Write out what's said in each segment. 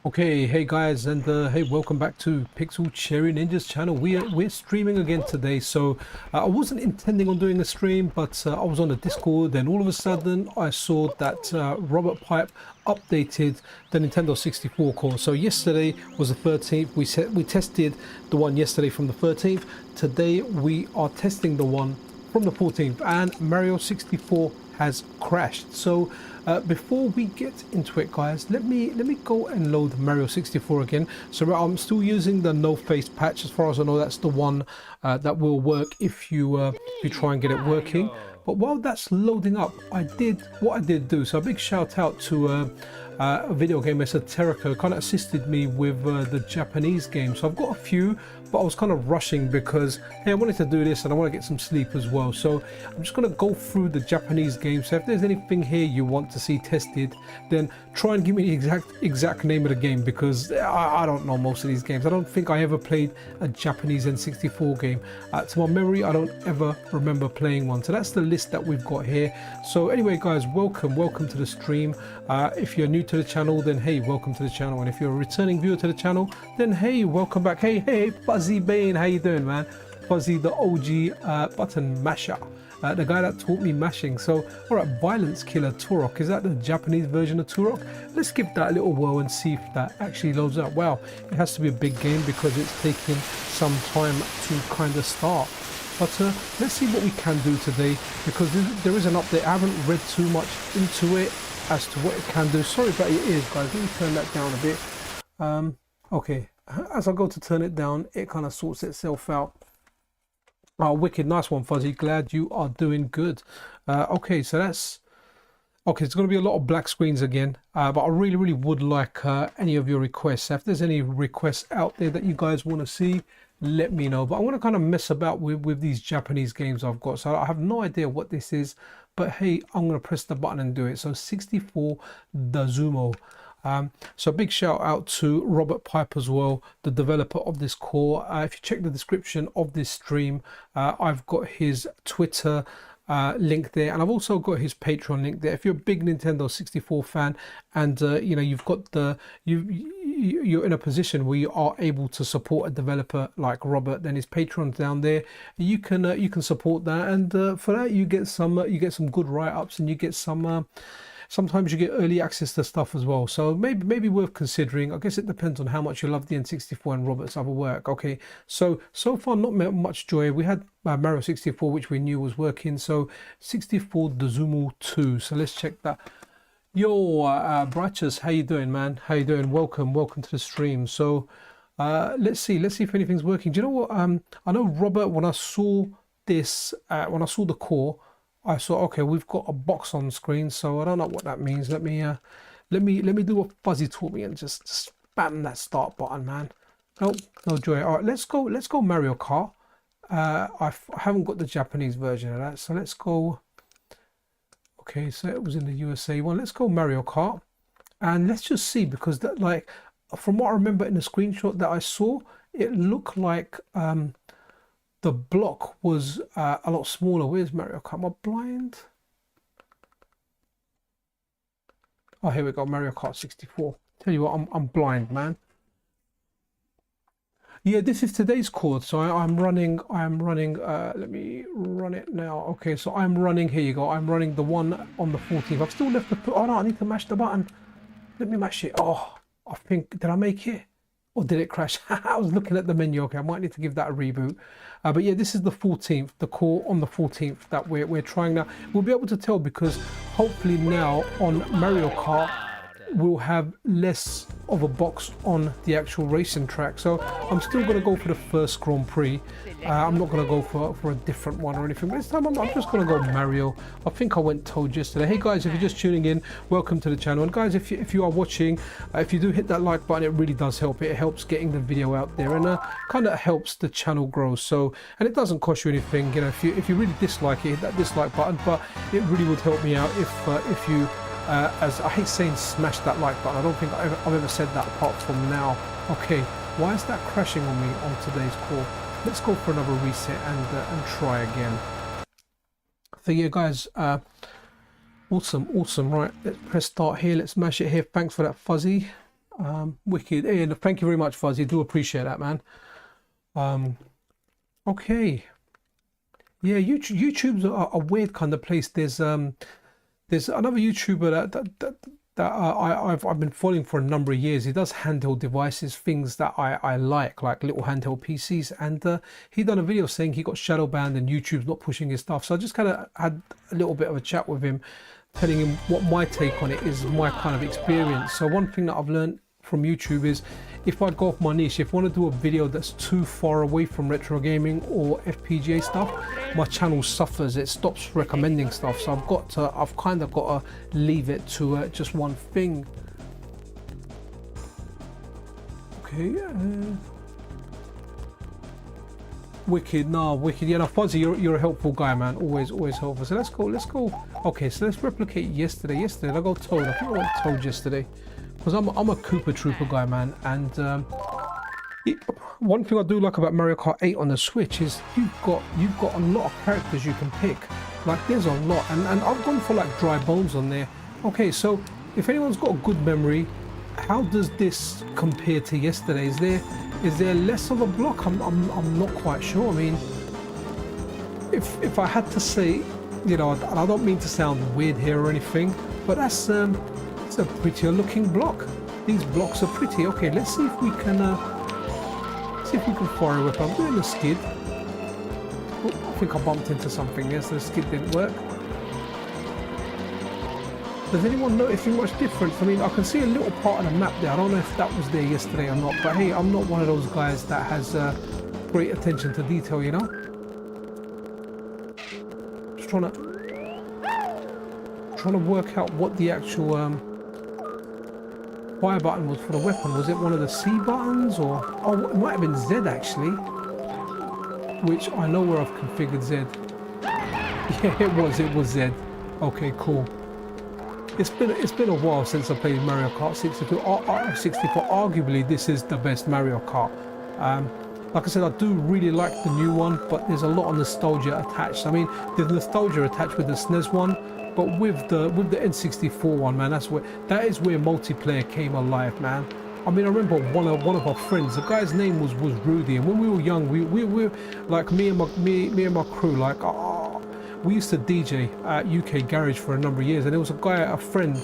Okay, hey guys, and hey, welcome back to Pixel Cherry Ninja's channel. We're streaming again today. So I wasn't intending on doing a stream, but I was on the Discord. Then all of a sudden, I saw that Robert Pipe updated the Nintendo 64 core. So yesterday was the 13th. We tested the one yesterday from the 13th. Today we are testing the one from the 14th, and Mario 64 has crashed. So before we get into it, guys, let me go and load Mario 64 again. So I'm still using the no face patch. As far as I know, that's the one that will work if you try and get it working. But while that's loading up, I did do. So a big shout out to a video game as a Turok, kind of assisted me with the Japanese game. So I've got a few, but I was kind of rushing because, hey, I wanted to do this and I want to get some sleep as well. So I'm just going to go through the Japanese games. So if there's anything here you want to see tested, then try and give me the exact name of the game, because I don't know most of these games. I don't think I ever played a Japanese N64 game. To my memory, I don't ever remember playing one. So that's the list that we've got here. So anyway, guys, welcome to the stream. If you're new to the channel, then hey, welcome to the channel. And if you're a returning viewer to the channel, then hey, welcome back. Hey, Fuzzy Bane, how you doing, man? Fuzzy, the OG button masher, the guy that taught me mashing. So all right, Violence Killer Turok, is that the Japanese version of Turok? Let's give that a little whirl and see if that actually loads up. Wow, it has to be a big game because it's taking some time to kind of start. But let's see what we can do today, because there is an update. I haven't read too much into it as to what it can do. Sorry about your ears, guys. Let me turn that down a bit. Okay, as I go to turn it down, it kind of sorts itself out. Oh, wicked, nice one, Fuzzy. Glad you are doing good. Okay, so that's okay. It's going to be a lot of black screens again, but I really would like any of your requests. If there's any requests out there that you guys want to see, let me know. But I want to kind of mess about with these Japanese games I've got. So I have no idea what this is, but hey, I'm going to press the button and do it. So 64 Dazumo. So big shout out to Robert Pipe as well, the developer of this core. If you check the description of this stream, I've got his Twitter link there, and I've also got his Patreon link there. If you're a big Nintendo 64 fan and you know you've got you're in a position where you are able to support a developer like Robert, then his Patreon's down there. You can support that, and for that you get some good write-ups, and you get some sometimes you get early access to stuff as well. So maybe worth considering. I guess it depends on how much you love the N64 and Robert's other work. Okay, so far not much joy. We had Mario 64, which we knew was working. So 64 Dazumo 2. So let's check that. Yo, Bratches, how you doing, man? How you doing? Welcome to the stream. So let's see if anything's working. Do you know what? I know Robert, when I saw this, when I saw the core, I saw, okay, we've got a box on screen, so I don't know what that means. Let me do what Fuzzy taught me and just spam that start button, man. Nope, no joy. All right, let's go Mario Kart. I haven't got the Japanese version of that, so let's go. Okay, so it was in the USA one. Let's go Mario Kart, and let's just see, because that, like, from what I remember in the screenshot that I saw, it looked like the block was a lot smaller. Where's Mario Kart? Am I blind? Oh, here we go, Mario Kart 64. Tell you what, I'm blind, man. Yeah, this is today's code. So I'm running. Let me run it now. Okay, so I'm running. Here you go. I'm running the one on the 14th. I've still left the. Oh no, I need to mash the button. Let me mash it. Oh, I think, did I make it? Or did it crash? I was looking at the menu. Okay, I might need to give that a reboot. But yeah, this is the 14th, the core on the 14th that we're trying now. We'll be able to tell because hopefully now on Mario Kart we'll have less of a box on the actual racing track. So I'm still going to go for the first Grand Prix. I'm not going to go for a different one or anything, but this time I'm just going to go Mario. I think I went Toad yesterday. Hey guys, if you're just tuning in, welcome to the channel. And guys, if you are watching, if you do hit that like button, it really does help. It helps getting the video out there, and kind of helps the channel grow. So, and it doesn't cost you anything, you know. If you really dislike it, hit that dislike button, but it really would help me out if you as I hate saying smash that like button. I don't think I've ever said that apart from now. Okay, why is that crashing on me on today's call? Let's go for another reset and try again. So yeah, guys, awesome. Right, let's press start here. Let's mash it here. Thanks for that, Fuzzy. Wicked. Hey, and thank you very much, Fuzzy. Do appreciate that, man. Okay. Yeah, YouTube's a weird kind of place. There's another YouTuber that I've been following for a number of years. He does handheld devices, things that I like little handheld PCs, and he done a video saying he got shadow banned and YouTube's not pushing his stuff. So I just kind of had a little bit of a chat with him, telling him what my take on it is, my kind of experience. So one thing that I've learned from YouTube is, if I go off my niche, if I want to do a video that's too far away from retro gaming or FPGA stuff, my channel suffers. It stops recommending stuff. So I've kind of got to leave it to just one thing. Okay. Wicked. No, Wicked. Yeah, no, Fuzzy, you're a helpful guy, man. Always helpful. So let's go. Okay, so let's replicate yesterday. I got Toad. I think I went Toad yesterday, because I'm a Koopa Trooper guy, man. And one thing I do like about Mario Kart 8 on the Switch is you've got a lot of characters you can pick. Like, there's a lot, and I've gone for like dry bones on there. Okay, so if anyone's got a good memory, how does this compare to yesterday? Is there less of a block? I'm not quite sure. I mean, if I had to say, you know, and I don't mean to sound weird here or anything, but it's a prettier looking block. These blocks are pretty. Okay, let's see if we can fire a whip. I'm doing a skid. Oh, I think I bumped into something. Yes, the skid didn't work. Does anyone notice much difference? I mean, I can see a little part of the map there. I don't know if that was there yesterday or not, but hey, I'm not one of those guys that has great attention to detail, you know? Just trying to work out what the actual fire button was for the weapon. Was it one of the C buttons, or it might have been Z actually, which I know where I've configured Z. Yeah, it was Z. Okay, cool. It's been a while since I played Mario Kart 64. Arguably, this is the best Mario Kart. Like I said, I do really like the new one, but there's a lot of nostalgia attached. I mean, there's nostalgia attached with the SNES one, but with the N64 one, man, that is where multiplayer came alive, man. I mean, I remember one of our friends, the guy's name was Rudy, and when we were young, we were like me and my crew, like. We used to DJ at UK Garage for a number of years, and there was a friend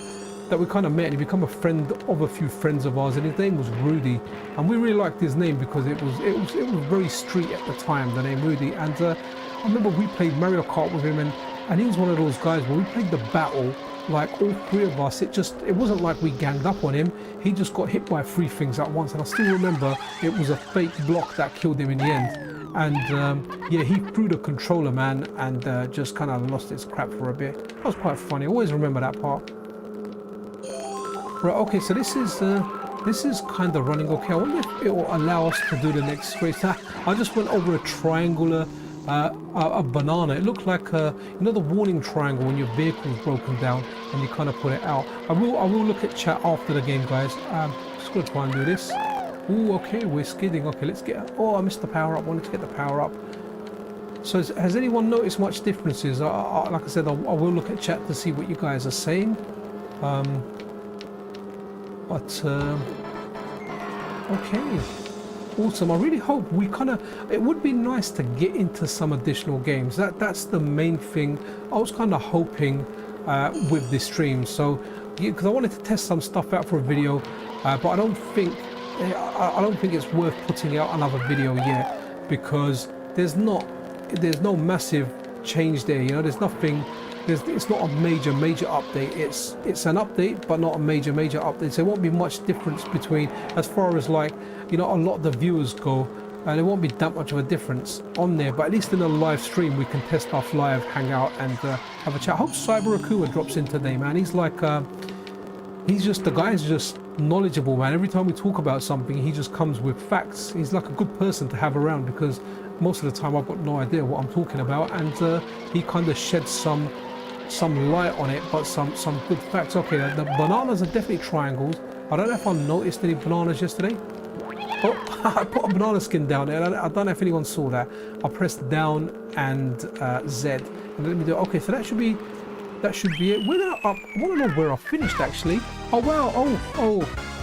that we kind of met, and he became a friend of a few friends of ours, and his name was Rudy, and we really liked his name because it was very street at the time, the name Rudy. And I remember we played Mario Kart with him, and he was one of those guys where we played the battle, like all three of us. It wasn't like we ganged up on him. He just got hit by 3 things at once, and I still remember it was a fake block that killed him in the end. And yeah, he threw the controller, man, and just kind of lost its crap for a bit. That was quite funny. I always remember that part. Right, okay, so this is kind of running okay. I wonder if it will allow us to do the next race. I just went over a triangular, a banana. It looked like you know, the warning triangle when your vehicle's broken down and you kind of put it out. I will look at chat after the game, guys. Just gonna try and do this. Ooh, okay, we're skidding. Okay, let's get... Oh, I missed the power up. Wanted to get the power up. So has anyone noticed much differences? Like I said, I will look at chat to see what you guys are saying. Okay. Awesome. I really hope we it would be nice to get into some additional games. That's the main thing I was kind of hoping with this stream. So, because I wanted to test some stuff out for a video, but I don't think it's worth putting out another video yet, because there's no massive change there. You know, there's nothing. It's not a major update. It's an update, but not a major update. So there won't be much difference between, as far as, like, you know, a lot of the viewers go. There won't be that much of a difference on there. But at least in a live stream, we can test off live, hang out, and have a chat. I hope Cyber Akua drops in today, man. He's like, the guy's just knowledgeable, man. Every time we talk about something, he just comes with facts. He's like a good person to have around, because most of the time I've got no idea what I'm talking about, and he kind of sheds some light on it, but some good facts. Okay, the bananas are definitely triangles. I don't know if I noticed any bananas yesterday. Oh, I put a banana skin down there. I don't know if anyone saw that. I pressed down and Z, and let me do it. Okay, so that should be it. Where did I want to know where I finished actually. Oh wow,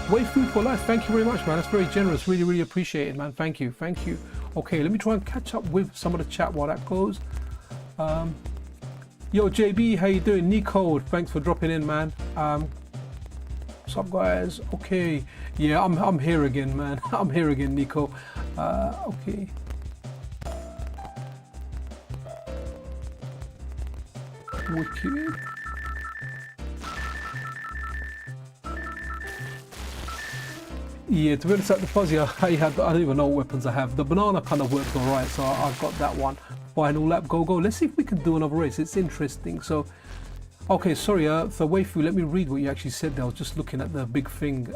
Waifu for life, thank you very much, man. That's very generous. Really, really appreciate it, man. Thank you, thank you. Okay, let me try and catch up with some of the chat while that goes. Yo, JB, how you doing? Nico, thanks for dropping in, man. What's up, guys? Okay, yeah, I'm here again, man. I'm here again, Nico. Okay. Wicked. Yeah, to be honest, at the fuzzy, I don't even know what weapons I have. The banana kind of worked alright, so I've got that one. Final lap, go. Let's see if we can do another race. It's interesting. So, okay, sorry, for Waifu, let me read what you actually said there. I was just looking at the big thing.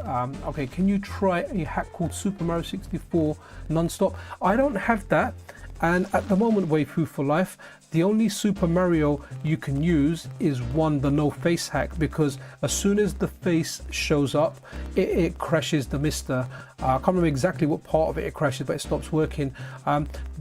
Okay, can you try a hack called Super Mario 64 non-stop? I don't have that. And at the moment, Waifu for life, the only Super Mario you can use is the no face hack, because as soon as the face shows up, it crashes the MiSTer. I can't remember exactly what part of it crashes, but it stops working.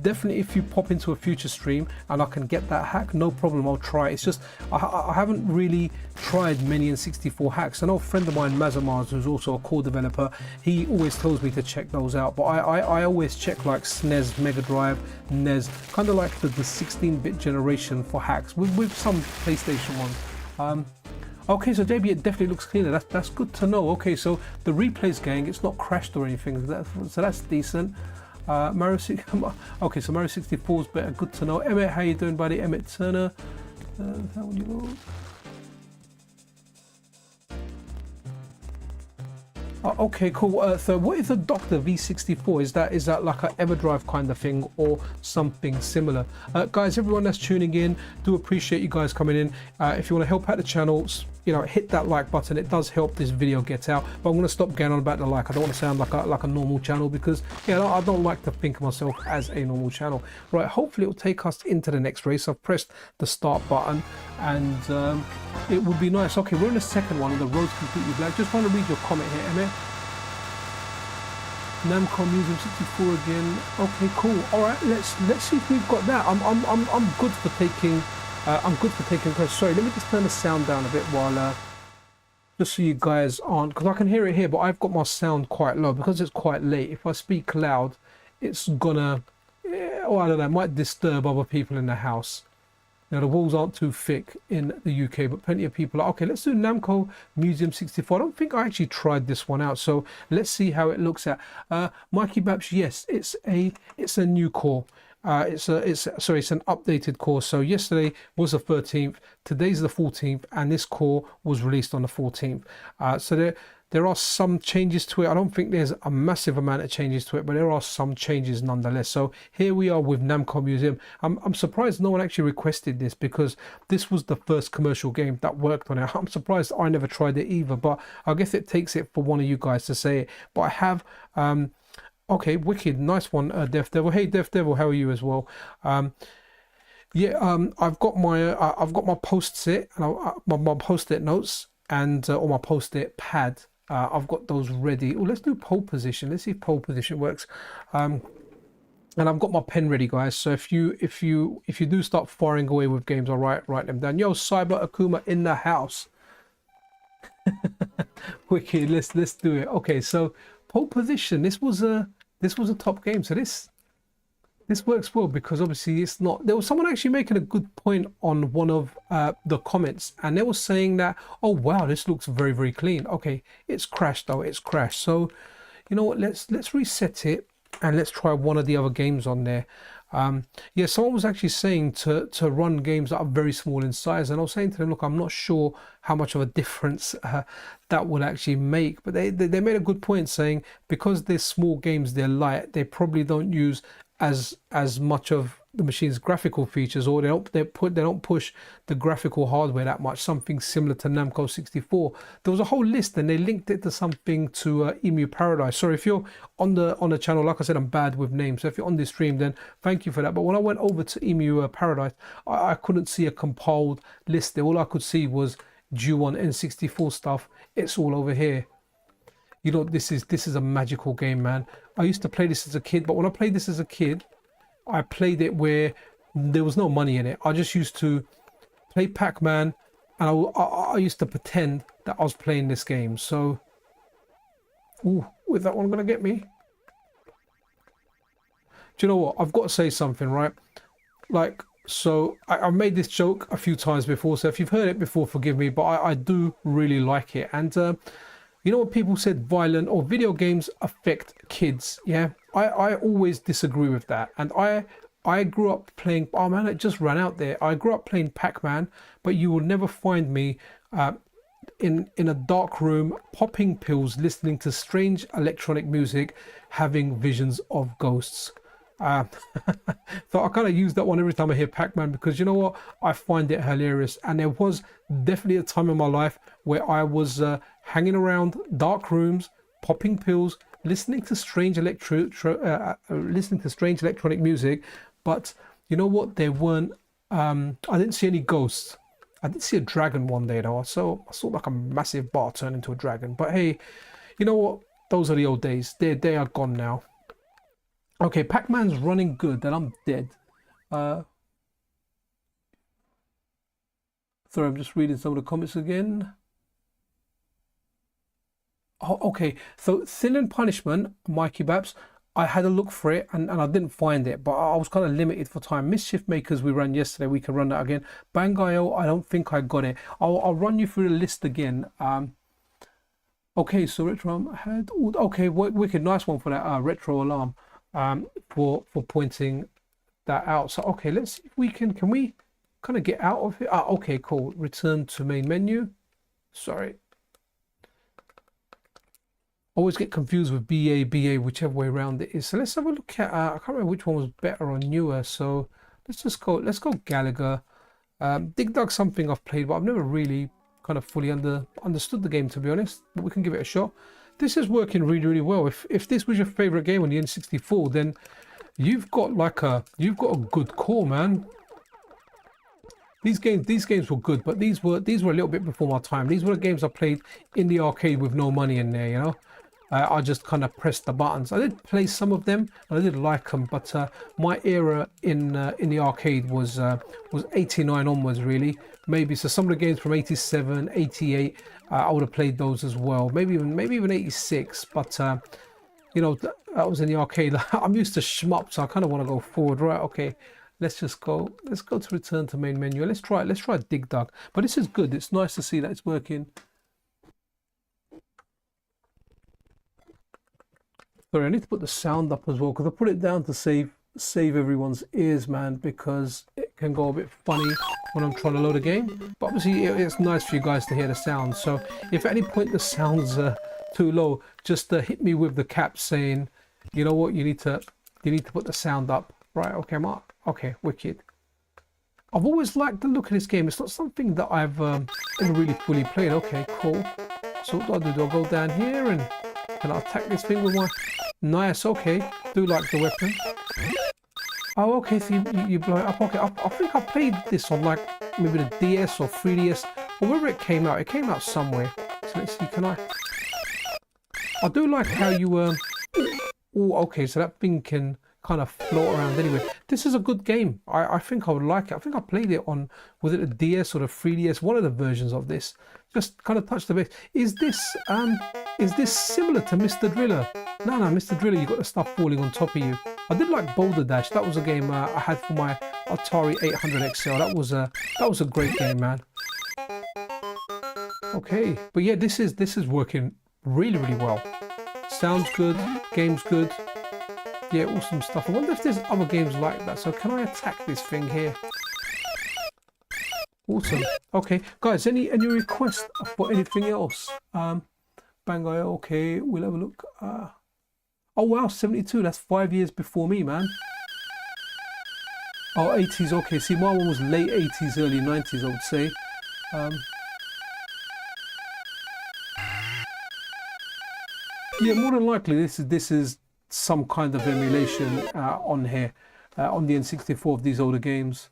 Definitely, if you pop into a future stream and I can get that hack, no problem, I'll try. It's just I haven't really tried many N64 hacks. I know a friend of mine, Mazamars, who's also a core developer, he always tells me to check those out, but I always check like SNES, Mega Drive, NES, kind of like the 16-bit generation for hacks with some PlayStation ones. Okay, so JB, it definitely looks cleaner. That's good to know. Okay, so the replays gang, it's not crashed or anything, so that's decent. Mario 6, okay, so Mario 64 is better. Good to know. Emmett, how you doing, buddy? Emmett Turner. How would you go? Okay, cool. So what is a Doctor V64? Is that like a Everdrive kind of thing or something similar? Guys, everyone that's tuning in, do appreciate you guys coming in. If you want to help out the channel, you know, hit that like button. It does help this video get out. But I'm going to stop going on about the like. I don't want to sound like a normal channel, because I don't like to think of myself as a normal channel. Right, hopefully it will take us into the next race. I've pressed the start button and it would be nice. Okay, we're in the second one and the road's completely black. Just want to read your comment here, Emmett. Namco Museum 64 again. Okay, cool. All right, let's see if we've got that. I'm good for taking. I'm good for taking questions. Sorry, let me just turn the sound down a bit while, just so you guys aren't, because I can hear it here, but I've got my sound quite low because it's quite late. If I speak loud, it's gonna, oh, I don't know, it might disturb other people in the house. Now the walls aren't too thick in the UK, but plenty of people are. Okay, let's do Namco Museum 64. I don't think I actually tried this one out, so let's see how it looks at. Mikey Babs, yes, it's a new core. It's an updated core. So yesterday was the 13th, today's the 14th, and this core was released on the 14th. So there are some changes to it. I don't think there's a massive amount of changes to it, but there are some changes nonetheless. So here we are with Namco Museum. I'm surprised no one actually requested this, because this was the first commercial game that worked on it. I'm surprised I never tried it either, but I guess it takes it for one of you guys to say it. But I have okay, wicked, nice one, Death Devil. Hey, Death Devil, how are you as well? Yeah, I've got my post-it and my post-it notes and or my post-it pad. I've got those ready. Oh, let's do pole position. Let's see if pole position works. And I've got my pen ready, guys. So if you do start firing away with games, I'll write them down. Yo, Cyber Akuma in the house. Wicked. Let's do it. Okay, so pole position. This was a top game. So this works well, because obviously it's not. There was someone actually making a good point on one of the comments, and they were saying that, oh wow, this looks very, very clean. Okay, it's crashed though. It's crashed. So you know what? Let's reset it and let's try one of the other games on there. Yeah, someone was actually saying to run games that are very small in size, and I was saying to them, look, I'm not sure how much of a difference that would actually make, but they made a good point, saying because they're small games, they're light, they probably don't use as much of the machine's graphical features, or they don't push the graphical hardware that much. Something similar to Namco 64. There was a whole list, and they linked it to something to Emu Paradise. Sorry, if you're on the channel, like I said, I'm bad with names, so if you're on this stream, then thank you for that. But when I went over to Emu Paradise, I couldn't see a compiled list there. All I could see was due on N64 stuff. It's all over here. You know, this is a magical game, man. I used to play this as a kid, but when I played this as a kid, I played it where there was no money in it. I just used to play Pac-Man, and I used to pretend that I was playing this game. So Ooh, is that one gonna get me? Do you know what? I've got to say something, right? Like, so I've made this joke a few times before, so if you've heard it before, forgive me, but I do really like it. And you know what people said, violent or video games affect kids. Yeah, I always disagree with that. And I grew up playing, oh man, it just ran out there. I grew up playing Pac-Man, but you will never find me in a dark room popping pills, listening to strange electronic music, having visions of ghosts. uh, so I kind of use that one every time I hear Pac-Man, because you know what, I find it hilarious. And there was definitely a time in my life where I was hanging around dark rooms, popping pills, listening to strange listening to strange electronic music. But you know what, there weren't I didn't see any ghosts. I did see a dragon one day though. I saw like a massive bar turn into a dragon. But hey, you know what? Those are the old days. They are gone now. Okay, Pac-Man's running good. Then I'm dead. Sorry, I'm just reading some of the comments again. Oh, okay. So Sin and Punishment, Mikey Babs. I had a look for it and I didn't find it, but I was kind of limited for time. Mischief Makers we ran yesterday, we can run that again. Bangayo, I don't think I got it. I'll run you through the list again. Okay, so Retro had, okay, wicked, nice one for that Retro Alarm for pointing that out. So okay, let's see if we can we kind of get out of it? Okay, cool. Return to main menu. Sorry. Always get confused with BA, whichever way around it is. So let's have a look at, I can't remember which one was better or newer. So let's go Gallagher. Dig Dug, something I've played, but I've never really kind of fully understood the game, to be honest. But we can give it a shot. This is working really, really well. If this was your favorite game on the N64, then you've got a good core, man. These games were good, but these were a little bit before my time. These were the games I played in the arcade with no money in there, you know. I just kind of pressed the buttons. I did play some of them, and I did like them, but my era in the arcade was 89 onwards, really. Maybe so some of the games from 87, 88, I would have played those as well. Maybe even 86, but you know, that was in the arcade. I'm used to shmup, so I kind of want to go forward. Right, okay. Let's go to return to main menu. Let's try Dig Dug. But this is good. It's nice to see that it's working. Sorry, I need to put the sound up as well, because I put it down to save everyone's ears, man, because it can go a bit funny when I'm trying to load a game. But obviously it's nice for you guys to hear the sound. So if at any point the sound's too low, just hit me with the cap saying, you know what, you need to put the sound up. Right, okay, Mark. Okay, wicked. I've always liked the look of this game. It's not something that I've ever really fully played. Okay, cool. So what do I do? Do I go down here and can I attack this thing with my... Nice, okay. Do like the weapon. Oh, okay, so you blow it up. Okay, I think I played this on like maybe the DS or 3DS or wherever it came out. It came out somewhere. So let's see, can I do like how you... Oh, okay, so that thing can kind of float around anyway. This is a good game. I think I would like it. I think I played it on, was it a DS or a 3DS, one of the versions of this. Just kind of touch the base. Is this similar to MiSTer Driller? No, MiSTer Driller, you got the stuff falling on top of you. I did like Boulder Dash. That was a game I had for my Atari 800 XL. That was a great game, man. Okay, but yeah, this is working really, really well. Sounds good, game's good. Yeah, awesome stuff. I wonder if there's other games like that. So can I attack this thing here? Awesome. Okay, guys, any requests for anything else? Bangai, okay, we'll have a look. Oh wow, 72, that's 5 years before me, man. Oh, 80s, okay. See, my one was late 80s, early 90s, I would say. Yeah, more than likely this is some kind of emulation on here, on the N64 of these older games.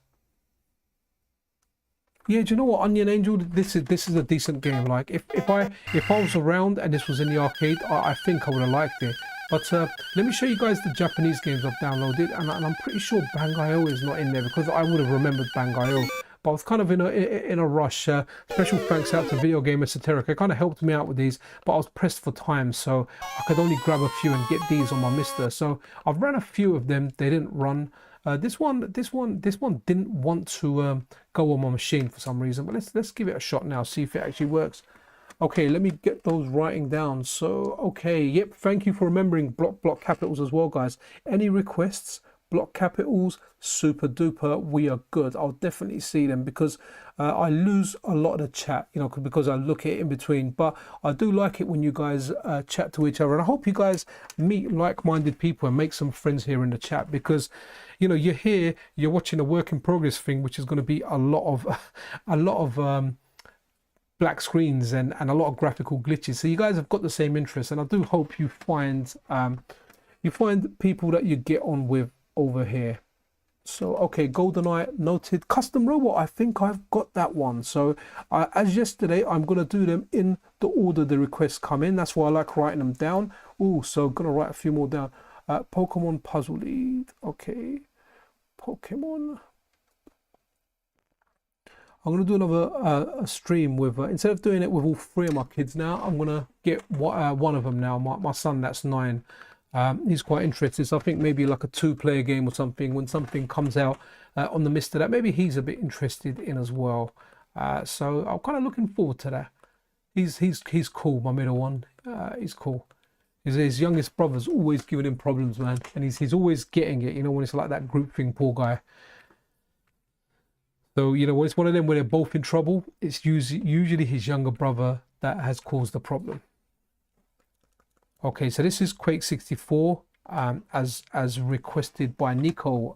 Yeah, do you know what, Onion Angel? This is a decent game. Like if I was around and this was in the arcade, I think I would have liked it. But let me show you guys the Japanese games I've downloaded, and I'm pretty sure Bangai-O is not in there because I would have remembered Bangai-O. but I was kind of in a rush. Special thanks out to Video Game Esoteric. It kind of helped me out with these, but I was pressed for time, so I could only grab a few and get these on my MiSTer. So I've ran a few of them. They didn't run. This one didn't want to go on my machine for some reason, but let's give it a shot now, see if it actually works. Okay, let me get those writing down. So okay, yep, thank you for remembering block capitals as well, guys. Any requests, block capitals, super duper, we are good. I'll definitely see them, because I lose a lot of the chat, you know, because I look at it in between. But I do like it when you guys chat to each other, and I hope you guys meet like-minded people and make some friends here in the chat, because you know, you're here, you're watching a work in progress thing, which is going to be a lot of black screens and a lot of graphical glitches. So you guys have got the same interests, and I do hope you find people that you get on with over here. So okay, GoldenEye noted. Custom robot, I think I've got that one. So as yesterday, I'm gonna do them in the order the requests come in. That's why I like writing them down. Oh, so I'm gonna write a few more down. Pokemon puzzle lead. Okay, Pokemon. I'm going to do another a stream with, instead of doing it with all three of my kids now, I'm going to get one of them now. My son, that's 9. He's quite interested. So I think maybe like a 2-player game or something, when something comes out on the MiSTer that maybe he's a bit interested in as well. So I'm kind of looking forward to that. He's cool, my middle one. He's cool. His youngest brother's always giving him problems, man. And he's always getting it, you know, when it's like that group thing, poor guy. So, you know, when it's one of them where they're both in trouble, it's usually his younger brother that has caused the problem. Okay, so this is Quake 64, as requested by Nico.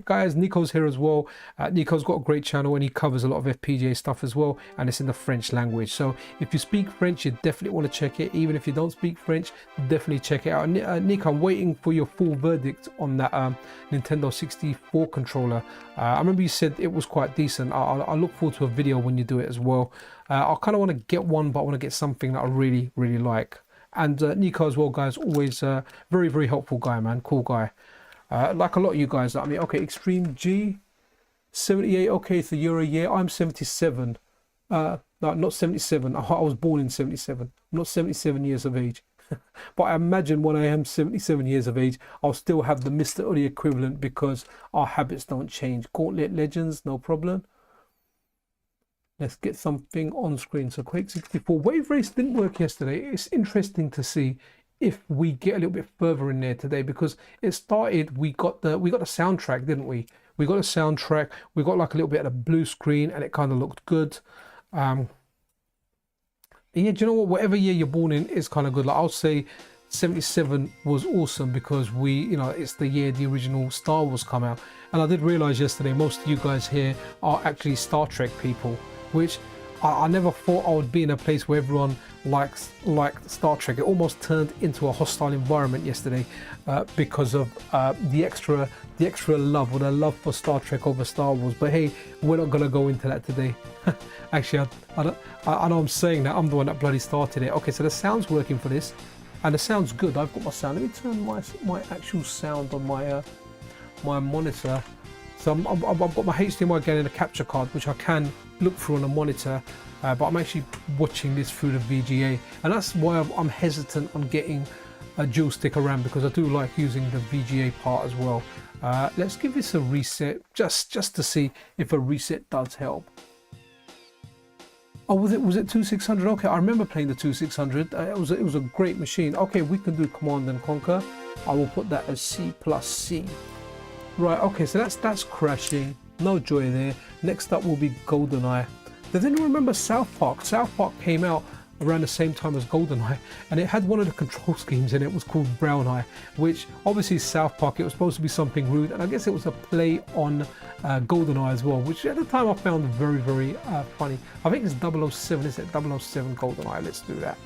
Guys, Nico's here as well. Nico's got a great channel, and he covers a lot of FPGA stuff as well, and it's in the French language. So if you speak French, you definitely want to check it. Even if you don't speak French, definitely check it out. Nico, I'm waiting for your full verdict on that Nintendo 64 controller. I remember you said it was quite decent. I'll look forward to a video when you do it as well. I kind of want to get one, but I want to get something that I really like. And Nico as well, guys, always very, very helpful guy, man. Cool guy. Like a lot of you guys. I mean, okay, Extreme G, 78. Okay, it's a year. I'm 77. No, not 77. I was born in 77. I'm not 77 years of age. But I imagine when I am 77 years of age, I'll still have the MiSTer or the equivalent, because our habits don't change. Gauntlet Legends, no problem. Let's get something on screen. So Quake 64 Wave Race didn't work yesterday. It's interesting to see if we get a little bit further in there today, because it started, we got the soundtrack, didn't we? We got a soundtrack, we got like a little bit of a blue screen, and it kind of looked good. Yeah, do you know what? Whatever year you're born in is kind of good. Like, I'll say 77 was awesome, because you know, it's the year the original Star Wars come out. And I did realize yesterday most of you guys here are actually Star Trek people, which I never thought I would be in a place where everyone liked Star Trek. It almost turned into a hostile environment yesterday because of the extra love, or the love for Star Trek over Star Wars. But hey, we're not gonna go into that today. Actually, I know I'm saying that I'm the one that bloody started it. Okay, so the sound's working for this, and the sound's good. I've got my sound. Let me turn my actual sound on my my monitor. So I've got my HDMI again in a capture card, which I can look through on a monitor, but I'm actually watching this through the VGA, and that's why I'm hesitant on getting a dual stick around, because I do like using the VGA part as well. Let's give this a reset, just to see if a reset does help. Oh, was it 2600? Okay, I remember playing the 2600. It was a great machine. Okay, we can do Command and Conquer. I will put that as C+C. Right, okay, so that's crashing. No joy there. Next up will be GoldenEye. Does anyone remember South Park? South Park came out around the same time as GoldenEye, and it had one of the control schemes in it. It was called Brown Eye, which obviously South Park, it was supposed to be something rude, and I guess it was a play on GoldenEye as well, which at the time I found very, very funny. I think it's 007, is it? 007 GoldenEye. Let's do that.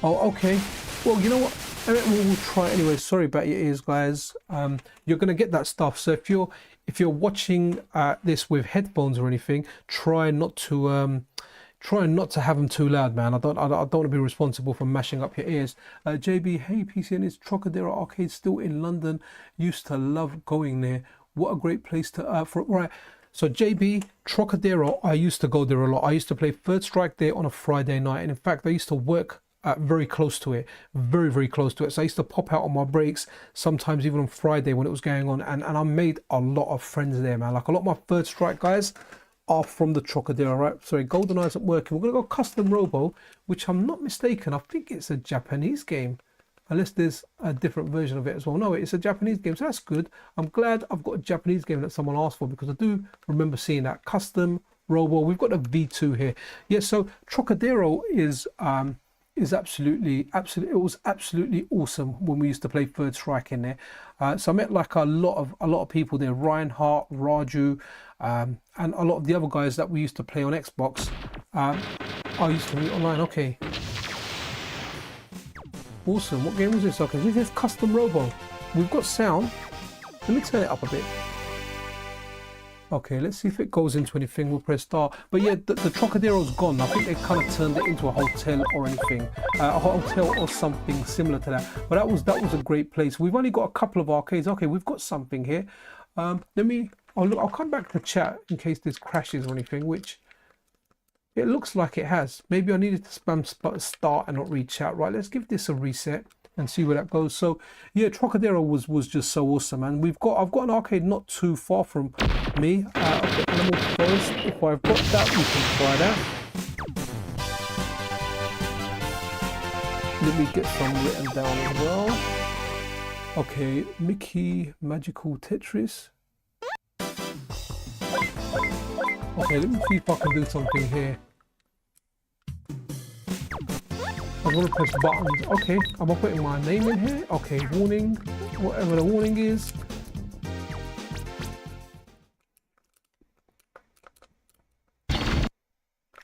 Oh, okay. Well, you know what? We'll try it anyway. Sorry about your ears, guys. You're gonna get that stuff. So if you're watching this with headphones or anything, try not to trying not to have them too loud, man. I don't want to be responsible for mashing up your ears. JB, hey, PCN, is Trocadero Arcade still in London? Used to love going there. What a great place to for right. So JB, Trocadero, I used to go there a lot. I used to play Third Strike there on a Friday night, and in fact, I used to work very close to it, very close to it. So I used to pop out on my breaks, sometimes even on Friday when it was going on, and I made a lot of friends there, man. Like a lot of my Third Strike guys are from the Trocadero, right? Sorry, GoldenEye isn't working. We're gonna go Custom Robo, which I'm not mistaken, I think it's a Japanese game, unless there's a different version of it as well. No, it's a Japanese game, so that's good. I'm glad I've got a Japanese game that someone asked for, because I do remember seeing that. Custom Robo, we've got a V2 here. Yeah, so Trocadero is absolutely, it was absolutely awesome when we used to play Third Strike in there. So I met like a lot of people there, Reinhardt, Raju, and a lot of the other guys that we used to play on Xbox. I used to meet online. Okay, awesome. What game was this? Okay, this is Custom Robo. We've got sound. Let me turn it up a bit. Okay, let's see if it goes into anything. We'll press start. But yeah, the Trocadero's gone. I think they kind of turned it into a hotel or anything, a hotel or something similar to that. But that was a great place. We've only got a couple of arcades. Okay, we've got something here. I'll come back to chat in case this crashes or anything, which it looks like it has. Maybe I needed to spam start and not read chat. Right, let's give this a reset and see where that goes. So yeah, Trocadero was just so awesome, and I've got an arcade not too far from me. I've got Animal Forest. If I've got that, we can try that. Let me get some written down as well. Okay, Mickey Magical Tetris. Okay, let me see if I can do something here. I want to press buttons. Okay, am I putting my name in here? Okay, warning, whatever the warning is.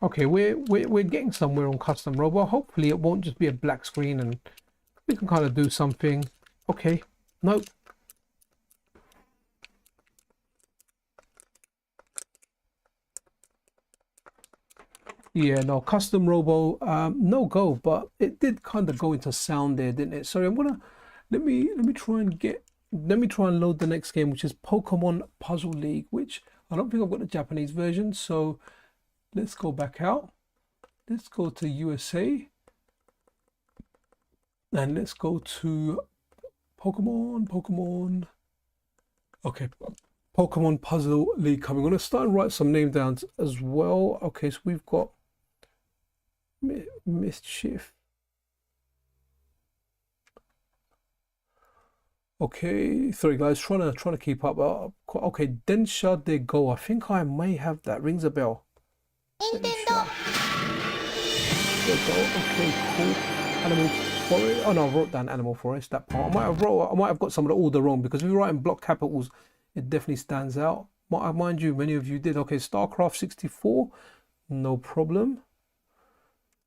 Okay, we're getting somewhere on Custom Robo. Hopefully it won't just be a black screen and we can kind of do something. Okay, nope. Yeah, no, Custom Robo, no go, but it did kind of go into sound there, didn't it? Sorry, let me try and load the next game, which is Pokemon Puzzle League, which I don't think I've got the Japanese version. So let's go back out. Let's go to USA, and let's go to Pokemon. Okay, Pokemon Puzzle League coming. I'm gonna start and write some names down as well. Okay, so we've got Mischief. Okay, sorry guys, trying to keep up. Okay, Densha de Go. I think I may have that. Rings a bell. Nintendo. Okay, cool. Animal Forest. Oh no, I wrote down Animal Forest. That part. I might have got some of the order wrong, because if you write in block capitals, it definitely stands out. Mind you, many of you did. Okay, StarCraft 64. No problem.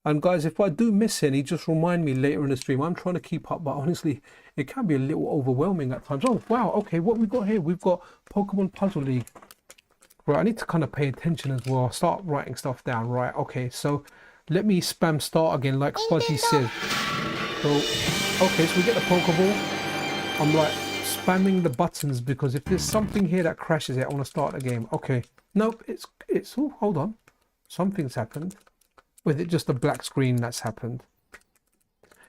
And guys, if I do miss any, just remind me later in the stream. I'm trying to keep up, but honestly, it can be a little overwhelming at times. Oh, wow. Okay, what we've got here? We've got Pokemon Puzzle League. Right, I need to kind of pay attention as well. I'll start writing stuff down. Right, okay, so let me spam start again, like Fuzzy said. So, okay, so we get the Pokeball. I'm like spamming the buttons, because if there's something here that crashes it, I want to start the game. Okay, nope, it's oh, hold on. Something's happened. With it just a black screen that's happened.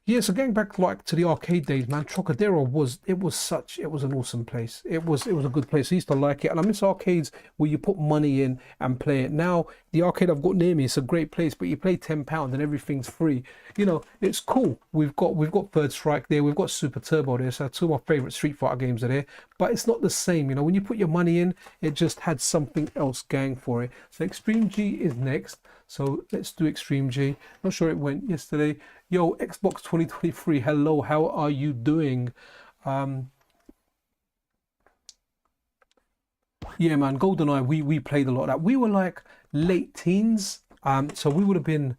Yeah, so getting back like to the arcade days, man, Trocadero was an awesome place. It was a good place. I used to like it, and I miss arcades where you put money in and play it. Now the arcade I've got near me, it's a great place, but you pay £10 and everything's free. You know, it's cool. We've got Third Strike there, we've got Super Turbo there, so two of my favorite Street Fighter games are there. But it's not the same, you know. When you put your money in, it just had something else going for it. So Extreme G is next. So let's do Extreme G. Not sure it went yesterday. Yo, Xbox 2023, hello, how are you doing? Yeah, man, GoldenEye, we played a lot of that. We were like late teens, so we would have been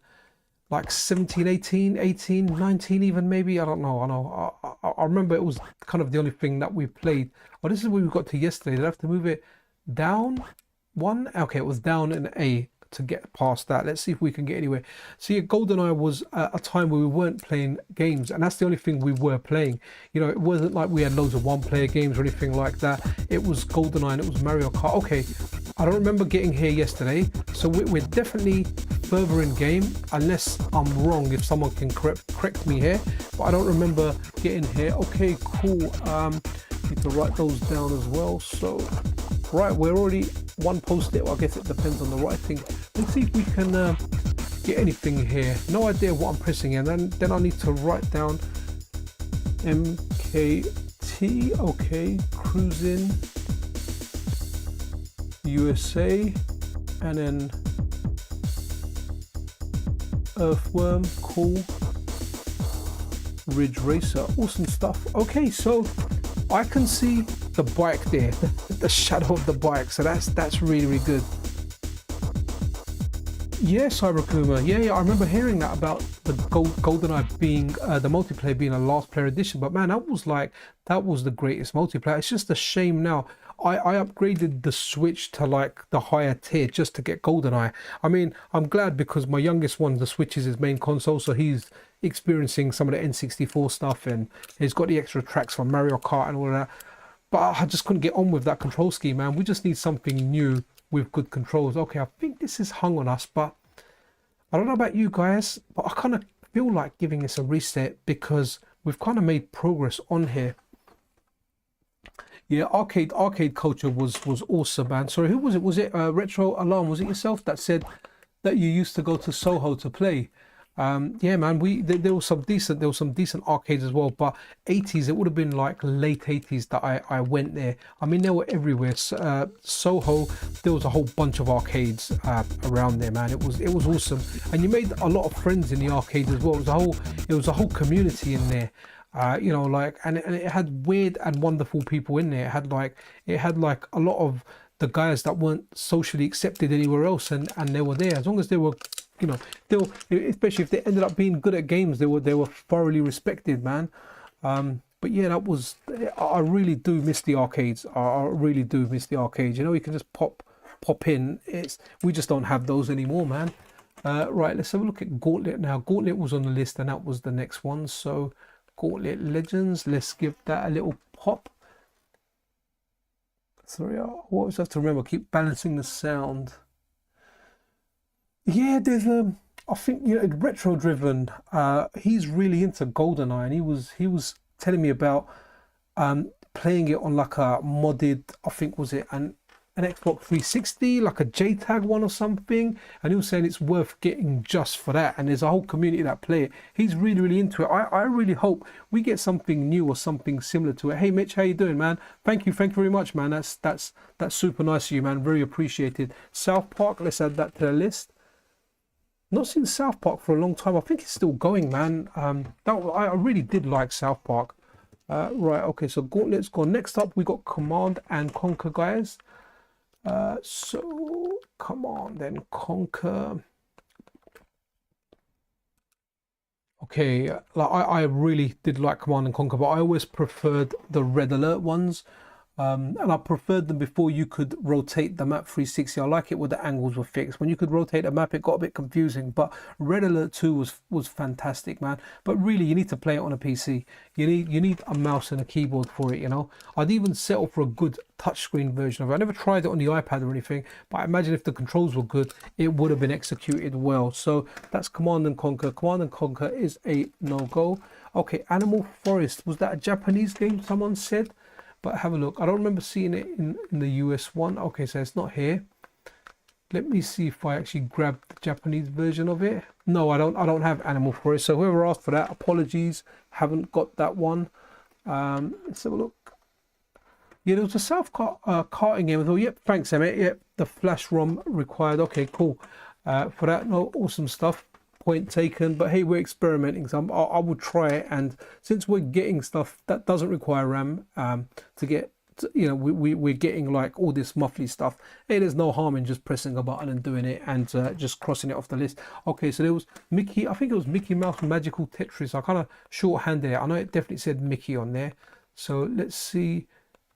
like 17, 18, 19 even, maybe. I don't know. I remember it was kind of the only thing that we played. Oh, this is where we got to yesterday. Did I have to move it down one? Okay, it was down in A to get past that. Let's see if we can get anywhere. See, GoldenEye was a time where we weren't playing games, and that's the only thing we were playing. You know, it wasn't like we had loads of one-player games or anything like that. It was GoldenEye and it was Mario Kart. Okay, I don't remember getting here yesterday, so we're definitely further in game, unless I'm wrong, if someone can correct me here, but I don't remember getting here. Okay, cool. Need to write those down as well. So right, we're already one post-it. I guess it depends on the writing. Let's see if we can get anything here. No idea what I'm pressing, and then I need to write down MKT. Okay, cruising USA, and then Earthworm. Cool. Ridge Racer. Awesome stuff. Okay, so I can see the bike there, the shadow of the bike, so that's really, really good. Yeah, Cyberkuma. Yeah, I remember hearing that about the GoldenEye being the multiplayer being a last player edition, but man, that was the greatest multiplayer. It's just a shame now. I upgraded the Switch to like the higher tier just to get GoldenEye. I mean, I'm glad because my youngest one, the Switch is his main console, so he's experiencing some of the N64 stuff, and he's got the extra tracks from Mario Kart and all of that. But I just couldn't get on with that control scheme, man. We just need something new with good controls. Okay, I think this is hung on us, but I don't know about you guys, but I kind of feel like giving this a reset because we've kind of made progress on here. Yeah, arcade culture was awesome, man. Sorry, who was it? Was it Retro Alarm? Was it yourself that said that you used to go to Soho to play? Yeah, man. There was some decent arcades as well. But 80s, it would have been like late 80s that I went there. I mean, they were everywhere. Soho, there was a whole bunch of arcades around there, man. It was awesome, and you made a lot of friends in the arcade as well. It was a whole community in there. You know, like, and it had weird and wonderful people in there. It had like a lot of the guys that weren't socially accepted anywhere else, and they were there. As long as they were, you know, especially if they ended up being good at games, they were thoroughly respected, man. But yeah, I really do miss the arcades. I really do miss the arcades. You know, you can just pop in. We just don't have those anymore, man. Right, let's have a look at Gauntlet now. Gauntlet was on the list, and that was the next one. So Gauntlet Legends, let's give that a little pop. Sorry, I always have to remember, keep balancing the sound. Yeah, there's I think, you know, Retro Driven, he's really into GoldenEye, and he was telling me about playing it on like a modded, I think was it an Xbox 360, like a JTAG one or something, and he was saying it's worth getting just for that, and there's a whole community that play it. He's really, really into it. I really hope we get something new or something similar to it. Hey Mitch, how you doing, man? Thank you very much, man. That's super nice of you, man. Very appreciated. South Park, let's add that to the list. Not seen South Park for a long time. I think it's still going, man. I really did like South Park. Right, okay, so Gauntlet's gone. Next up, we got Command and Conquer, guys. So come on then, Conquer. Okay, like I really did like Command and Conquer, but I always preferred the Red Alert ones. And I preferred them before you could rotate the map 360. I like it where the angles were fixed. When you could rotate a map, it got a bit confusing. But Red Alert 2 was fantastic, man. But really, you need to play it on a PC. You need a mouse and a keyboard for it, you know. I'd even settle for a good touchscreen version of it. I never tried it on the iPad or anything, but I imagine if the controls were good, it would have been executed well. So that's Command and Conquer. Command and Conquer is a no-go. Okay, Animal Forest. Was that a Japanese game, someone said? But have a look. I don't remember seeing it in the US one. Okay, so it's not here. Let me see if I actually grabbed the Japanese version of it. No, I don't have Animal Forest. So whoever asked for that, apologies. Haven't got that one. Let's have a look. Yeah, there was a karting game. I thought, yep, thanks, Emmett. Yep, the flash ROM required. Okay, cool. For that, no, awesome stuff. Point taken, but hey, we're experimenting, so I would try it. And since we're getting stuff that doesn't require RAM to get, you know, we're getting like all this muffly stuff. Hey, there's no harm in just pressing a button and doing it and just crossing it off the list. Okay, so there was Mickey. I think it was Mickey Mouse Magical Tetris. I kind of shorthanded it. I know it definitely said Mickey on there. So let's see.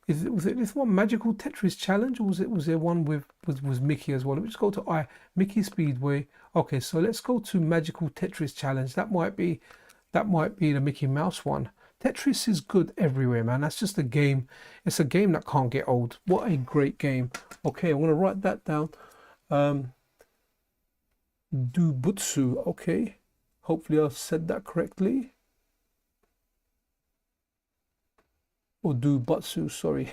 Was it this one Magical Tetris Challenge, or was there one with Mickey as well? Let me just go to Mickey Speedway. Okay, so let's go to Magical Tetris Challenge. That might be the Mickey Mouse one. Tetris is good everywhere, man. That's just a game. It's a game that can't get old. What a great game. Okay, I'm gonna write that down. Dubutsu. Okay, hopefully I said that correctly. Or Dubutsu, sorry.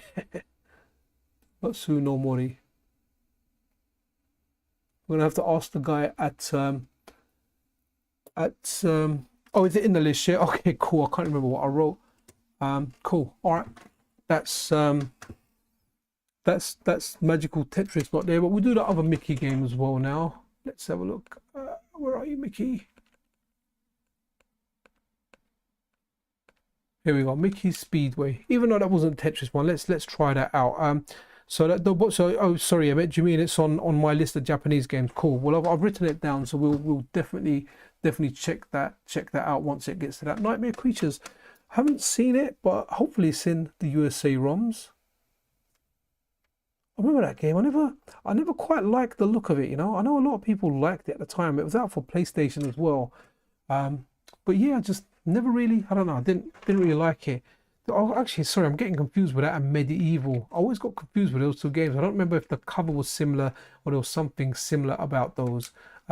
Butsu no Mori. We're gonna have to ask the guy at oh, is it in the list? Yeah. Okay, cool. I can't remember what I wrote. Cool. All right. That's Magical Tetris not there, but we'll do the other Mickey game as well now. Let's have a look. Where are you, Mickey? Here we go, Mickey Speedway. Even though that wasn't Tetris one, let's try that out. Oh, sorry, I meant, do you mean it's on my list of Japanese games? Cool. Well, I've written it down, so we'll definitely check that out once it gets to that. Nightmare Creatures. Haven't seen it, but hopefully it's in the USA ROMs. I remember that game. I never quite liked the look of it, you know. I know a lot of people liked it at the time. It was out for PlayStation as well. But yeah, I just never really, I don't know, I didn't really like it. Oh, actually, sorry, I'm getting confused with that and Medieval. I always got confused with those two games. I don't remember if the cover was similar or there was something similar about those.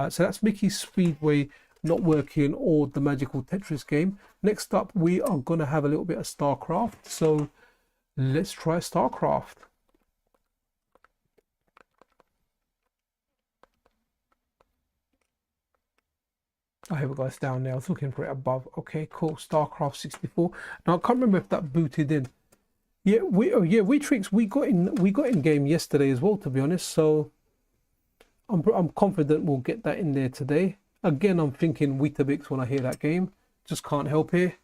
So that's Mickey Speedway not working, or the Magical Tetris game. Next up, we are going to have a little bit of StarCraft. So let's try StarCraft. Oh, here we go, it's down there. I was looking for it above. Okay, cool. StarCraft 64. Now I can't remember if that booted in. Yeah, Wetrix, we got in game yesterday as well, to be honest. So I'm confident we'll get that in there today. Again, I'm thinking Weetabix when I hear that game. Just can't help here.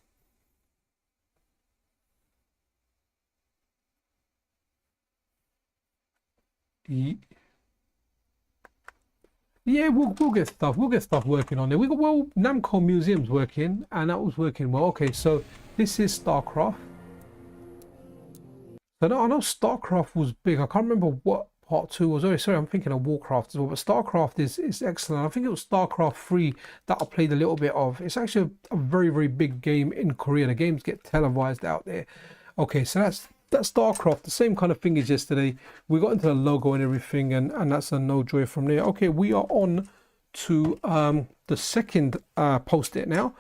Yeah, we'll get stuff. We'll get stuff working on there. We got, well, Namco Museum's working, and that was working well. Okay, so this is StarCraft. So I know StarCraft was big. I can't remember what part 2 was. Oh, sorry, I'm thinking of Warcraft as well. But StarCraft is excellent. I think it was StarCraft 3 that I played a little bit of. It's actually a very, very big game in Korea. The games get televised out there. Okay, so that's StarCraft, the same kind of thing as yesterday. We got into the logo and everything, and that's a no joy from there. Okay, we are on to the second post-it now,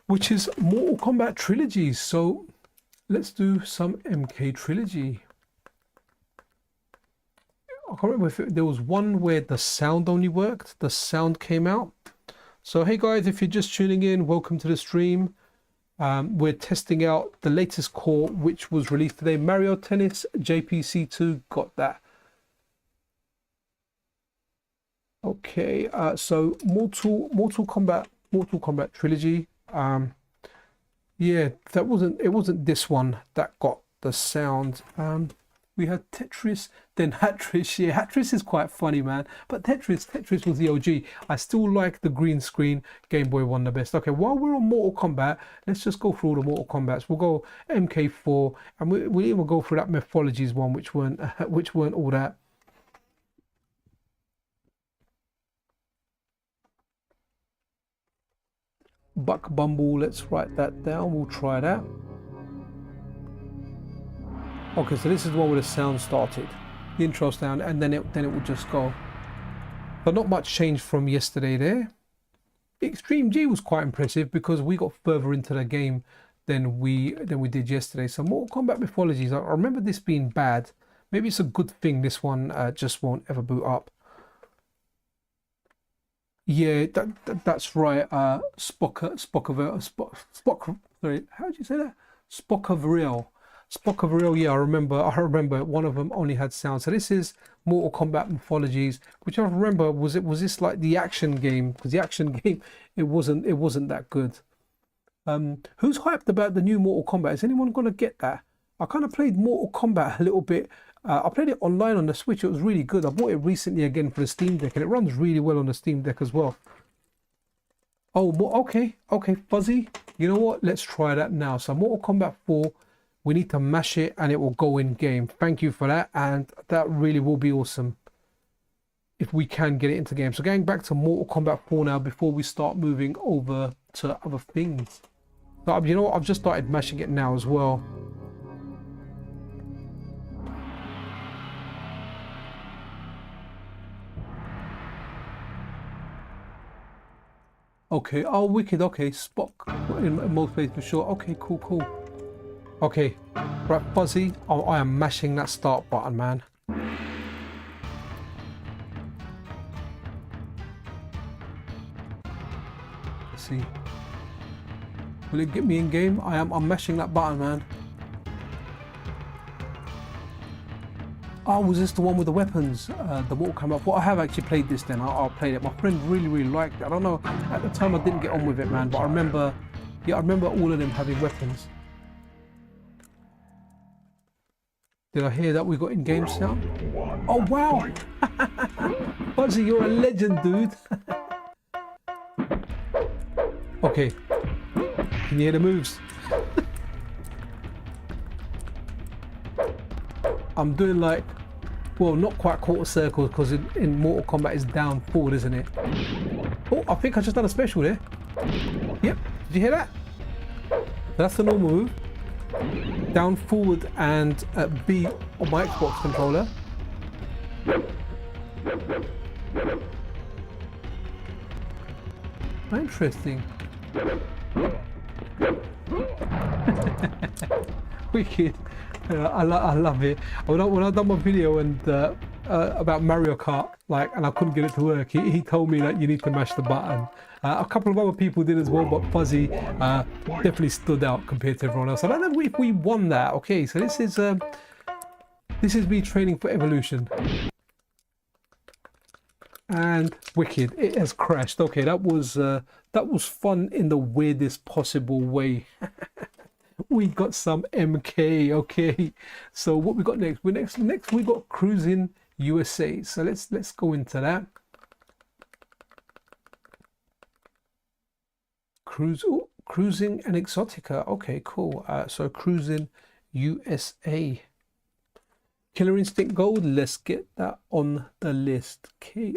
which is Mortal Kombat trilogies. So let's do some MK trilogy. I can't remember if there was one where the sound only worked. The sound came out. So hey guys, if you're just tuning in, welcome to the stream. We're testing out the latest core, which was released today. Mario Tennis JPC2, got that. Okay, so Mortal Kombat trilogy. Yeah, it wasn't this one that got the sound. We had Tetris, then Hatris. Yeah, Hatris is quite funny, man. But Tetris was the OG. I still like the green screen Game Boy one the best. Okay, while we're on Mortal Kombat, let's just go through all the Mortal Kombats. We'll go MK4, and we'll even go through that Mythologies one, which weren't all that. Buck Bumble, let's write that down. We'll try that. Okay, so this is the one where the sound started, the intro sound, and then it will just go. But not much change from yesterday there. Extreme G was quite impressive because we got further into the game than we did yesterday. So Mortal Kombat Mythologies, I remember this being bad. Maybe it's a good thing this one just won't ever boot up. Yeah, that's right. Sorry, how do you say that? Spockavril, yeah, I remember one of them only had sound. So this is Mortal Kombat Mythologies, which I remember was this like the action game? Because the action game it wasn't that good. Who's hyped about the new Mortal Kombat? Is anyone gonna get that? I kind of played Mortal Kombat a little bit. I played it online on the Switch. It was really good. I bought it recently again for the Steam Deck, and it runs really well on the Steam Deck as well. Oh, okay, Fuzzy. You know what? Let's try that now. So Mortal Kombat 4. we need to mash it and it will go in game. Thank you for that, and that really will be awesome if we can get it into game. So going back to Mortal Kombat 4 now before we start moving over to other things. So, you know what, I've just started mashing it now as well. Okay, oh wicked, okay, Spock in most places for sure. Okay, cool, cool. Okay, right, Fuzzy, oh, I am mashing that start button, man. Let's see. Will it get me in game? I'm mashing that button, man. Oh, was this the one with the weapons? The Mortal Kombat? Well, I have actually played this then. I played it. My friend really liked it. I don't know. At the time, I didn't get on with it, man. But I remember, yeah, I remember all of them having weapons. Did I hear that we got in-game sound? Oh, wow! Buzzy, you're a legend, dude. Okay. Can you hear the moves? I'm doing like, well, not quite quarter circles because in Mortal Kombat it's down forward, isn't it? Oh, I think I just done a special there. Yep, did you hear that? That's the normal move. Down forward and B on my Xbox controller. Interesting. Wicked. I love it. When I done my video and about Mario Kart, like, and I couldn't get it to work, he told me that you need to mash the button. A couple of other people did as well, but Fuzzy definitely stood out compared to everyone else. I don't know if we won that. Okay, so this is me training for Evolution. And wicked, it has crashed. Okay, that was fun in the weirdest possible way. We got some MK. Okay, so what we got next? Next we got Cruising USA. So let's go into that. Cruising and Exotica. Okay, cool. So Cruising USA. Killer Instinct Gold. Let's get that on the list. KI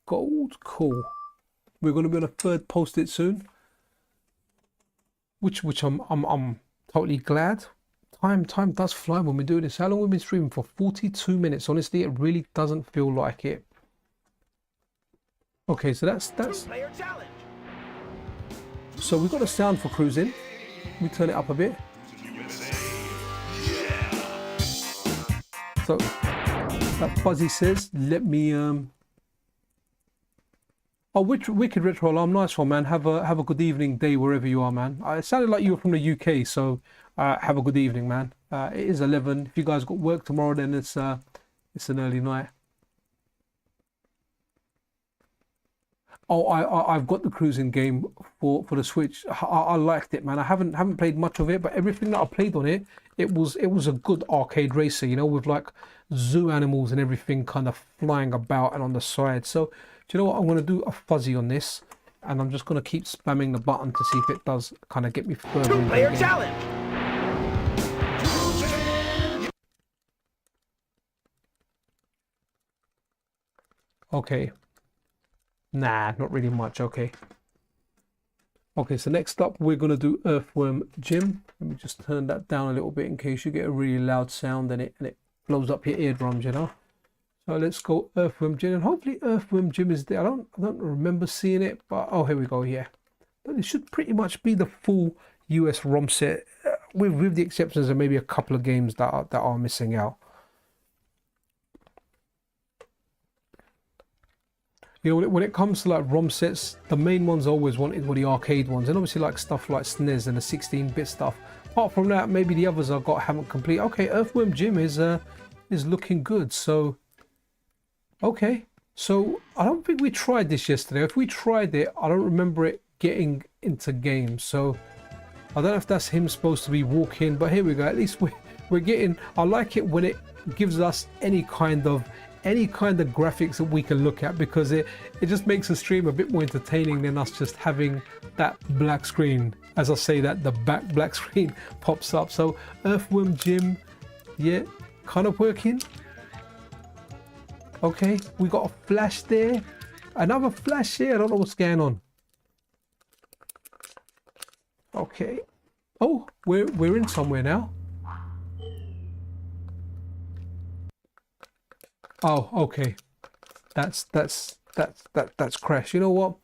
Gold. Cool. We're going to be on a third post-it soon. Which I'm totally glad. Time does fly when we do this. How long have we been streaming for? 42 minutes. Honestly, it really doesn't feel like it. Okay, so that's so we've got a sound for cruising. We turn it up a bit. So that Fuzzy says, let me oh, wicked retro alarm, nice one, man. Have a good evening, day, wherever you are, man. It sounded like you were from the UK, so have a good evening, man. It is 11. If you guys got work tomorrow, then it's an early night. Oh, I've got the cruising game for the Switch. I liked it, man. I haven't played much of it, but everything that I played on it, it was a good arcade racer, you know, with like zoo animals and everything kind of flying about and on the side. So do you know what? I'm going to do a Fuzzy on this, and I'm just going to keep spamming the button to see if it does kind of get me further. Two-player challenge. Okay. Nah, not really much. Okay. Okay, so next up we're going to do Earthworm Jim. Let me just turn that down a little bit in case you get a really loud sound and it blows up your eardrums, you know. So let's go Earthworm Jim, and hopefully Earthworm Jim is there. I don't remember seeing it, but oh, here we go. Yeah, but it should pretty much be the full US ROM set, with the exceptions of maybe a couple of games that are missing out. You know, when it comes to like ROM sets, the main ones I always wanted were the arcade ones, and obviously like stuff like SNES and the 16-bit stuff. Apart from that, maybe the others I've got haven't complete. Okay, Earthworm Jim is looking good. So, okay, so I don't think we tried this yesterday. If we tried it, I don't remember it getting into games. So I don't know if that's him supposed to be walking, but here we go. At least we're getting. I like it when it gives us any kind of any kind of graphics that we can look at, because it just makes the stream a bit more entertaining than us just having that black screen. As I say that, the black screen pops up. So Earthworm Jim, yeah, kind of working. Okay, we got a flash there, another flash here. I don't know what's going on. Okay, oh, we're in somewhere now. Oh, okay, that's Crash. You know what?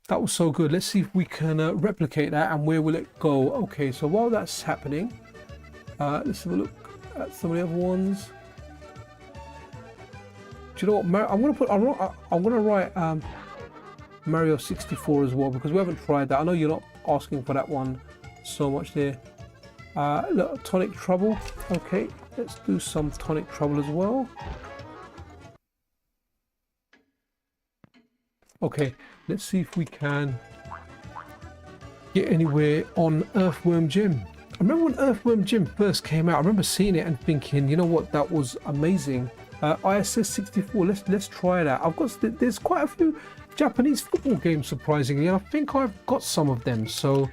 That was so good. Let's see if we can replicate that, and where will it go? Okay, so while that's happening, let's have a look at some of the other ones. Do you know what? I'm gonna write Mario 64 as well, because we haven't tried that. I know you're not asking for that one so much there. Look, Tonic Trouble. Okay, let's do some Tonic Trouble as well. Okay, let's see if we can get anywhere on Earthworm Jim. I remember when Earthworm Jim first came out, I remember seeing it and thinking, you know what, that was amazing. ISS 64, let's try that. There's quite a few Japanese football games, surprisingly, and I think I've got some of them, so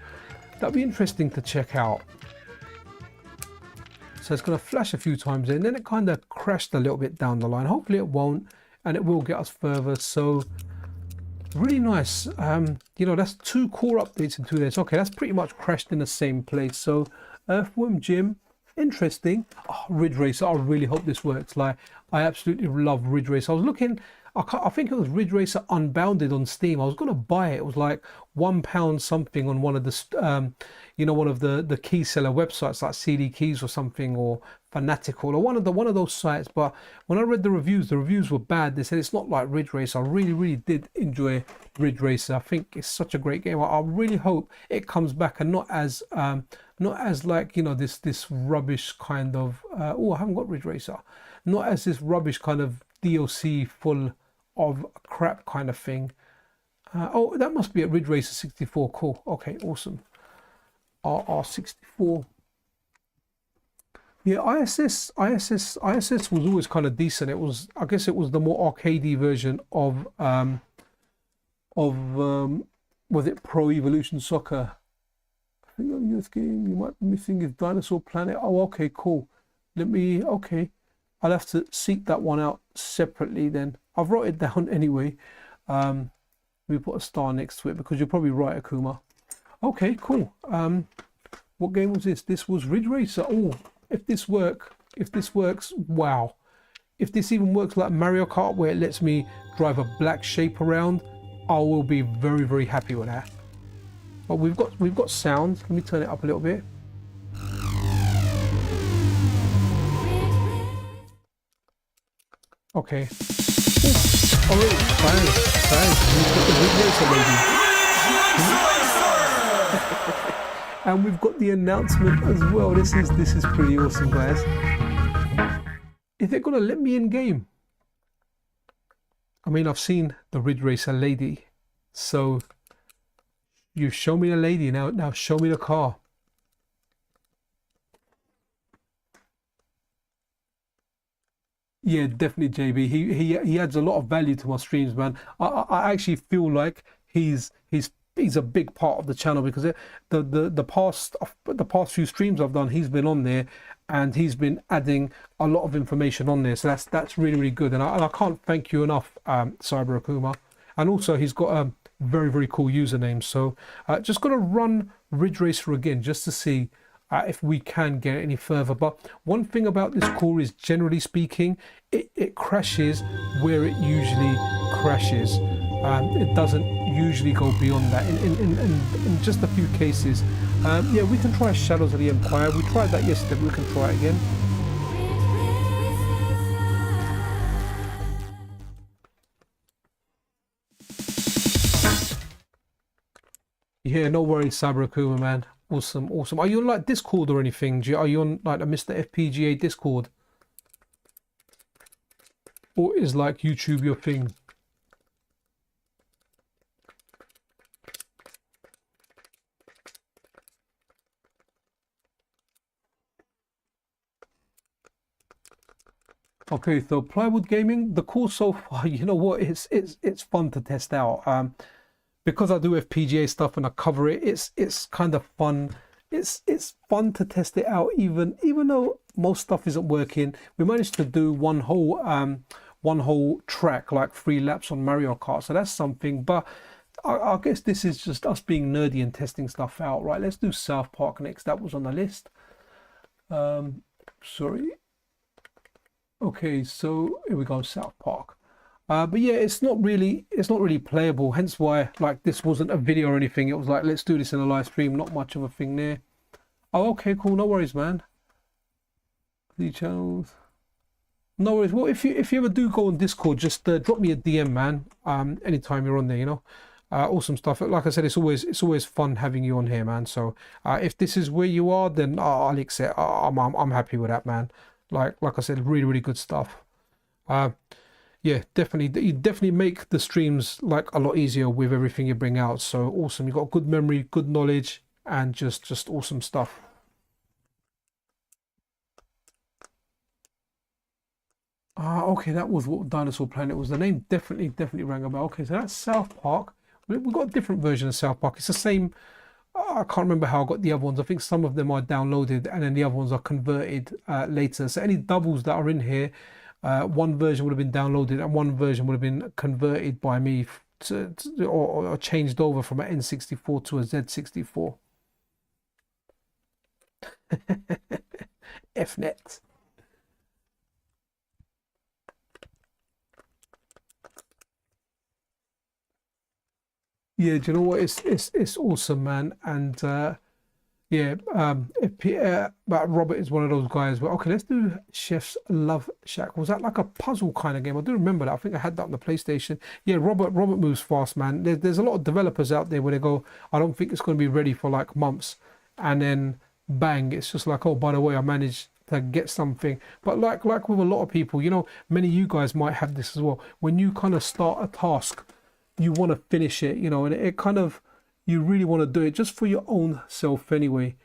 that'd be interesting to check out. So it's going to flash a few times and then it kind of crashed a little bit down the line. Hopefully it won't, and it will get us further. So really nice. You know, that's 2 core updates in 2 days. Okay, that's pretty much crashed in the same place. So Earthworm Jim, interesting. Oh, Ridge Racer, I really hope this works. Like, I absolutely love Ridge Racer. I was looking, I think it was Ridge Racer Unbounded on Steam. I was going to buy it. It was like £1 something on one of the, you know, one of the key seller websites like CD Keys or something, or Fanatical, or one of those sites. But when I read the reviews were bad. They said it's not like Ridge Racer. I really did enjoy Ridge Racer. I think it's such a great game. I really hope it comes back, and not as like, you know, this rubbish kind of oh, I haven't got Ridge Racer. Not as this rubbish kind of DLC full of crap kind of thing. Oh, that must be a Ridge Racer 64. Cool. Okay, awesome. RR64. Yeah, ISS was always kind of decent. It was, I guess it was the more arcadey version of was it Pro Evolution Soccer? I think on youth game you might be missing is Dinosaur Planet. Oh, okay, cool. Okay, I'll have to seek that one out separately then. I've wrote it down anyway. We put a star next to it because you're probably right, Akuma. Okay, cool. What game was this? This was Ridge Racer. Oh, if this works, wow. If this even works like Mario Kart, where it lets me drive a black shape around, I will be very happy with that. But we've got sound. Let me turn it up a little bit. Okay. Oh, thanks. And we've got the announcement as well. This is pretty awesome, guys. Is it gonna let me in game? I mean, I've seen the Ridge Racer lady, so you show me the lady now show me the car. Yeah, definitely, JB. He adds a lot of value to my streams, man. I actually feel like he's a big part of the channel, because the past few streams I've done, he's been on there and he's been adding a lot of information on there. So that's really good, and I can't thank you enough, Cyber Akuma. And also he's got a very cool username. So just gonna run Ridge Racer again just to see if we can get any further. But one thing about this core is, generally speaking, it crashes where it usually crashes. It doesn't usually go beyond that in just a few cases. Yeah, we can try Shadows of the Empire. We tried that yesterday, but we can try it again. Yeah, no worries, Sabrakuma, man. Awesome. Are you on like Discord or anything? Are you on like a MiSTer FPGA Discord? Or is like YouTube your thing? Okay, so plywood gaming, the course so far, you know what, it's fun to test out. Because I do FPGA stuff and I cover it, it's kind of fun. It's fun to test it out, even though most stuff isn't working. We managed to do one whole track, like 3 laps on Mario Kart, so that's something. But I guess this is just us being nerdy and testing stuff out, right? Let's do South Park next. That was on the list. Sorry. Okay, so here we go, South Park. But yeah, it's not really playable, hence why like this wasn't a video or anything. It was like, let's do this in a live stream, not much of a thing there. Oh, okay, cool, no worries, man. The channels, no worries. Well, if you ever do go on Discord, just drop me a DM, man. Anytime you're on there, you know. Awesome stuff. Like I said, it's always fun having you on here, man. So if this is where you are, then I'll accept. I'm happy with that, man. Like I said, really good stuff. Yeah, definitely, you definitely make the streams like a lot easier with everything you bring out. So awesome, you got good memory, good knowledge, and just awesome stuff. Okay, that was what Dinosaur Planet was. The name definitely rang a bell. Okay, so that's South Park. We've got a different version of South Park. It's the same. I can't remember how I got the other ones. I think some of them are downloaded and then the other ones are converted later. So any doubles that are in here, one version would have been downloaded and one version would have been converted by me or changed over from an N64 to a Z64. FNet. Yeah, do you know what? It's awesome, man. And yeah, but Robert is one of those guys. Well, okay, let's do Chef's Love Shack. Was that like a puzzle kind of game? I do remember that. I think I had that on the PlayStation. Yeah, Robert moves fast, man. There's a lot of developers out there where they go, I don't think it's going to be ready for like months, and then bang, it's just like, oh, by the way, I managed to get something. But like with a lot of people, you know, many of you guys might have this as well. When you kind of start a task, you want to finish it, you know, and it kind of, you really want to do it just for your own self anyway.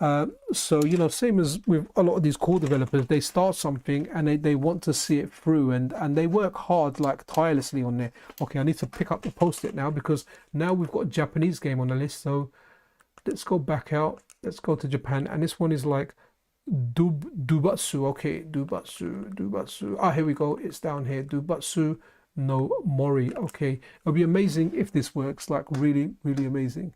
So, you know, same as with a lot of these core developers, they start something and they want to see it through, and they work hard, like tirelessly on there. Okay, I need to pick up the post-it now because now we've got a Japanese game on the list. So let's go back out. Let's go to Japan. And this one is like Dubatsu. Okay, Dubatsu. Ah, here we go. It's down here. Dubatsu no Mori. Okay, it'll be amazing if this works, like really amazing.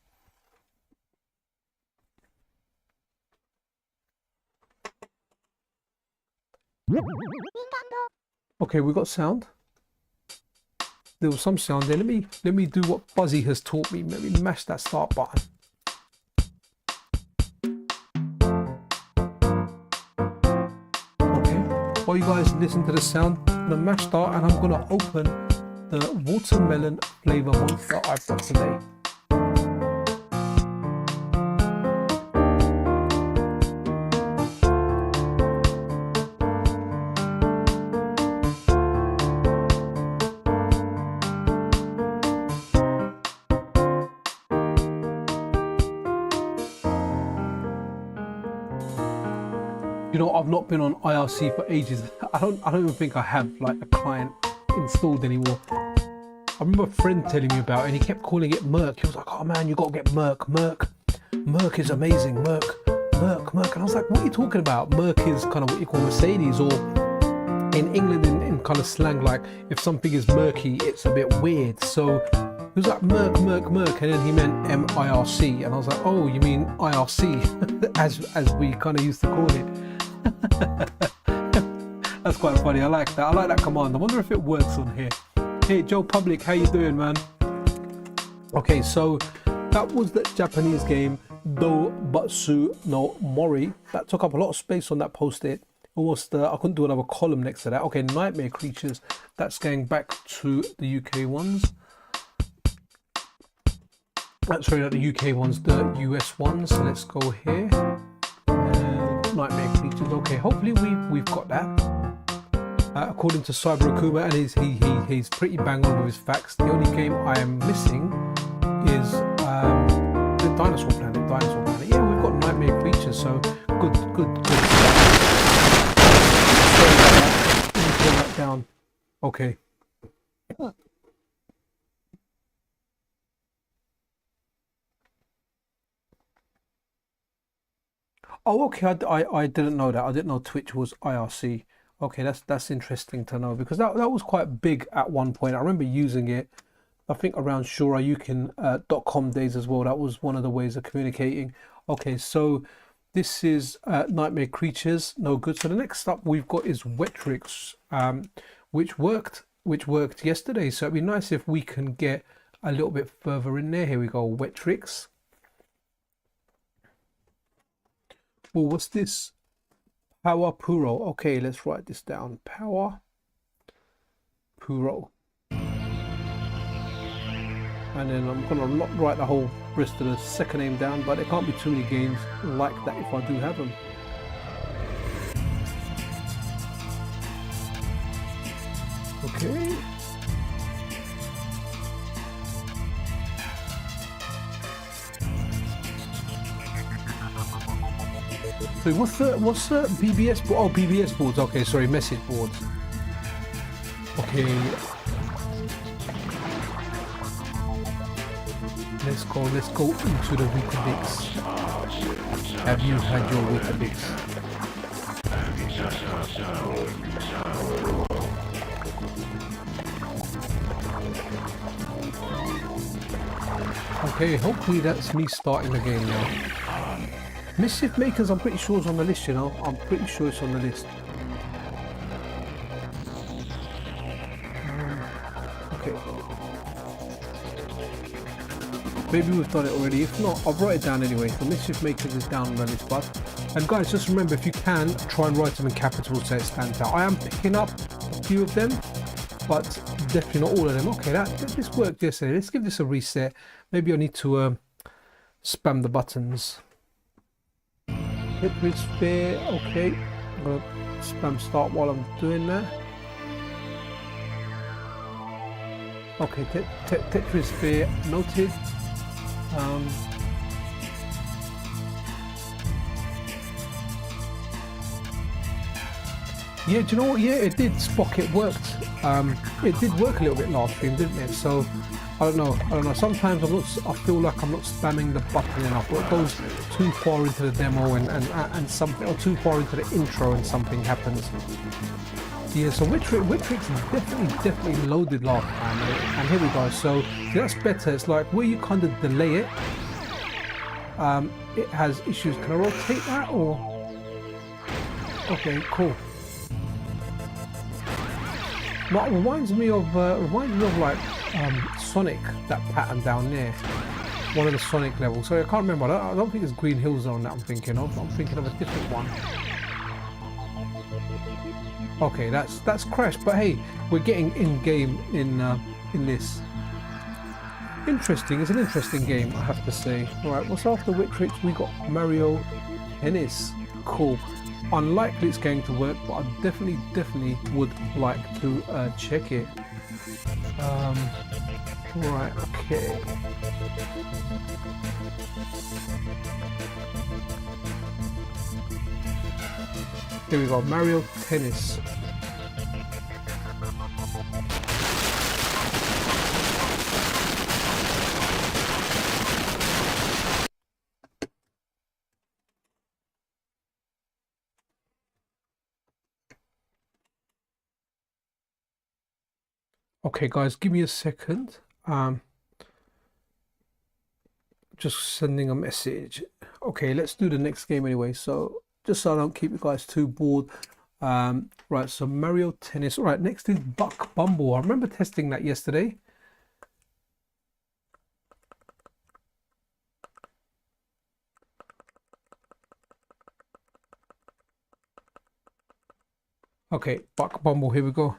Okay, we got sound. There was some sound there. Let me do what Buzzy has taught me. Let me mash that start button. Okay, while you guys listen to the sound, I'm gonna mash start and I'm gonna open the watermelon flavor monster I've got today. You know, I've not been on IRC for ages. I don't even think I have like a client installed anymore. I remember a friend telling me about it and he kept calling it Merc. He was like, oh man, you gotta get Merc. Merc is amazing. Merc. And I was like, what are you talking about? Merc is kind of what you call Mercedes, or in England in kind of slang, like if something is murky, it's a bit weird. So he was like Merc, and then he meant MIRC, and I was like, oh, you mean IRC, as we kind of used to call it. That's quite funny. I like that. I like that command. I wonder if it works on here. Hey Joe Public, how you doing, man? Okay, so that was the Japanese game Dobatsu no Mori. That took up a lot of space on that post-it. Almost I couldn't do another column next to that. Okay, Nightmare Creatures. That's going back to the UK ones. Sorry, not the UK ones, the US ones. So let's go here. Nightmare Creatures. Okay, hopefully we've got that. According to Cyber Akuma, and he's pretty bang on with his facts. The only game I am missing is the Dinosaur Planet. Yeah, we've got Nightmare Creatures, so good. down. Okay. Oh, okay. I didn't know that. I didn't know Twitch was IRC. Okay, that's interesting to know because that was quite big at one point. I remember using it. I think around Shura you can .com days as well. That was one of the ways of communicating. Okay, so this is Nightmare Creatures. No good. So the next up we've got is Wetrix, which worked yesterday. So it'd be nice if we can get a little bit further in there. Here we go, Wetrix. Well, what's this? Power Puro. Okay, let's write this down. Power Puro. And then I'm gonna not write the whole rest of the second name down, but there can't be too many games like that if I do have them. Okay. So what's the BBS board? Oh, BBS boards. Okay, sorry, message boards. Okay. Let's go into the Wetrix. Have you had your Wetrix? Okay, hopefully that's me starting the game now. Mischief Makers, I'm pretty sure is on the list, you know. I'm pretty sure it's on the list. Okay. Maybe we've done it already. If not, I'll write it down anyway. So Mischief Makers is down on the list, but and guys, just remember if you can try and write them in capitals so it stands out. I am picking up a few of them, but definitely not all of them. Okay, this worked yesterday. Let's give this a reset. Maybe I need to spam the buttons. Tetrisphere, okay. I'm gonna spam start while I'm doing that. Okay, Tetrisphere noted. Yeah, do you know what? Yeah, it did. Spock, it worked. It did work a little bit last stream, didn't it? So I don't know. Sometimes I feel like I'm not spamming the button enough, or it goes too far into the demo and something, or too far into the intro and something happens. Yeah, so Wetrix definitely loaded last time, and here we go. So that's better. It's like where you kind of delay it. It has issues. Can I rotate that or? Okay, cool. That reminds me of like Sonic, that pattern down there, one of the Sonic levels. So I can't remember. I don't think it's Green Hill Zone that I'm thinking of. I'm thinking of a different one. Okay, that's Crash, but hey, we're getting in game in this. Interesting. It's an interesting game, I have to say. All right, what's after Wetrix? We got Mario Tennis. Cool. Unlikely it's going to work, but I definitely would like to check it. Right, okay. Here we go, Mario Tennis. Okay guys, give me a second. Just sending a message. Okay, let's do the next game anyway, so just so I don't keep you guys too bored. Right, so Mario Tennis. Right, next is Bumble. I remember testing that yesterday. Okay, Bumble, here we go.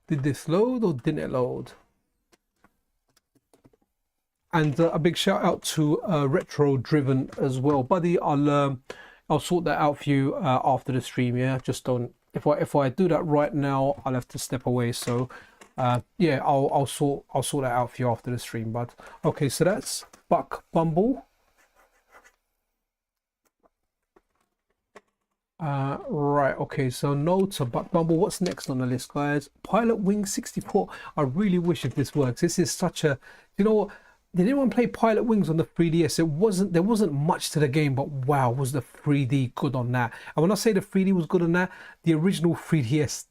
Did this load or didn't it load? And a big shout out to Retro Driven as well, buddy. I'll sort that out for you after the stream. Yeah, just don't. If I do that right now, I'll have to step away. So yeah, I'll sort that out for you after the stream. But okay, so that's Bumble. Right, okay, so notes about Bumble. What's next on the list, guys? Pilot Wing 64. I really wish if this works. This is such a, you know what? Did anyone play Pilot Wings on the 3DS? There wasn't much to the game, but wow, was the 3D good on that. And when I say the 3D was good on that, the original 3DS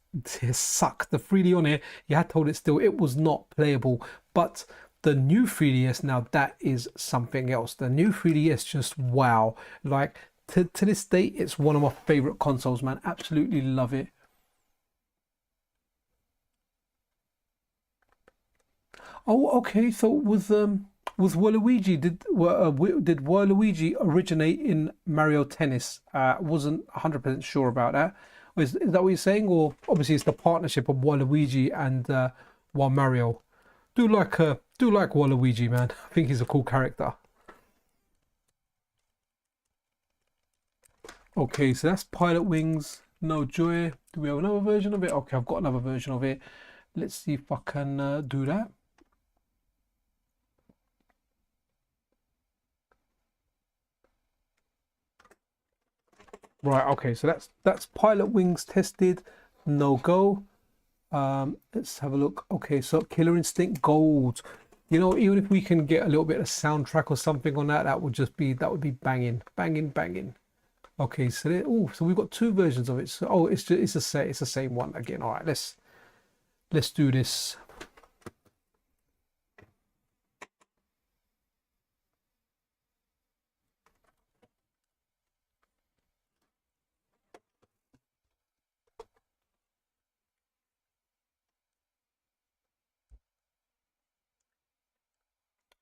sucked. The 3D on it, you had to hold it still. It was not playable. But the new 3DS, now that is something else. The new 3DS, just wow. Like, to this day, it's one of my favorite consoles, man. Absolutely love it. Oh, okay. So with Waluigi, did Waluigi originate in Mario Tennis? Wasn't 100% sure about that. Is that what you're saying? Or obviously it's the partnership of Waluigi and Mario. Do like Waluigi, man. I think he's a cool character. Okay, so that's Pilot Wings, No Joy. Do we have another version of it? Okay, I've got another version of it. Let's see if I can do that. Right, okay, so that's Pilot Wings tested, no go. Let's have a look. Okay, so Killer Instinct Gold. You know, even if we can get a little bit of soundtrack or something on that, that would be banging, banging, banging. Okay, so so we've got two versions of it. So it's the same one again. All right, let's do this.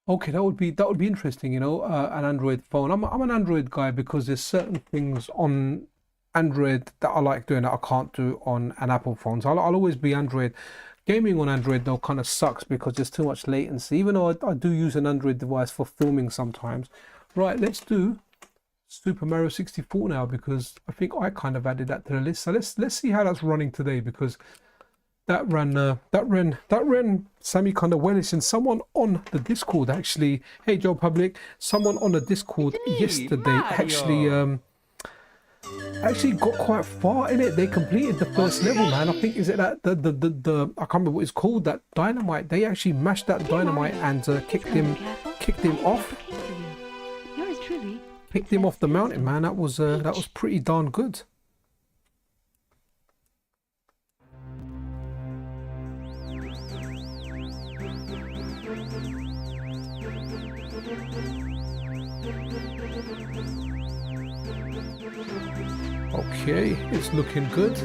Okay, that would be interesting, you know, an Android phone. I'm an Android guy because there's certain things on Android that I like doing that I can't do on an Apple phone. So I'll always be Android. Gaming on Android though kind of sucks because there's too much latency. Even though I do use an Android device for filming sometimes. Right, let's do Super Mario 64 now because I think I kind of added that to the list. So let's see how that's running today because that ran Sammy kind of wellish, and someone on the Discord actually, hey Joe Public, someone on the Discord yesterday actually got quite far in it. They completed the first level, man. I think is it that the I can't remember what it's called, that dynamite. They actually mashed that dynamite and kicked him off. Picked him off the mountain, man. That was pretty darn good. Okay, it's looking good.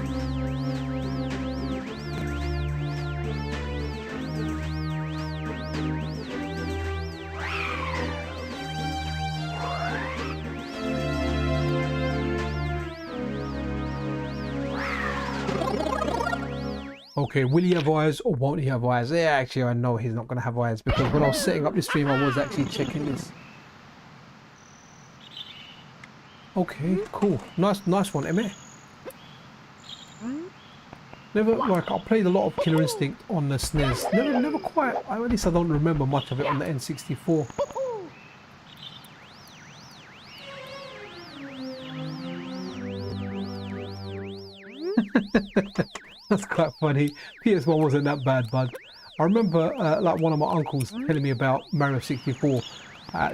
Okay, will he have eyes or won't he have eyes? Yeah, actually, I know he's not going to have eyes because when I was setting up this stream, I was actually checking this. Okay, cool. Nice one, Emmy. Never, like, I played a lot of Killer Instinct on the SNES. Never quite, at least I don't remember much of it on the N64. That's quite funny. PS1 wasn't that bad, bud. I remember, like, one of my uncles telling me about Mario 64.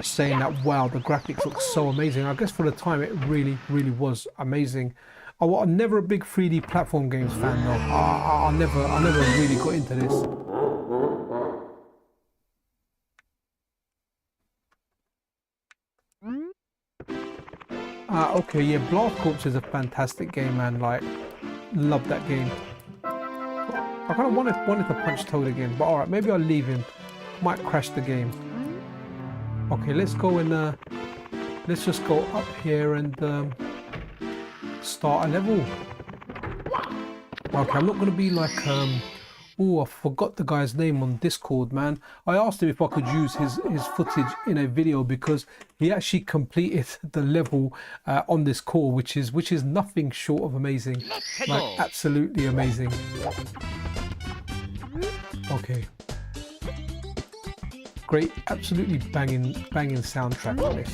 Saying that wow, the graphics look so amazing. I guess for the time it really was amazing. I'm never a big 3D platform games fan though. I never really got into this. Okay, yeah, Blast Corps is a fantastic game, man. Like, love that game. I kind of wanted to punch Toad again, but all right, maybe I'll leave him. Might crash the game. Okay, let's go and let's just go up here and start a level. Okay, I'm not going to be like oh, I forgot the guy's name on Discord, man. I asked him if I could use his footage in a video because he actually completed the level on this core, which is nothing short of amazing. Like, absolutely amazing. Okay. Great, absolutely banging soundtrack on this.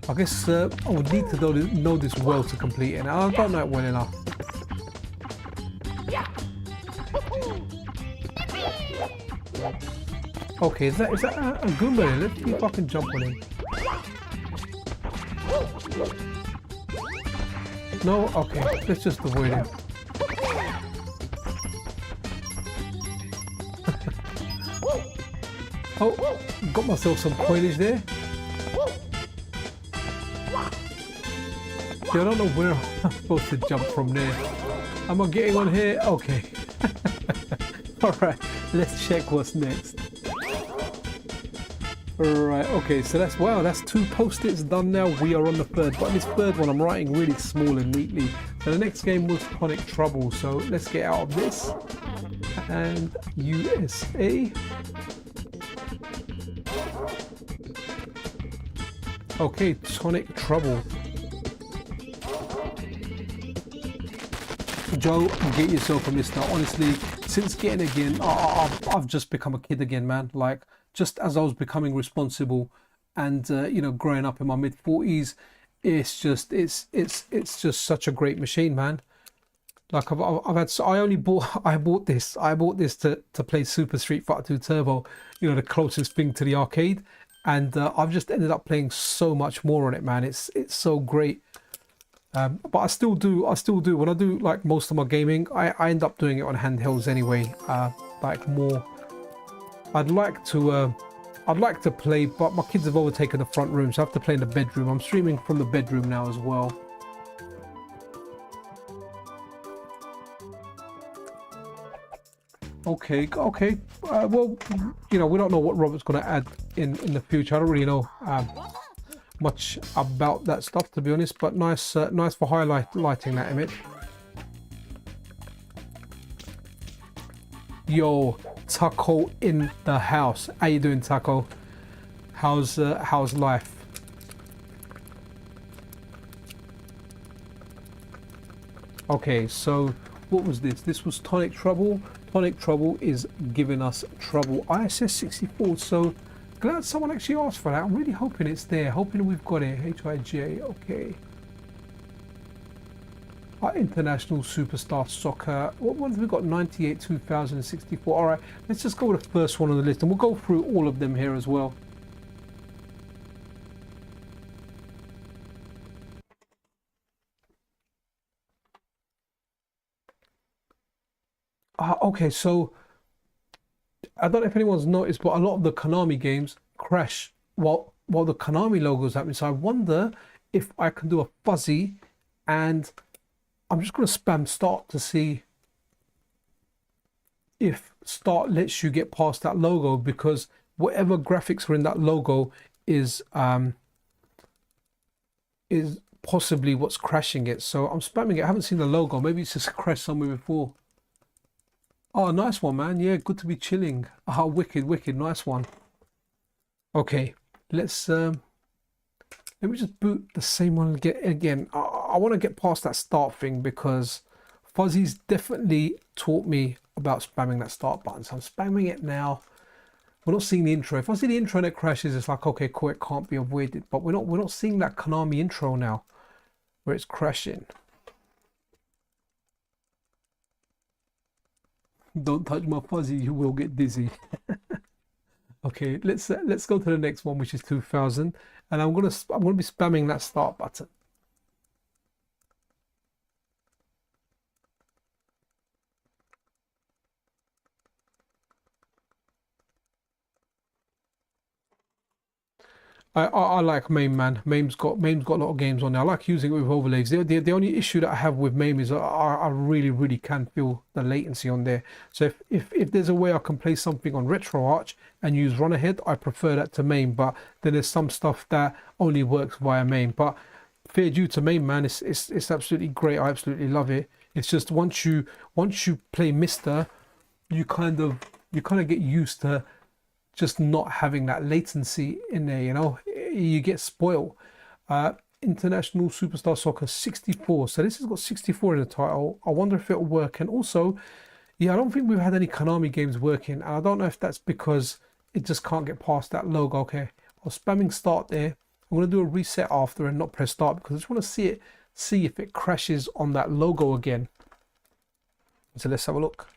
I guess I would need to know this well to complete it, and I don't know it well enough. Okay, is that a Goomba there? Let's see if I can jump on him. No? Okay, let's just avoid him. Oh, got myself some coinage there. Yeah, I don't know where I'm supposed to jump from there. Am I getting on here? Okay. Alright, let's check what's next. Right, okay, so that's 2 post-its done now. We are on the third, but this third one I'm writing really small and neatly. So the next game was Tonic Trouble, so let's get out of this. And USA. Okay, Tonic Trouble. Joe, get yourself a MiSTer. Honestly, since getting again, I've just become a kid again, man. Like, just as I was becoming responsible and you know, growing up in my mid-40s, it's just such a great machine, man. Like I bought this to play Super Street Fighter 2 Turbo, you know, the closest thing to the arcade, and I've just ended up playing so much more on it, man. It's so great. But I still do when I do like most of my gaming, I end up doing it on handhelds anyway. Like more, I'd like to play, but my kids have overtaken the front room, so I have to play in the bedroom. I'm streaming from the bedroom now as well. Okay. Well, you know, we don't know what Robert's going to add in the future. I don't really know much about that stuff, to be honest, but nice for highlighting that image. Yo, Taco in the house. How you doing, Taco? How's life? Okay, so what was this? This was Tonic Trouble. Tonic Trouble is giving us trouble. ISS 64. So glad someone actually asked for that. I'm really hoping it's there. Hoping we've got it. HIJ. Okay. Our International Superstar Soccer. What ones have we got? 98, 2064. All right, let's just go with the first one on the list, and we'll go through all of them here as well. Okay, so I don't know if anyone's noticed, but a lot of the Konami games crash while the Konami logo's happening. So I wonder if I can do a fuzzy, and I'm just going to spam start to see if start lets you get past that logo, because whatever graphics are in that logo is possibly what's crashing it. So I'm spamming it. I haven't seen the logo. Maybe it's just crashed somewhere before. Oh, nice one, man. Yeah, good to be chilling. Ah, wicked, nice one. Okay, let's let me just boot the same one again. I want to get past that start thing, because Fuzzy's definitely taught me about spamming that start button. So I'm spamming it now. We're not seeing the intro. If I see the intro and it crashes, it's like, okay, cool, it can't be avoided. But we're not seeing that Konami intro now, where it's crashing. Don't touch my Fuzzy, you will get dizzy. Okay, let's go to the next one, which is 2000, and I'm gonna be spamming that start button. I like MAME, man. MAME's got a lot of games on there. I like using it with overlays. The only issue that I have with MAME is I really can feel the latency on there. So if there's a way I can play something on RetroArch and use run ahead, I prefer that to MAME. But then there's some stuff that only works via MAME. But fair due to MAME, man, it's absolutely great. I absolutely love it. It's just once you play MiSTer, you kind of get used to just not having that latency in there, you know. You get spoiled. International Superstar Soccer 64. So this has got 64 in the title. I wonder if it'll work. And also, yeah, I don't think we've had any Konami games working. And I don't know if that's because it just can't get past that logo. Okay, I was spamming start there. I'm going to do a reset after and not press start because I just want to see if it crashes on that logo again. So let's have a look.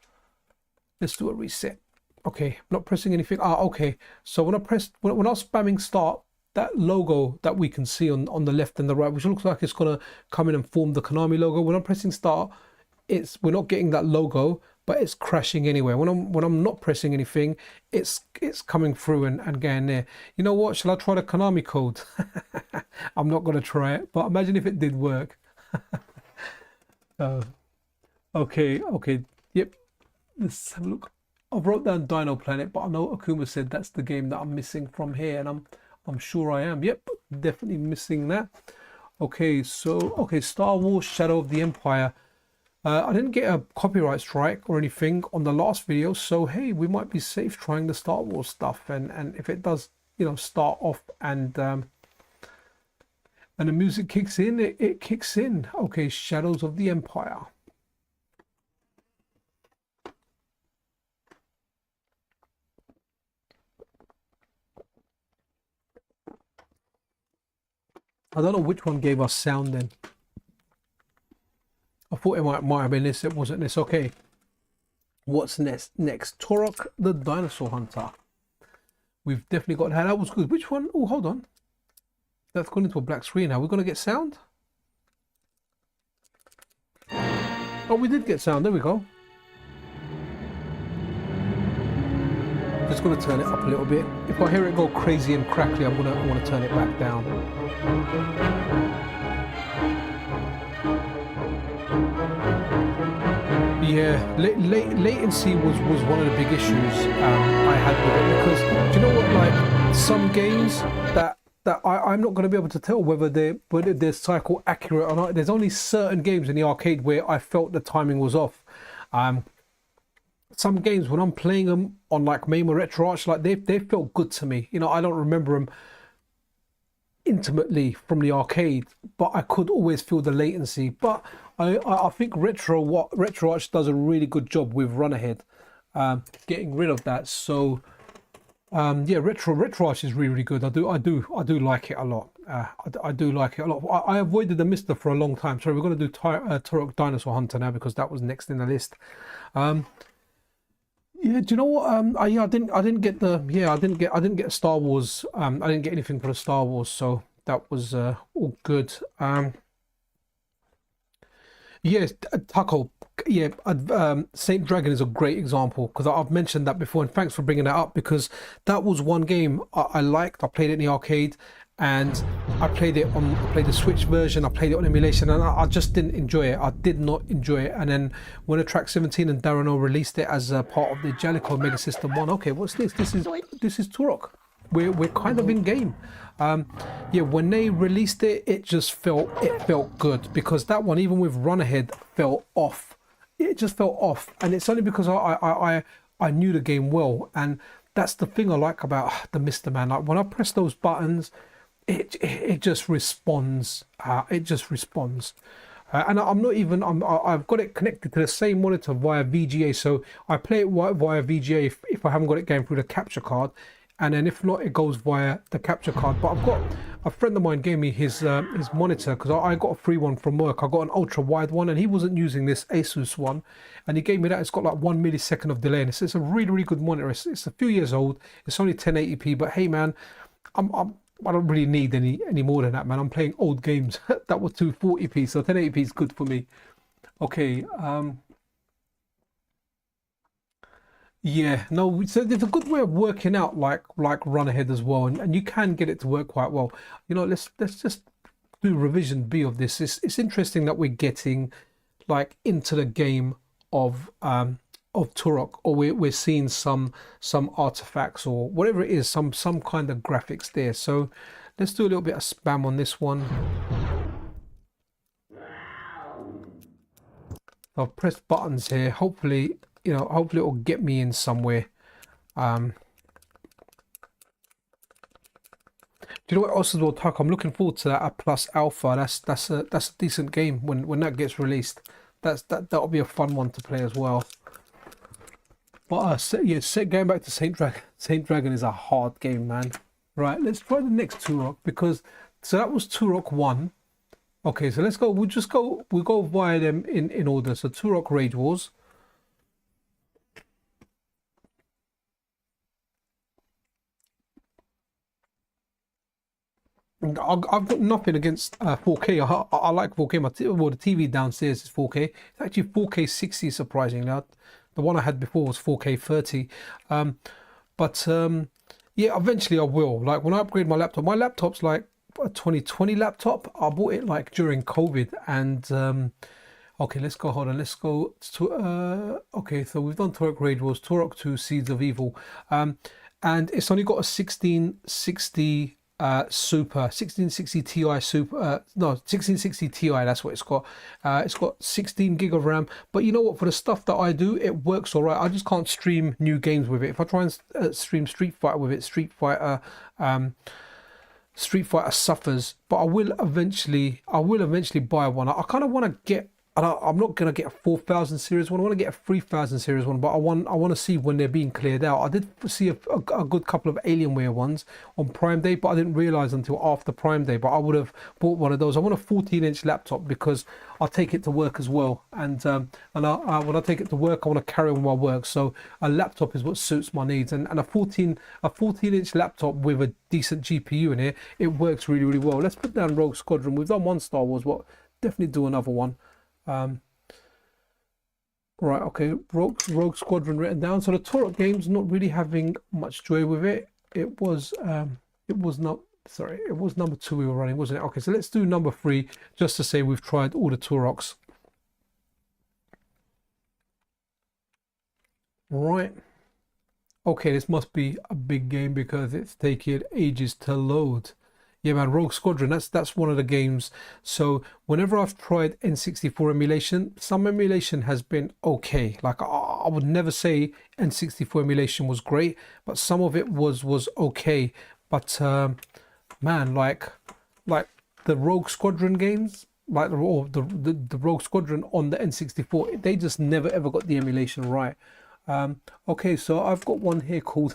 Let's do a reset. Okay, not pressing anything. Okay. So when I was spamming start, that logo that we can see on the left and the right, which looks like it's gonna come in and form the Konami logo. When I'm pressing start, we're not getting that logo, but it's crashing anyway. When I'm not pressing anything, it's coming through and getting there. You know what? Shall I try the Konami code? I'm not gonna try it, but imagine if it did work. Okay, yep. Let's have a look. I wrote down Dino Planet, but I know Akuma said that's the game that I'm missing from here, and I'm sure I am. Yep, definitely missing that. Okay, so Star Wars Shadow of the Empire. I didn't get a copyright strike or anything on the last video, so hey, we might be safe trying the Star Wars stuff, and if it does, you know, start off and the music kicks in, it kicks in. Okay, Shadows of the Empire. I don't know which one gave us sound then. I thought it might have been this. It wasn't this. Okay. What's next? Turok the Dinosaur Hunter. We've definitely got that. That was good. Which one? Oh, hold on. That's gone into a black screen now. We're going to get sound? Oh, we did get sound. There we go. Just going to turn it up a little bit. If I hear it go crazy and crackly, I want to turn it back down. Yeah, latency was one of the big issues I had with it, because do you know what? Like some games that I'm not going to be able to tell whether they're cycle accurate or not. There's only certain games in the arcade where I felt the timing was off. Some games when I'm playing them on like MAME or RetroArch, like they felt good to me. You know, I don't remember them intimately from the arcade, but I could always feel the latency. But I think RetroArch does a really good job with Run Ahead, getting rid of that. So yeah, RetroArch is really good. I do like it a lot. I do like it a lot. I avoided the MiSTer for a long time. So we're going to do Turok Dinosaur Hunter now because that was next in the list. Yeah, do you know what? Yeah, I didn't get Star Wars. I didn't get anything for the Star Wars, so that was all good. Yes, Taco. Yeah, Saint Dragon is a great example because I've mentioned that before, and thanks for bringing that up because that was one game I liked. I played it in the arcade, and I played the Switch version. I played it on emulation, and I just didn't enjoy it. I did not enjoy it. And then when Track 17 and Darren O released it as a part of the Jalico Mega System 1, okay, what's this? This is Turok. We're kind of in game. Yeah, when they released it, it felt good because that one, even with Run Ahead, felt off. It just felt off, and it's only because I knew the game well, and that's the thing I like about the MiSTer, man. Like when I press those buttons, it just responds. It just responds. And I've got it connected to the same monitor via VGA, so I play it via VGA if I haven't got it going through the capture card, and then if not, it goes via the capture card. But I've got a friend of mine gave me his monitor because I got a free one from work. I got an ultra wide one, and he wasn't using this Asus one, and he gave me that. It's got like 1 millisecond of delay, and it's a really good monitor. It's a few years old. It's only 1080p, but hey, man, I don't really need any more than that, man. I'm playing old games that were 240p, so 1080p is good for me. Okay. Yeah, no, so there's a good way of working out like Run Ahead as well, and you can get it to work quite well. You know, let's just do revision B of this. It's interesting that we're getting like into the game of Turok, or we're seeing some artifacts or whatever it is, some kind of graphics there. So let's do a little bit of spam on this one. I'll press buttons here. Hopefully it will get me in somewhere. Do you know what else as well, Tuck? I'm looking forward to that Plus Alpha. That's a decent game when that gets released. That'll be a fun one to play as well. But yeah, going back to Saint Dragon. Saint Dragon is a hard game, man. Right, let's try the next Turok, because so that was Turok 1. Okay, so let's go. We'll go via them in order. So Turok Rage Wars. I've got nothing against 4K. I like 4K. Well, the TV downstairs is 4K. It's actually 4K 60, surprisingly. The one I had before was 4K 30. But yeah, eventually I will. Like when I upgrade my laptop's like a 2020 laptop. I bought it like during COVID, and okay, let's go. Hold on, let's go to okay. So we've done Turok Rage Wars, Turok 2, Seeds of Evil, and it's only got a 1660 Super 1660 Ti Super, no, 1660 Ti, that's what it's got. It's got 16 gig of RAM, but you know what, for the stuff that I do, it works all right. I just can't stream new games with it. If I try and stream Street Fighter with it, Street Fighter suffers. But I will eventually buy one. I kind of want to get, I'm not going to get a 4000 series one. I want to get a 3000 series one, but I want to see when they're being cleared out. I did see a good couple of Alienware ones on Prime Day, but I didn't realize until after Prime Day. But I would have bought one of those. I want a 14-inch laptop because I'll take it to work as well. And when I take it to work, I want to carry on my work. So a laptop is what suits my needs. And a 14-inch laptop with a decent GPU in it, it works really, really well. Let's put down Rogue Squadron. We've done one Star Wars, but definitely do another one. Right, okay, Rogue Squadron written down. So the Turok game's not really having much joy with it. It was number 2 we were running, wasn't it? Okay, so let's do number 3 just to say we've tried all the Turoks. Right. Okay, this must be a big game because it's taking ages to load. Yeah, man, Rogue Squadron, that's one of the games. So whenever I've tried N64 emulation, some emulation has been okay. Like I would never say N64 emulation was great, but some of it was okay. But man, like the Rogue Squadron games, like the Rogue Squadron on the N64, they just never ever got the emulation right. Okay, so I've got one here called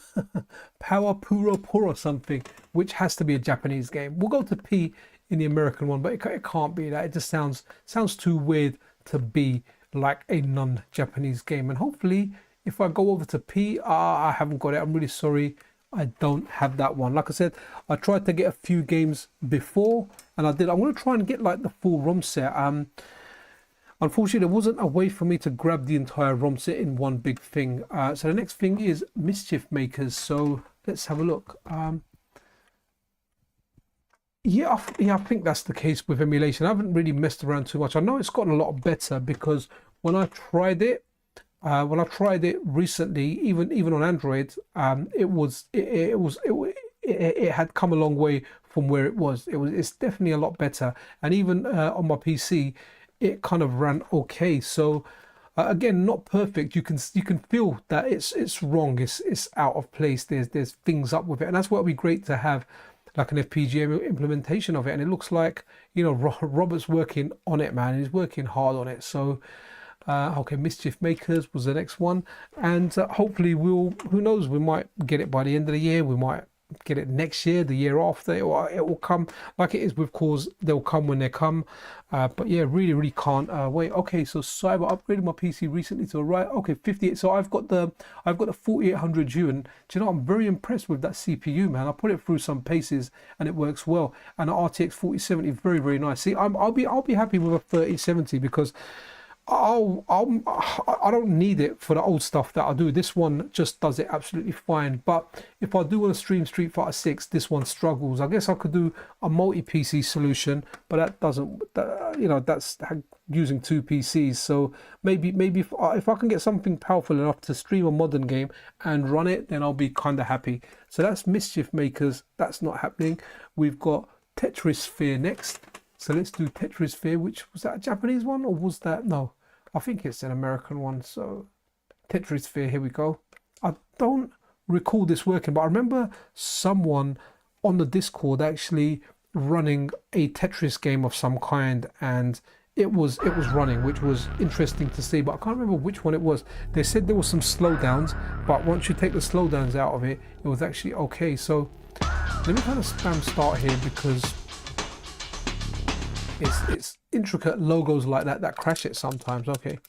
Power Puro Puro something, which has to be a Japanese game. We'll go to P in the American one, but it can't be that. It just sounds too weird to be like a non-Japanese game. And hopefully, if I go over to P, I haven't got it. I'm really sorry. I don't have that one. Like I said, I tried to get a few games before, and I did. I'm going to try and get like the full ROM set. Unfortunately, there wasn't a way for me to grab the entire ROM set in one big thing. So the next thing is Mischief Makers. So let's have a look. Yeah, I think that's the case with emulation. I haven't really messed around too much. I know it's gotten a lot better because when I tried it recently, even on Android, it had come a long way from where it was. It's definitely a lot better. And even on my PC, it kind of ran okay. So again, not perfect. You can feel that it's wrong. It's out of place. There's things up with it, and that's why it'd be great to have like an FPGA implementation of it. And it looks like, you know, Robert's working on it, man. He's working hard on it. So okay, Mischief Makers was the next one, and hopefully who knows, we might get it by the end of the year. We might get it next year, the year after. It will come like it is with cores. They'll come when they come. But yeah, really can't wait. Okay, so Cyber upgraded my PC recently to a right. Okay, 58. So I've got the 4800U, and do you know, I'm very impressed with that CPU, man. I put it through some paces and it works well. And the RTX 4070, very nice. See, I'll be happy with a 3070 because I don't need it for the old stuff that I do. This one just does it absolutely fine. But if I do want to stream Street Fighter 6, this one struggles. I guess I could do a multi-PC solution, but that doesn't, you know, that's using 2 PCs. So maybe if I can get something powerful enough to stream a modern game and run it, then I'll be kind of happy. So that's Mischief Makers. That's not happening. We've got Tetrisphere next. So let's do Tetrisphere, which was that a Japanese one, or was that, no, I think it's an American one. So Tetrisphere, here we go. I don't recall this working, but I remember someone on the Discord actually running a Tetris game of some kind, and it was running, which was interesting to see, but I can't remember which one it was. They said there was some slowdowns, but once you take the slowdowns out of it, it was actually okay. So Let me kind of spam start here because it's intricate logos like that that crash it sometimes. Okay.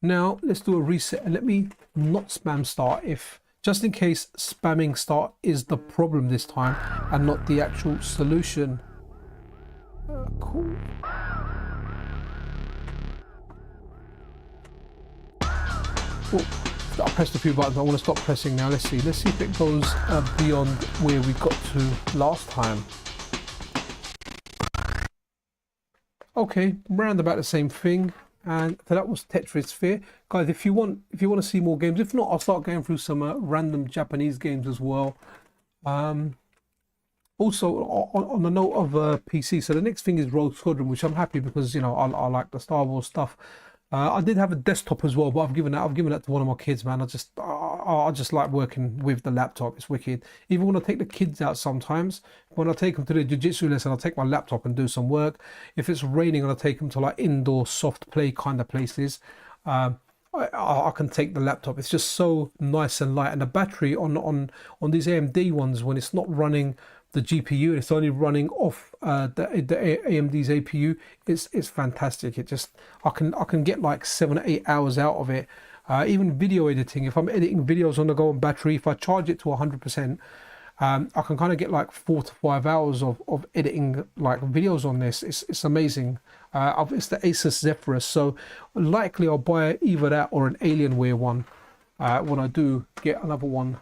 Now let's do a reset and let me not spam start, if just in case spamming start is the problem this time and not the actual solution. Cool. Oh, I pressed a few buttons. I want to stop pressing now. Let's see if it goes beyond where we got to last time. Okay, round about the same thing. And so that was Tetrisphere. Guys, if you want to see more games, if not, I'll start going through some random Japanese games as well. Also, on the note of PC, so the next thing is Rogue Squadron, which I'm happy because, you know, I like the Star Wars stuff. I did have a desktop as well, but I've given that to one of my kids, man. I just like working with the laptop. It's wicked. Even when I take the kids out sometimes, when I take them to the jiu-jitsu lesson, I'll take my laptop and do some work. If it's raining, I'll take them to like indoor soft play kind of places. I can take the laptop. It's just so nice and light. And the battery on these AMD ones, when it's not running the GPU, it's only running off the AMD's APU, it's fantastic. It just I can get like 7 or 8 hours out of it. Even video editing, if I'm editing videos on the go on battery, if I charge it to 100%, I can kind of get like 4 to 5 hours of editing like videos on this. It's amazing. It's the Asus Zephyrus, so likely I'll buy either that or an Alienware one when I do get another one.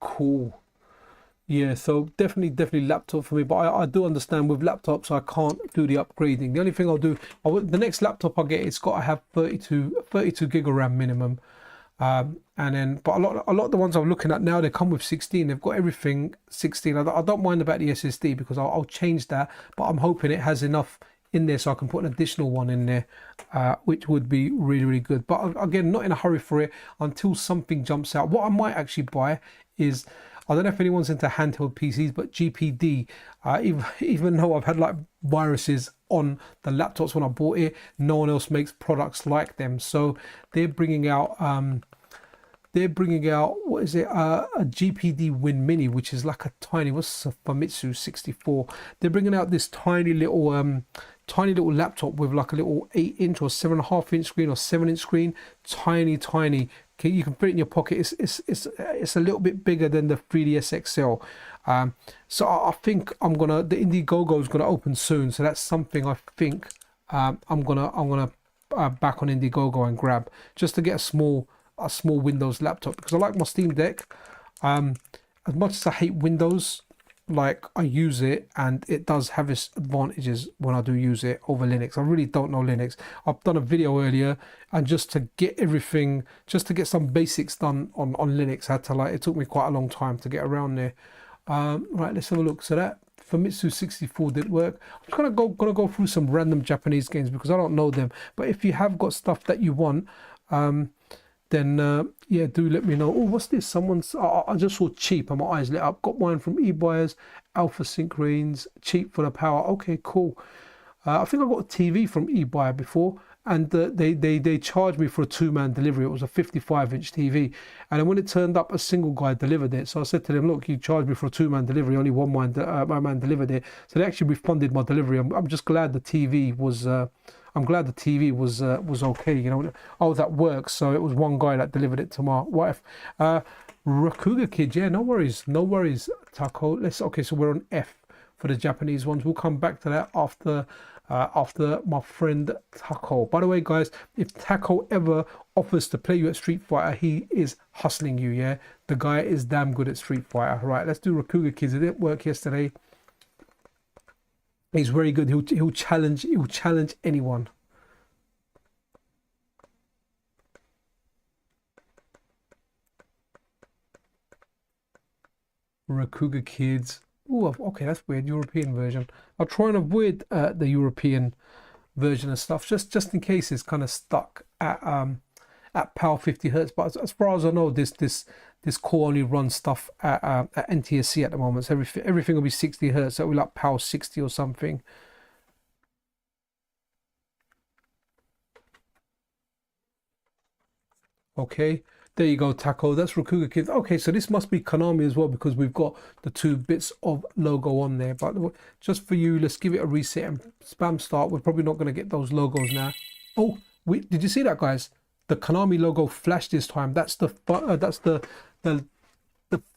Cool. Yeah, so definitely laptop for me, but I do understand with laptops I can't do the upgrading. The only thing I'll do, the next laptop I get, it's got to have 32 gig of RAM minimum. And then, but a lot of the ones I'm looking at now, they come with 16. They've got everything 16. I don't mind about the SSD because I'll change that, but I'm hoping it has enough in there so I can put an additional one in there, which would be really good. But again, not in a hurry for it until something jumps out. What I might actually buy is, I don't know if anyone's into handheld PCs, but GPD, even though I've had like viruses on the laptops when I bought it, no one else makes products like them. So they're bringing out what is it, a GPD Win Mini, which is like a tiny, what's a Famitsu 64. They're bringing out this tiny little laptop with like a little 8-inch or 7.5-inch screen or 7-inch screen, tiny. You can fit it in your pocket. It's a little bit bigger than the 3DS XL. So I think the Indiegogo is gonna open soon. So that's something I think I'm gonna back on Indiegogo and grab, just to get a small Windows laptop, because I like my Steam Deck. As much as I hate Windows, like I use it and it does have its advantages when I do use it over Linux. I really don't know Linux. I've done a video earlier, and just to get some basics done on Linux, it took me quite a long time to get around there. Right, let's have a look. So that Famitsu 64 did work. I'm kind of gonna go through some random Japanese games because I don't know them, but if you have got stuff that you want, then yeah, do let me know. Oh, what's this? I just saw cheap and my eyes lit up. Got mine from eBuyers, Alpha Synchrones, cheap for the power. Okay, cool. I think I got a TV from eBuyer before, and they charged me for a 2-man delivery. It was a 55-inch TV, and then when it turned up, a single guy delivered it. So I said to them, look, you charged me for a 2-man delivery, only one man delivered it. So they actually refunded my delivery. I'm just glad the TV was was okay. You know, I was at work, so it was one guy that delivered it to my wife. Rakuga Kid, yeah, no worries, Taco. Okay, so we're on F for the Japanese ones. We'll come back to that after my friend Taco. By the way, guys, if Taco ever offers to play you at Street Fighter, he is hustling you. Yeah, the guy is damn good at Street Fighter. Right, let's do Rakuga Kids. It didn't work yesterday. He's very good. He'll challenge anyone. Rakuga Kids. Oh, okay, that's weird. European version. I'll try and avoid the European version of stuff, just in case it's kind of stuck at power 50 hertz. But as far as I know, this core only runs stuff at NTSC at the moment. So everything will be 60 hertz. So it will like power 60 or something. Okay, There you go, Taco. That's Rakuga Kids. Okay, so this must be Konami as well because we've got the 2 bits of logo on there. But just for you, let's give it a reset and spam start. We're probably not going to get those logos now. Oh, did you see that, guys? The Konami logo flashed this time. That's the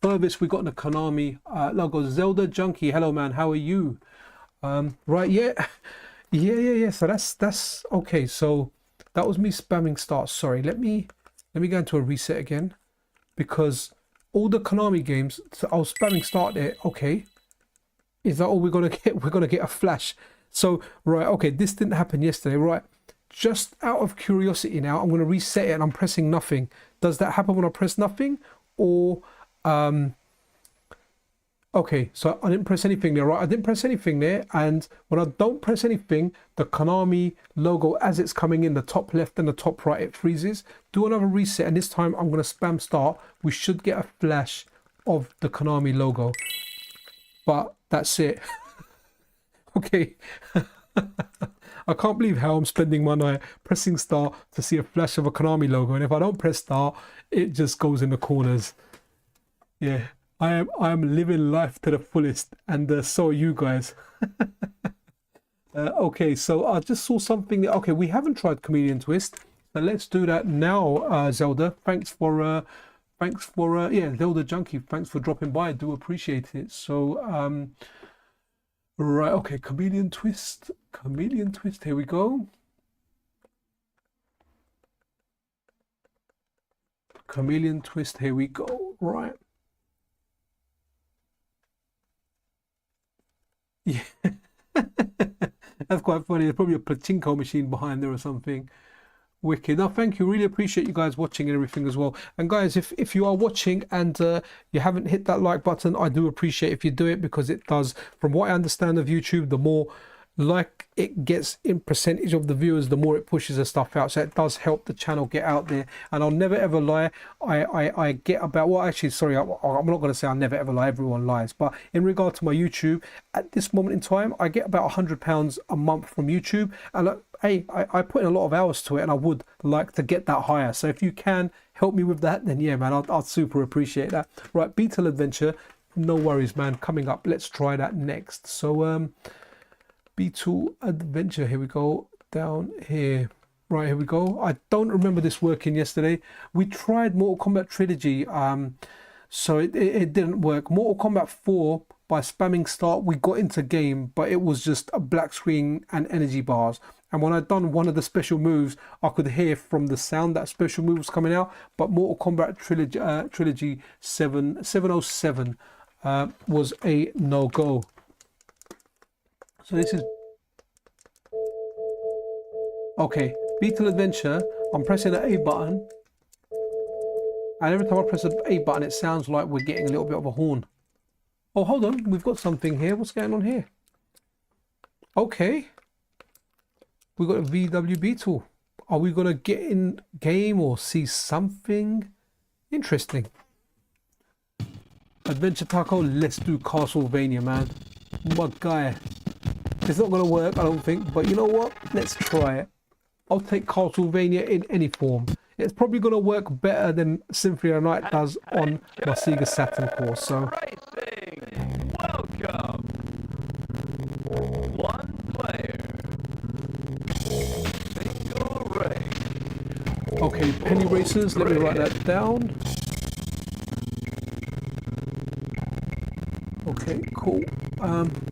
furthest we got in the Konami logo. Zelda Junkie, hello man, how are you? Right, yeah. So that's okay. So that was me spamming start. Sorry, let me go into a reset again because all the Konami games. So I was spamming start there. Okay, is that all we're gonna get? We're gonna get a flash. So right, okay, this didn't happen yesterday. Right, just out of curiosity now, I'm gonna reset it and I'm pressing nothing. Does that happen when I press nothing, or okay, so I didn't press anything there, right? I didn't press anything there, and when I don't press anything, the Konami logo, as it's coming in the top left and the top right, it freezes. Do another reset, and this time I'm going to spam start. We should get a flash of the Konami logo, but that's it. Okay. I can't believe how I'm spending my night pressing start to see a flash of a Konami logo, and if I don't press start, it just goes in the corners. Yeah. I am living life to the fullest, and so are you guys. Okay, so I just saw something that, okay, we haven't tried Chameleon Twist, but let's do that now. Zelda, thanks for yeah, Zelda Junkie, thanks for dropping by. I do appreciate it. So right, okay, Chameleon Twist, here we go. Chameleon Twist, here we go. Right. Yeah, that's quite funny. There's probably a pachinko machine behind there or something. Wicked. Now, thank you. Really appreciate you guys watching and everything as well. And guys, if you are watching and you haven't hit that like button, I do appreciate if you do it because it does. From what I understand of YouTube, the more like it gets in percentage of the viewers, the more it pushes the stuff out, so it does help the channel get out there. And I'll never ever lie, I get about, well actually sorry, I'm not going to say I'll never ever lie, everyone lies, but in regard to my YouTube at this moment in time, I get about £100 a month from YouTube, and hey, I put in a lot of hours to it, and I would like to get that higher. So if you can help me with that, then yeah man, I'd super appreciate that. Right, Beetle Adventure, no worries man, coming up. Let's try that next. So Beetle Adventure, here we go, down here. Right, here we go. I don't remember this working yesterday. We tried Mortal Kombat Trilogy, so it didn't work. Mortal Kombat 4, by spamming start, we got into game, but it was just a black screen and energy bars. And when I'd done one of the special moves, I could hear from the sound that special move was coming out. But Mortal Kombat Trilogy 707 was a no-go. So this is okay. Beetle Adventure. I'm pressing the A button, and every time I press the A button, it sounds like we're getting a little bit of a horn. Oh, hold on. We've got something here. What's going on here? Okay. We've got a VW Beetle. Are we going to get in game or see something interesting? Adventure Taco. Let's do Castlevania, man. My guy. It's not going to work, I don't think, but you know what? Let's try it. I'll take Castlevania in any form. It's probably going to work better than Symphony of the Night does on my Sega Saturn core, so... Welcome! One player. Single race. Okay, Penny Racers, let me write that down. Okay, cool. Okay.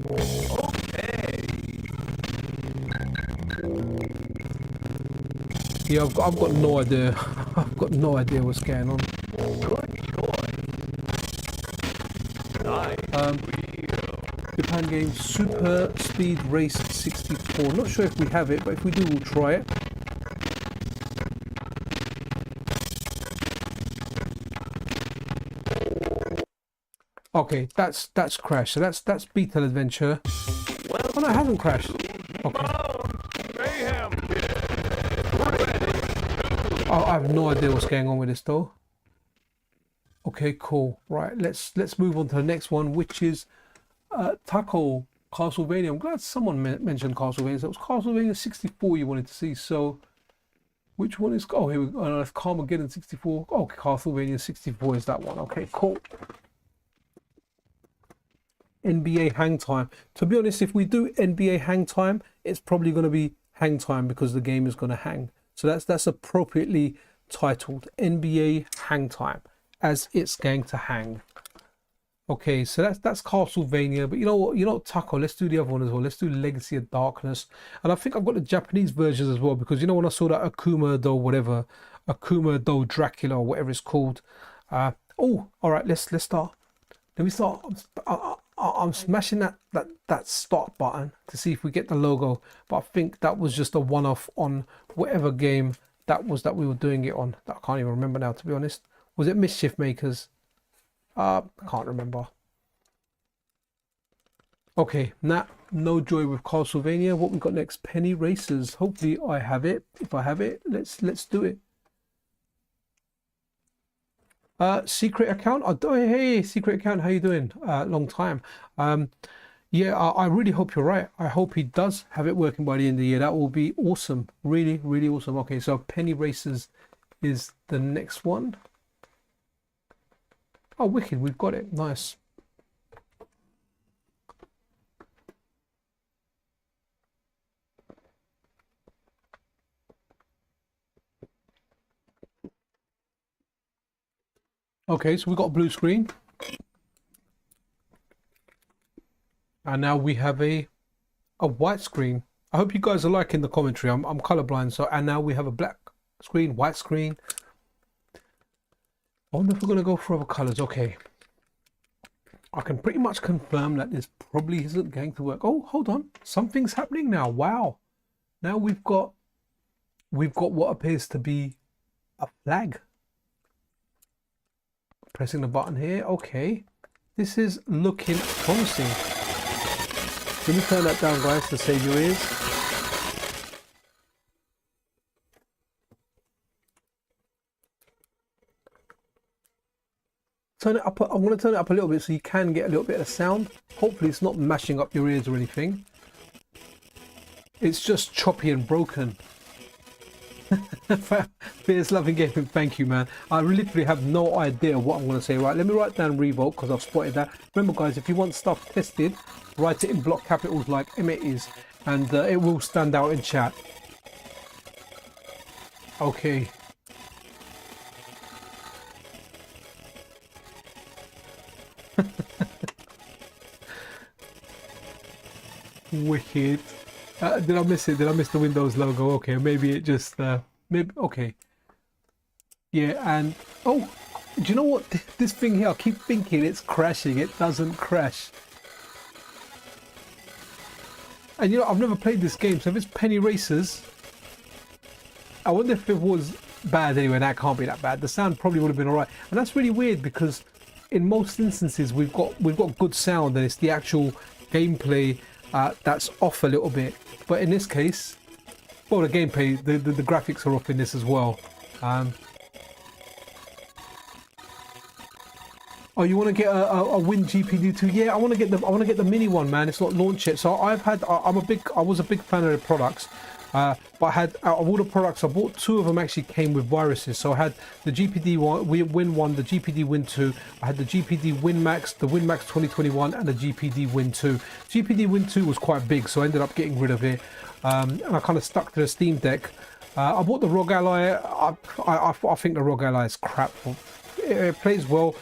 Yeah, I've got no idea. I've got no idea what's going on. Good choice. Nice. Japan game Super Speed Race 64. Not sure if we have it, but if we do, we'll try it. Okay, that's crashed. So that's Beetle Adventure. Oh no, it hasn't crashed. Okay. Oh, I have no idea what's going on with this though. Okay, cool. Right, let's move on to the next one, which is Taco Castlevania. I'm glad someone mentioned Castlevania. So it was Castlevania 64 you wanted to see. So Which one is? Oh, here we go. It's Carmageddon 64. Oh, Castlevania 64 is that one. Okay, cool. NBA hang time. To be honest, if we do NBA hang time, it's probably going to be hang time because the game is going to hang. So that's appropriately titled NBA hang time, as it's going to hang. Okay, so that's Castlevania, but you know what, Taco, let's do the other one as well. Let's do Legacy of Darkness. And I think I've got the Japanese versions as well, because you know when I saw that Akuma do Dracula or whatever it's called. Oh, all right, let's start. Let me start. I'm smashing that start button to see if we get the logo, but I think that was just a one-off on whatever game that was that we were doing it on. I can't even remember now, to be honest. Was it Mischief Makers? I can't remember. Okay, no joy with Castlevania. What we got next? Penny Racers. Hopefully I have it. If I have it, let's do it. Secret account. Oh, hey, secret account. How you doing? Long time. Yeah, I really hope you're right. I hope he does have it working by the end of the year. That will be awesome. Really, really awesome. Okay, so Penny Racers is the next one. Oh, wicked, we've got it. Nice. Okay, so we've got a blue screen. And now we have a white screen. I hope you guys are liking the commentary. I'm colorblind, so and now we have a black screen, white screen. I wonder if we're going to go for other colors. Okay. I can pretty much confirm that this probably isn't going to work. Oh, hold on. Something's happening now. Wow. Now we've got what appears to be a flag. Pressing the button here. Okay. This is looking promising. Let me turn that down, guys, to save your ears. Turn it up. I'm going to turn it up a little bit so you can get a little bit of sound. Hopefully it's not mashing up your ears or anything. It's just choppy and broken. Fierce loving gaming, thank you, man. I literally have no idea what I'm going to say. Right, let me write down Revolt because I've spotted that. Remember, guys, if you want stuff tested, write it in block capitals like Emmett is, and it will stand out in chat. Okay. Wicked. Did I miss it? Did I miss the Windows logo? Okay, maybe it just maybe okay. Yeah, and oh, do you know what? This thing here, I keep thinking it's crashing. It doesn't crash. And you know, I've never played this game, so if it's Penny Racers, I wonder if it was bad anyway. That can't be that bad. The sound probably would have been alright. And that's really weird because in most instances we've got good sound and it's the actual gameplay that's off a little bit. But in this case, well, the gameplay, the graphics are off in this as well. Oh, you want to get a Win GPD2? Yeah, I want to get the mini one, man. It's not launched yet. So I was a big fan of the products. But I had, out of all the products I bought, 2 of them actually came with viruses. So I had the GPD Win 1, the GPD Win 2. I had the GPD Win Max, the Win Max 2021, and the GPD Win 2. GPD Win 2 was quite big, so I ended up getting rid of it. And I kind of stuck to the Steam Deck. I bought the ROG Ally. I think the ROG Ally is crap. It plays well.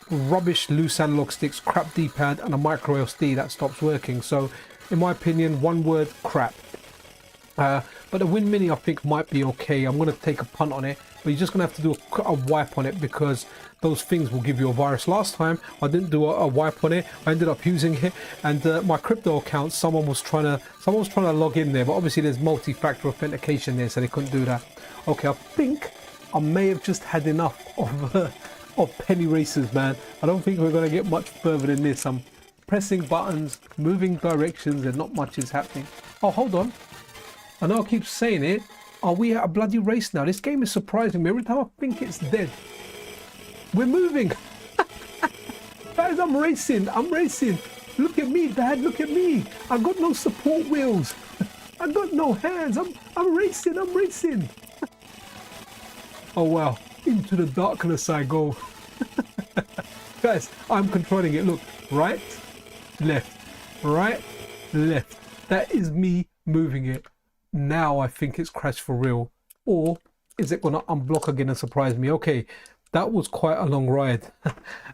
Rubbish loose analog sticks, crap D-pad, and a micro SD that stops working. So, in my opinion, one word, crap. But the Win Mini I think might be okay. I'm going to take a punt on it, but you're just going to have to do a wipe on it because those things will give you a virus. Last time I didn't do a wipe on it. I ended up using it, and my crypto account, someone was trying to log in there, but obviously there's multi-factor authentication there, so they couldn't do that. Okay, I think I may have just had enough of Penny Racers, man. I don't think we're going to get much further than this. I'm pressing buttons, moving directions, and not much is happening. Oh, hold on. I know I keep saying it. Are we at a bloody race now? This game is surprising me. Every time I think it's dead, we're moving. Guys, I'm racing. I'm racing. Look at me, Dad. Look at me. I've got no support wheels. I've got no hands. I'm racing. I'm racing. Oh wow, into the darkness I go. Guys, I'm controlling it. Look, right, left, right, left. That is me moving it. Now I think it's crashed for real. Or is it gonna unblock again and surprise me? Okay, that was quite a long ride.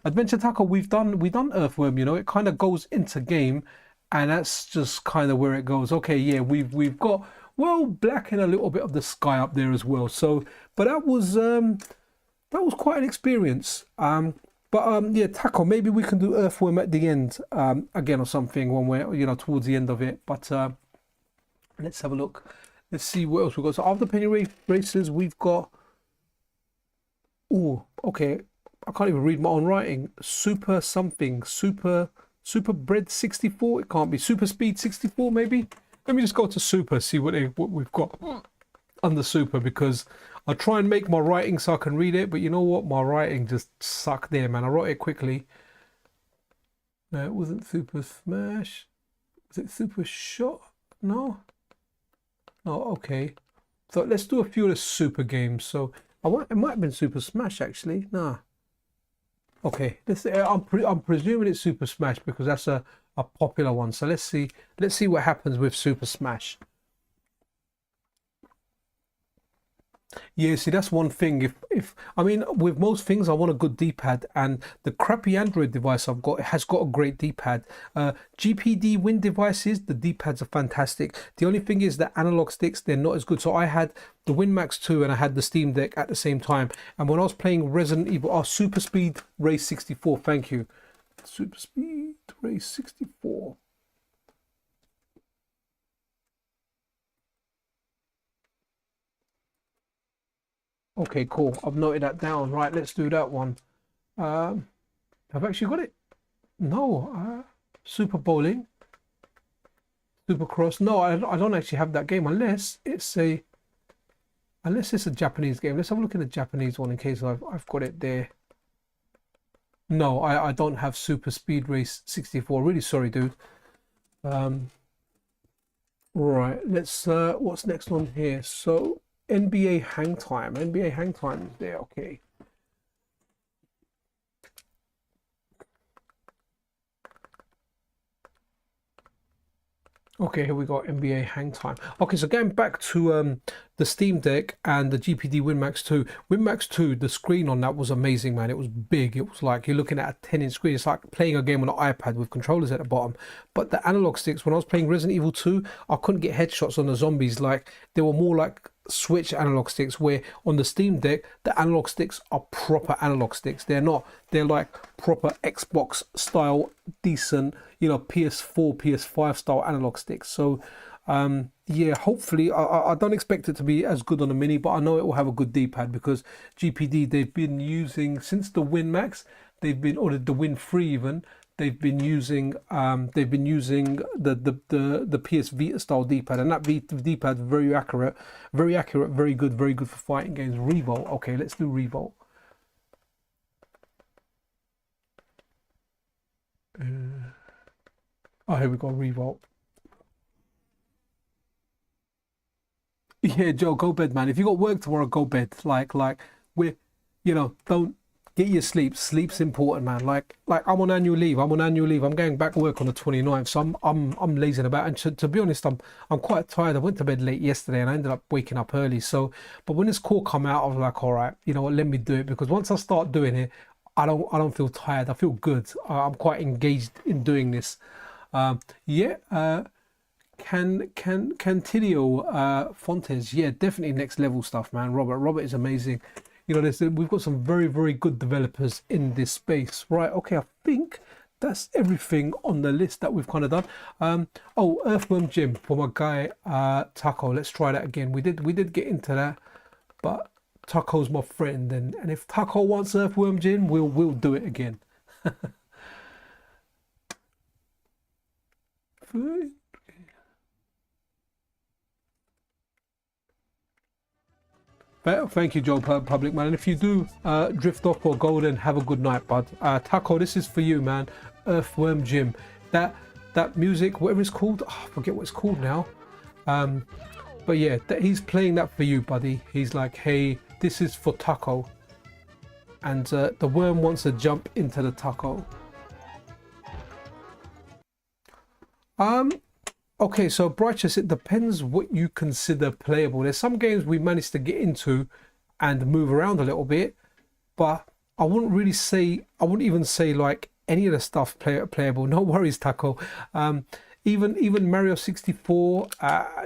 Adventure Tackle, we've done Earthworm, you know, it kind of goes into game, and that's just kind of where it goes. Okay, yeah, we've got, well, black and a little bit of the sky up there as well. So, but that was quite an experience. Yeah, Tackle, maybe we can do Earthworm at the end again or something when we're, you know, towards the end of it. But let's have a look. Let's see what else we've got. So after penny races, we've got, oh, okay, I can't even read my own writing. Super something, super bread 64. It can't be super speed 64 maybe. Let me just go to super, see what we've got under super, because I try and make my writing so I can read it, but you know what, my writing just sucked there, man. I wrote it quickly. No, it wasn't Super Smash. Was it Super Shot? No. Oh, okay. So let's do a few of the super games. So it might have been Super Smash actually. Nah. Okay. I'm presuming it's Super Smash because that's a popular one. So let's see what happens with Super Smash. Yeah, see, that's one thing. If I mean, with most things, I want a good D-pad, and the crappy Android device I've got has got a great D-pad. GPD Win devices, the D-pads are fantastic. The only thing is that analog sticks, they're not as good. So I had the WinMax 2 and I had the Steam Deck at the same time. And when I was playing Resident Evil, Super Speed Race 64, thank you. Super Speed Race 64. Okay, cool. I've noted that down. Right, let's do that one. I've actually got it. No, Super Bowling, Super Cross. No, I don't actually have that game unless it's a Japanese game. Let's have a look at the Japanese one in case I've got it there. No, I don't have Super Speed Race 64. Really sorry, dude. Right, let's what's next on here? So NBA Hang Time. NBA Hang Time is there. Okay. Okay, here we got NBA Hang Time. Okay, so going back to the Steam Deck and the GPD WinMax 2. WinMax 2, the screen on that was amazing, man. It was big. It was like you're looking at a 10-inch screen. It's like playing a game on an iPad with controllers at the bottom. But the analog sticks, when I was playing Resident Evil 2, I couldn't get headshots on the zombies. Like, they were more like Switch analog sticks, where on the Steam Deck the analog sticks are proper analog sticks. They're like proper Xbox style, decent, you know, PS4 PS5 style analog sticks. So yeah, hopefully I don't expect it to be as good on the Mini, but I know it will have a good D-pad because GPD, they've been using since the WinMax, or the Win 3 even, they've been using the PS Vita style D-pad, and that D-pad is very accurate, very good for fighting games. Revolt. Okay, let's do Revolt. Oh, here we go, Revolt. Yeah, Joe, go bed, man. If you got work tomorrow, go bed. Like we're, you know, don't get your sleep. Sleep's important, man. Like I'm on annual leave. I'm going back to work on the 29th, so I'm lazing about. And to be honest, I'm quite tired. I went to bed late yesterday and I ended up waking up early. So, but when this call come out, I was like, all right, you know what, let me do it, because once I start doing it, I don't feel tired. I feel good. I'm quite engaged in doing this. Yeah. Cantillo Fontes, yeah, definitely next level stuff, man. Robert is amazing. You know, we've got some very good developers in this space. Right, okay, I think that's everything on the list that we've kind of done. Oh, Earthworm Jim for my guy Taco. Let's try that again. We did get into that, but Taco's my friend, and if Taco wants Earthworm Jim, we'll do it again. Thank you, Joe Public, man. And if you do drift off or go, then have a good night, bud. Taco, this is for you, man. Earthworm Jim. That music, whatever it's called, I forget what it's called now. But yeah, he's playing that for you, buddy. He's like, hey, This is for taco. And the worm wants to jump into the taco. Okay, so Brighteous, it depends what you consider playable. There's some games we managed to get into and move around a little bit, but I wouldn't even say like any of the stuff playable. No worries, Taco. Even Mario 64,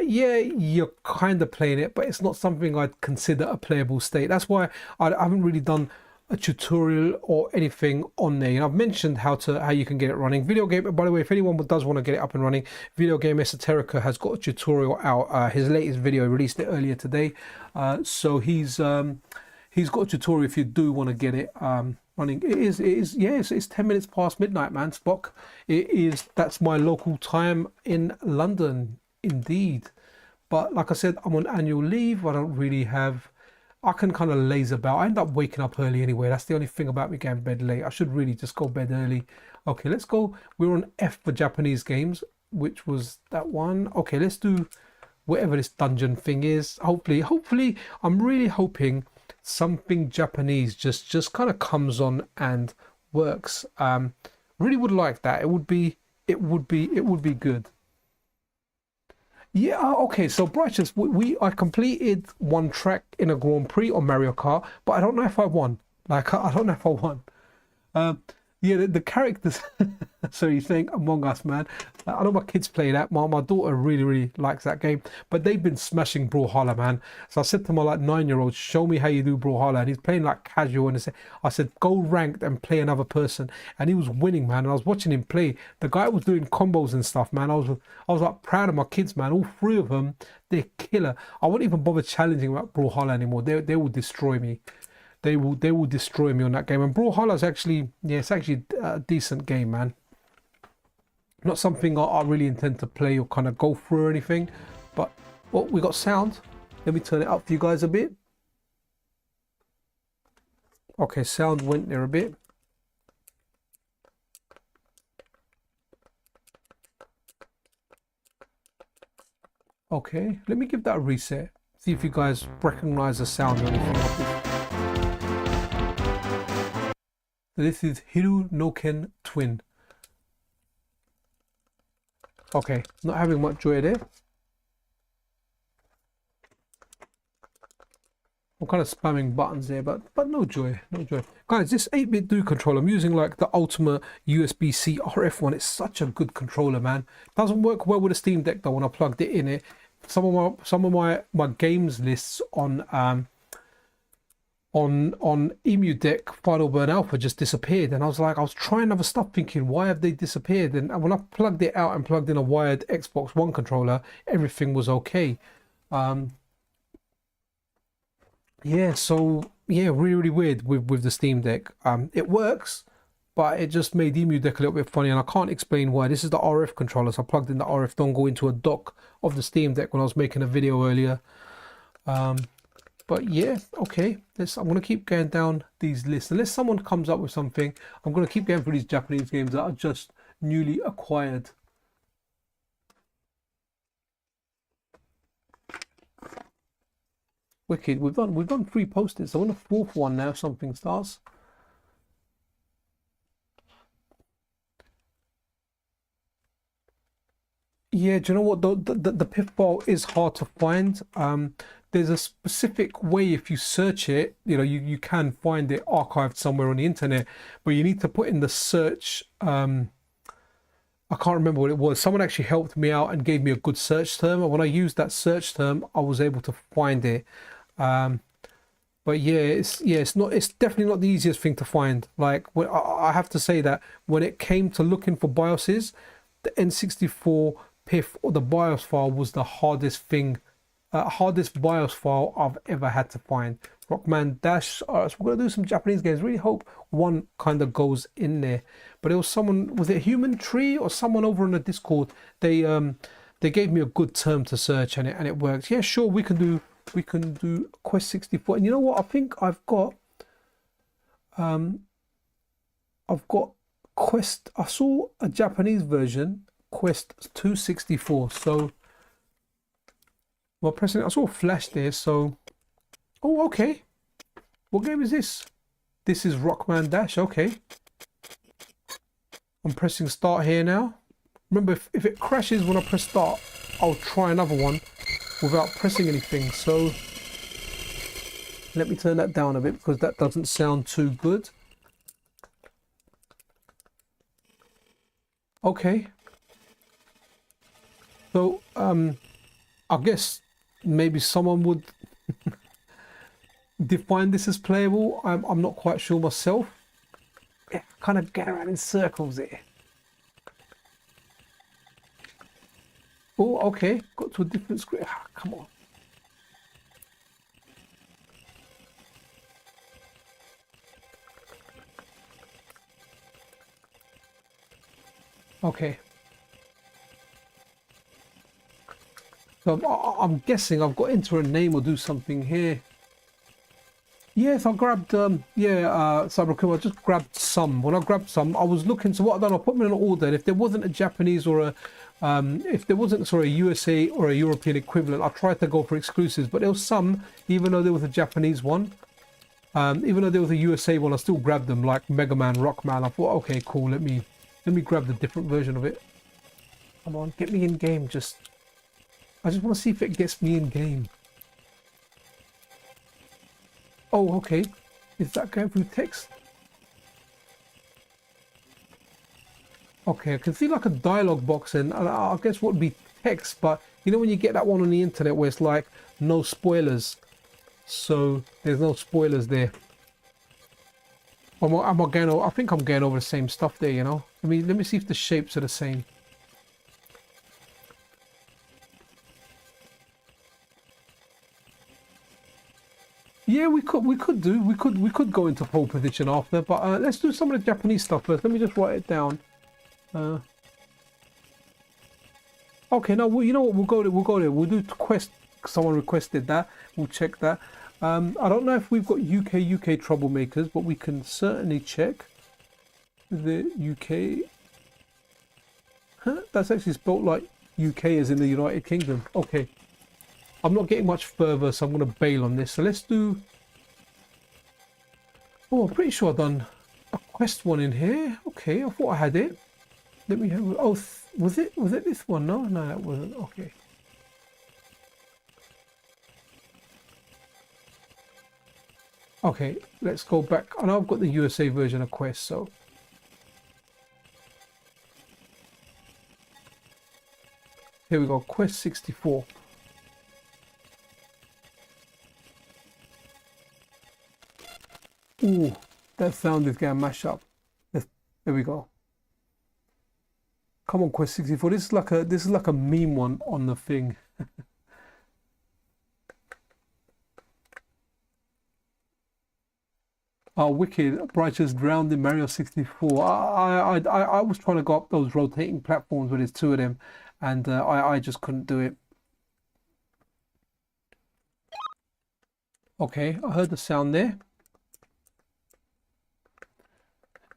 yeah, you're kind of playing it, but it's not something I'd consider a playable state. That's why I haven't really done a tutorial or anything on there. I've mentioned how you can get it running. Video Game, by the way, if anyone does want to get it up and running, Video Game Esoterica has got a tutorial out. His latest video, released it earlier today, so he's got a tutorial if you do want to get it running. It is yes, it's 10 minutes past midnight, man. Spock, that's my local time in London indeed. But like I said, I'm on annual leave. I can kind of laze about. I end up waking up early anyway. That's the only thing about me getting bed late. I should really just go bed early. Okay, let's go. We're on F for Japanese games, which was that one. Okay, let's do whatever this dungeon thing is. Hopefully, I'm really hoping something Japanese just kind of comes on and works. Really would like that. It would be good. Yeah, okay, so Brighteous, I completed one track in a Grand Prix on Mario Kart, but I don't know if I won. Like, I don't know if I won. Yeah, the characters. So you think Among Us, man. I know my kids play that. My daughter really likes that game, but they've been smashing Brawlhalla, man. So I said to my like 9-year-old, show me how you do Brawlhalla, and he's playing like casual. And I said, go ranked and play another person, and he was winning, man. And I was watching him play. The guy was doing combos and stuff, man. I was like proud of my kids, man. All three of them, they're killer. I won't even bother challenging about Brawlhalla anymore. They will destroy me. They will destroy me on that game. And Brawlhalla is actually, yeah, it's actually a decent game, man. Not something I really intend to play or kind of go through or anything. But, well, we got sound. Let me turn it up for you guys a bit. Okay, sound went there a bit. Okay, let me give that a reset. See if you guys recognize the sound or anything like this. This is Hiru no Ken Twin. Okay, not having much joy there. I'm kind of spamming buttons there, but no joy, no joy. Guys, this 8-bit do controller, I'm using like the Ultimate USB-C RF one. It's such a good controller, man. Doesn't work well with the Steam Deck though when I plugged it in. Some of my games lists on Emu Deck Final Burn Alpha just disappeared, and I was trying other stuff thinking, why have they disappeared? And when I plugged it out and plugged in a wired Xbox One controller, everything was okay. Yeah, so yeah, really weird with the Steam Deck. It works, but it just made Emu Deck a little bit funny, and I can't explain why. This is the RF controller, so I plugged in the RF dongle into a dock of the Steam Deck when I was making a video earlier. But yeah, okay, I'm going to keep going down these lists. Unless someone comes up with something, I'm going to keep going through these Japanese games that are just newly acquired. Wicked, we've done 3 post-its. I want a 4th one now if something starts. Yeah, do you know what? The PIF file is hard to find. There's a specific way, if you search it, you can find it archived somewhere on the internet, but you need to put in the search. I can't remember what it was. Someone actually helped me out and gave me a good search term, and when I used that search term, I was able to find it. But yeah, it's definitely not the easiest thing to find. Like, I have to say that when it came to looking for BIOSes, the N64 PIF or the BIOS file was the hardest BIOS file I've ever had to find. Rockman Dash. Alright, so we're gonna do some Japanese games. Really hope one kind of goes in there. But it was someone, was it Human Tree or someone over on the Discord? They gave me a good term to search and it works. Yeah, sure, we can do Quest 64. And you know what? I think I've got Quest. I saw a Japanese version, Quest 264. So well, pressing, I saw a flash there, so oh, okay, What game is this? This is Rockman Dash. Okay. I'm pressing start here now. Remember, if it crashes when I press start, I'll try another one without pressing anything. So let me turn that down a bit because that doesn't sound too good. Okay. So I guess maybe someone would define this as playable. I'm not quite sure myself. Yeah, kind of get around in circles here. Oh, okay. Got to a different screen. Ah, come on. Okay. So I'm guessing I've got to enter a name or do something here. Yes, I grabbed, Cybercriminal, I just grabbed some. When I grabbed some, I was looking, so what I've done, I put them in an order, and if there wasn't a Japanese or a, if there wasn't, sorry, a USA or a European equivalent, I tried to go for exclusives, but there was some, even though there was a Japanese one, even though there was a USA one, I still grabbed them, like Mega Man, Rockman. I thought, okay, cool, let me grab the different version of it. Come on, get me in game, I just want to see if it gets me in game. Oh, okay. Is that going through text? Okay, I can see like a dialogue box, and I guess what would be text, but you know when you get that one on the internet where it's like no spoilers, so there's no spoilers there. Am I going over, I think I'm going over the same stuff there, you know. Let me see if the shapes are the same. Yeah, we could go into pole position after, but let's do some of the Japanese stuff first. Let me just write it down. Okay, no, well, you know what? We'll go there. We'll do quest. Someone requested that. We'll check that. I don't know if we've got UK troublemakers, but we can certainly check the UK. Huh? That's actually spelled like UK as in the United Kingdom. Okay. I'm not getting much further, so I'm going to bail on this. So let's do... Oh, I'm pretty sure I've done a quest one in here. Okay, I thought I had it. Let me have... Oh, was it this one? No, that wasn't. Okay. Okay, let's go back. I know I've got the USA version of quest, so... Here we go, quest 64. Ooh, that sound is gonna mash up. There we go. Come on, Quest 64. This is like a meme one on the thing. Oh, wicked! Brightest drowned in Mario 64. I was trying to go up those rotating platforms, but there's two of them, and I just couldn't do it. Okay, I heard the sound there.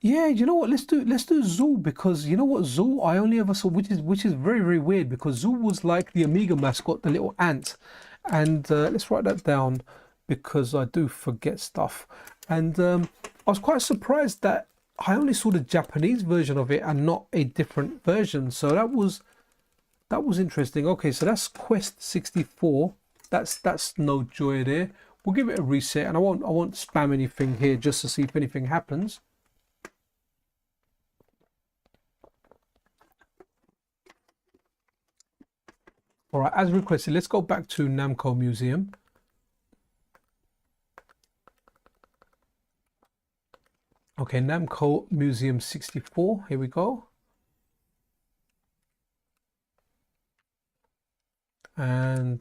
Yeah, you know what? Let's do Zool, because you know what, Zool I only ever saw, which is very, very weird, because Zool was like the Amiga mascot, the little ant. And let's write that down because I do forget stuff. And I was quite surprised that I only saw the Japanese version of it and not a different version. So that was interesting. Okay, so that's Quest 64. That's no joy there. We'll give it a reset, and I won't spam anything here just to see if anything happens. All right, as requested, let's go back to Namco Museum. Okay, Namco Museum 64. Here we go. And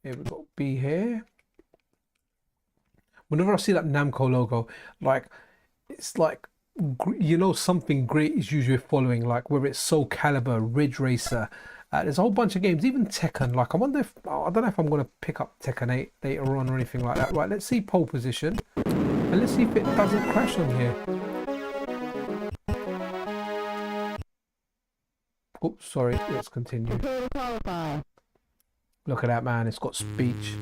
here we go. Be here. Whenever I see that Namco logo, like it's like, you know, something great is usually following, like whether it's Soul Calibur, Ridge Racer. There's a whole bunch of games, even Tekken. Like I wonder if, I don't know if I'm going to pick up Tekken 8 later on or anything like that. Right, let's see pole position, and let's see if it doesn't crash on here. Oops, sorry. Let's continue. Look at that, man. It's got speech.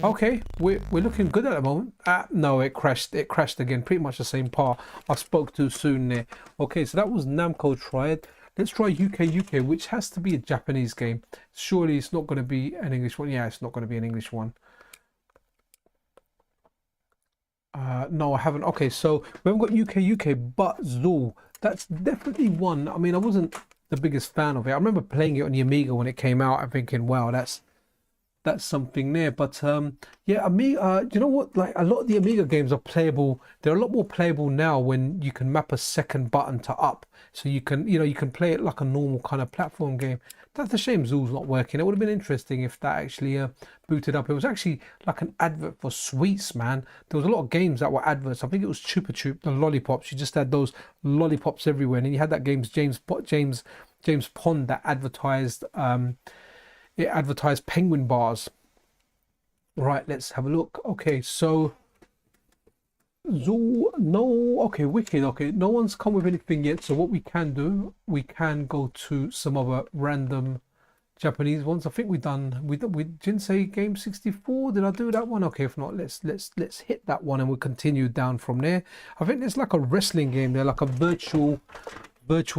Okay, we're looking good at the moment. No, it crashed. It crashed again. Pretty much the same part. I spoke too soon there. Okay, so that was Namco Triad. Let's try UK, which has to be a Japanese game. Surely it's not going to be an English one. Yeah, it's not going to be an English one. No, I haven't. Okay, so we haven't got UK, but Zool. That's definitely one. I mean, I wasn't the biggest fan of it. I remember playing it on the Amiga when it came out and thinking, wow, that's something there. But yeah, Amiga, do you know what, like a lot of the Amiga games are playable. They're a lot more playable now when you can map a second button to up, so you can, you can play it like a normal kind of platform game. That's a shame Zool's not working. It would have been interesting if that actually booted up. It was actually like an advert for sweets, man. There was a lot of games that were adverts. I think it was Chupa Chup, the lollipops. You just had those lollipops everywhere, and then you had that James Pond that advertised it advertised penguin bars. Right, let's have a look. Okay, so Zoo, no, okay, wicked. Okay, no one's come with anything yet. So what we can do, we can go to some other random Japanese ones. I think we didn't say game 64. Did I do that one? Okay, if not, let's hit that one and we'll continue down from there. I think there's like a wrestling game there, like a virtual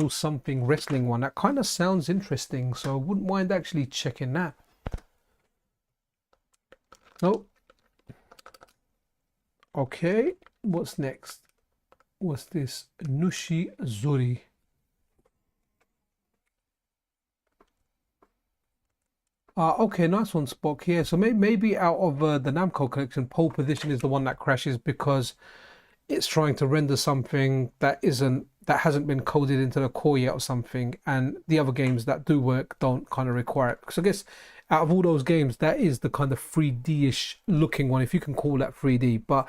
something wrestling one. That kind of sounds interesting, so I wouldn't mind actually checking that. Nope. Okay, what's next? What's this? Nushi Zuri. Okay, nice one, Spock. Yeah, so maybe out of the Namco collection, pole position is the one that crashes because it's trying to render something that hasn't been coded into the core yet or something, and the other games that do work don't kind of require it. Because I guess out of all those games, that is the kind of 3D-ish looking one, if you can call that 3D. But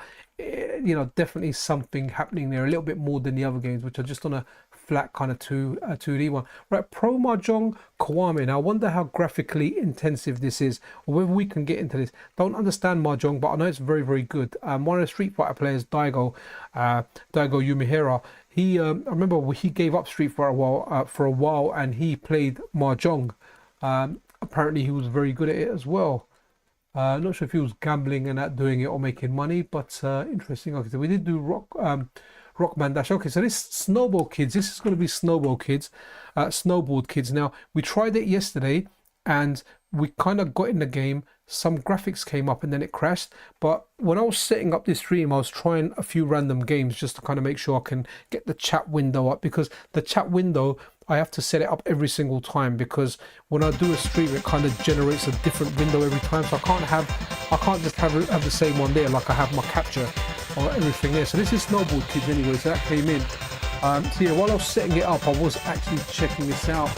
definitely something happening there, a little bit more than the other games, which are just on a flat kind of 2D one. Right, Pro Mahjong Kiwami. Now I wonder how graphically intensive this is, or whether we can get into this. Don't understand Mahjong, but I know it's very, very good. One of the Street Fighter players, Daigo Yumihira, I remember he gave up Street Fighter for a while, and he played Mahjong. Apparently he was very good at it as well. Not sure if he was gambling and not doing it or making money, but interesting. Okay, so we did do Rockman Dash. Okay, so this Snowball Kids, this is going to be Snowboard Kids. Now, we tried it yesterday and we kind of got in the game. Some graphics came up and then it crashed. But when I was setting up this stream, I was trying a few random games just to kind of make sure I can get the chat window up, because the chat window, I have to set it up every single time, because when I do a stream, it kind of generates a different window every time. So I can't just have the same one there like I have my capture or everything there. So this is Snowboard Kids anyway, so that came in. So yeah, while I was setting it up, I was actually checking this out.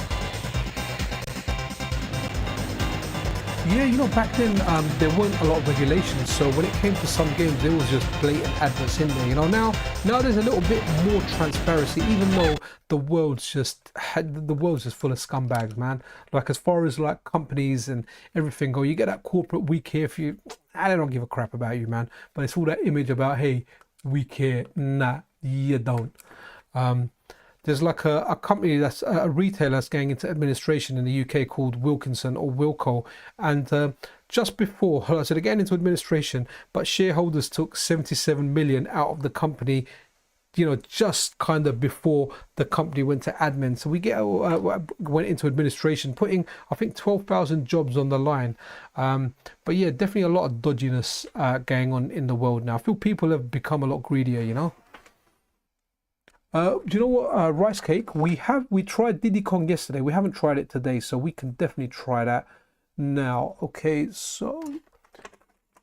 Yeah, back then there weren't a lot of regulations, so when it came to some games, there was just blatant adverts in there. Now there's a little bit more transparency, even though the world's just full of scumbags, man. Like, as far as like companies and everything go, you get that corporate "we care" for you. I don't give a crap about you, man. But it's all that image about, hey, we care. Nah, you don't. There's like a company that's a retailer that's going into administration in the UK called Wilkinson or Wilco, and just before, so they're getting into administration, but shareholders took 77 million out of the company, just kind of before the company went to admin. So we went into administration, putting I think 12,000 jobs on the line. But yeah, definitely a lot of dodginess going on in the world now. I feel people have become a lot greedier. Do you know what, Rice Cake? We tried Diddy Kong yesterday. We haven't tried it today, so we can definitely try that now. Okay, so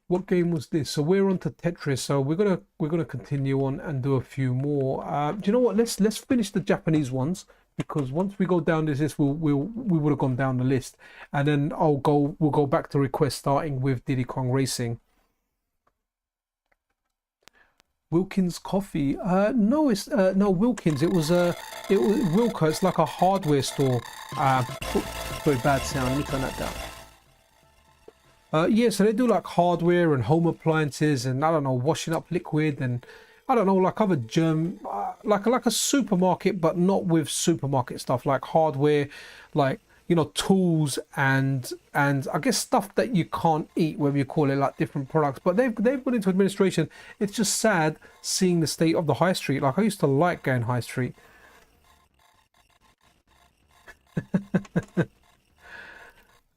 what game was this? So we're on to Tetris. So we're gonna continue on and do a few more. Do you know what? Let's finish the Japanese ones, because once we go down this list, we would have gone down the list, and then we'll go back to request, starting with Diddy Kong Racing. Wilkins Coffee. No, it's no Wilkins. It was Wilco. It's like a hardware store. Very bad sound. Let me turn that down. Yeah, so they do like hardware and home appliances, and I don't know, washing up liquid, and I don't know, like other like a supermarket, but not with supermarket stuff, like hardware, like you know, tools and I guess stuff that you can't eat, whether you call it like different products. But they've gone into administration. It's just sad seeing the state of the high street. Like I used to like going high street.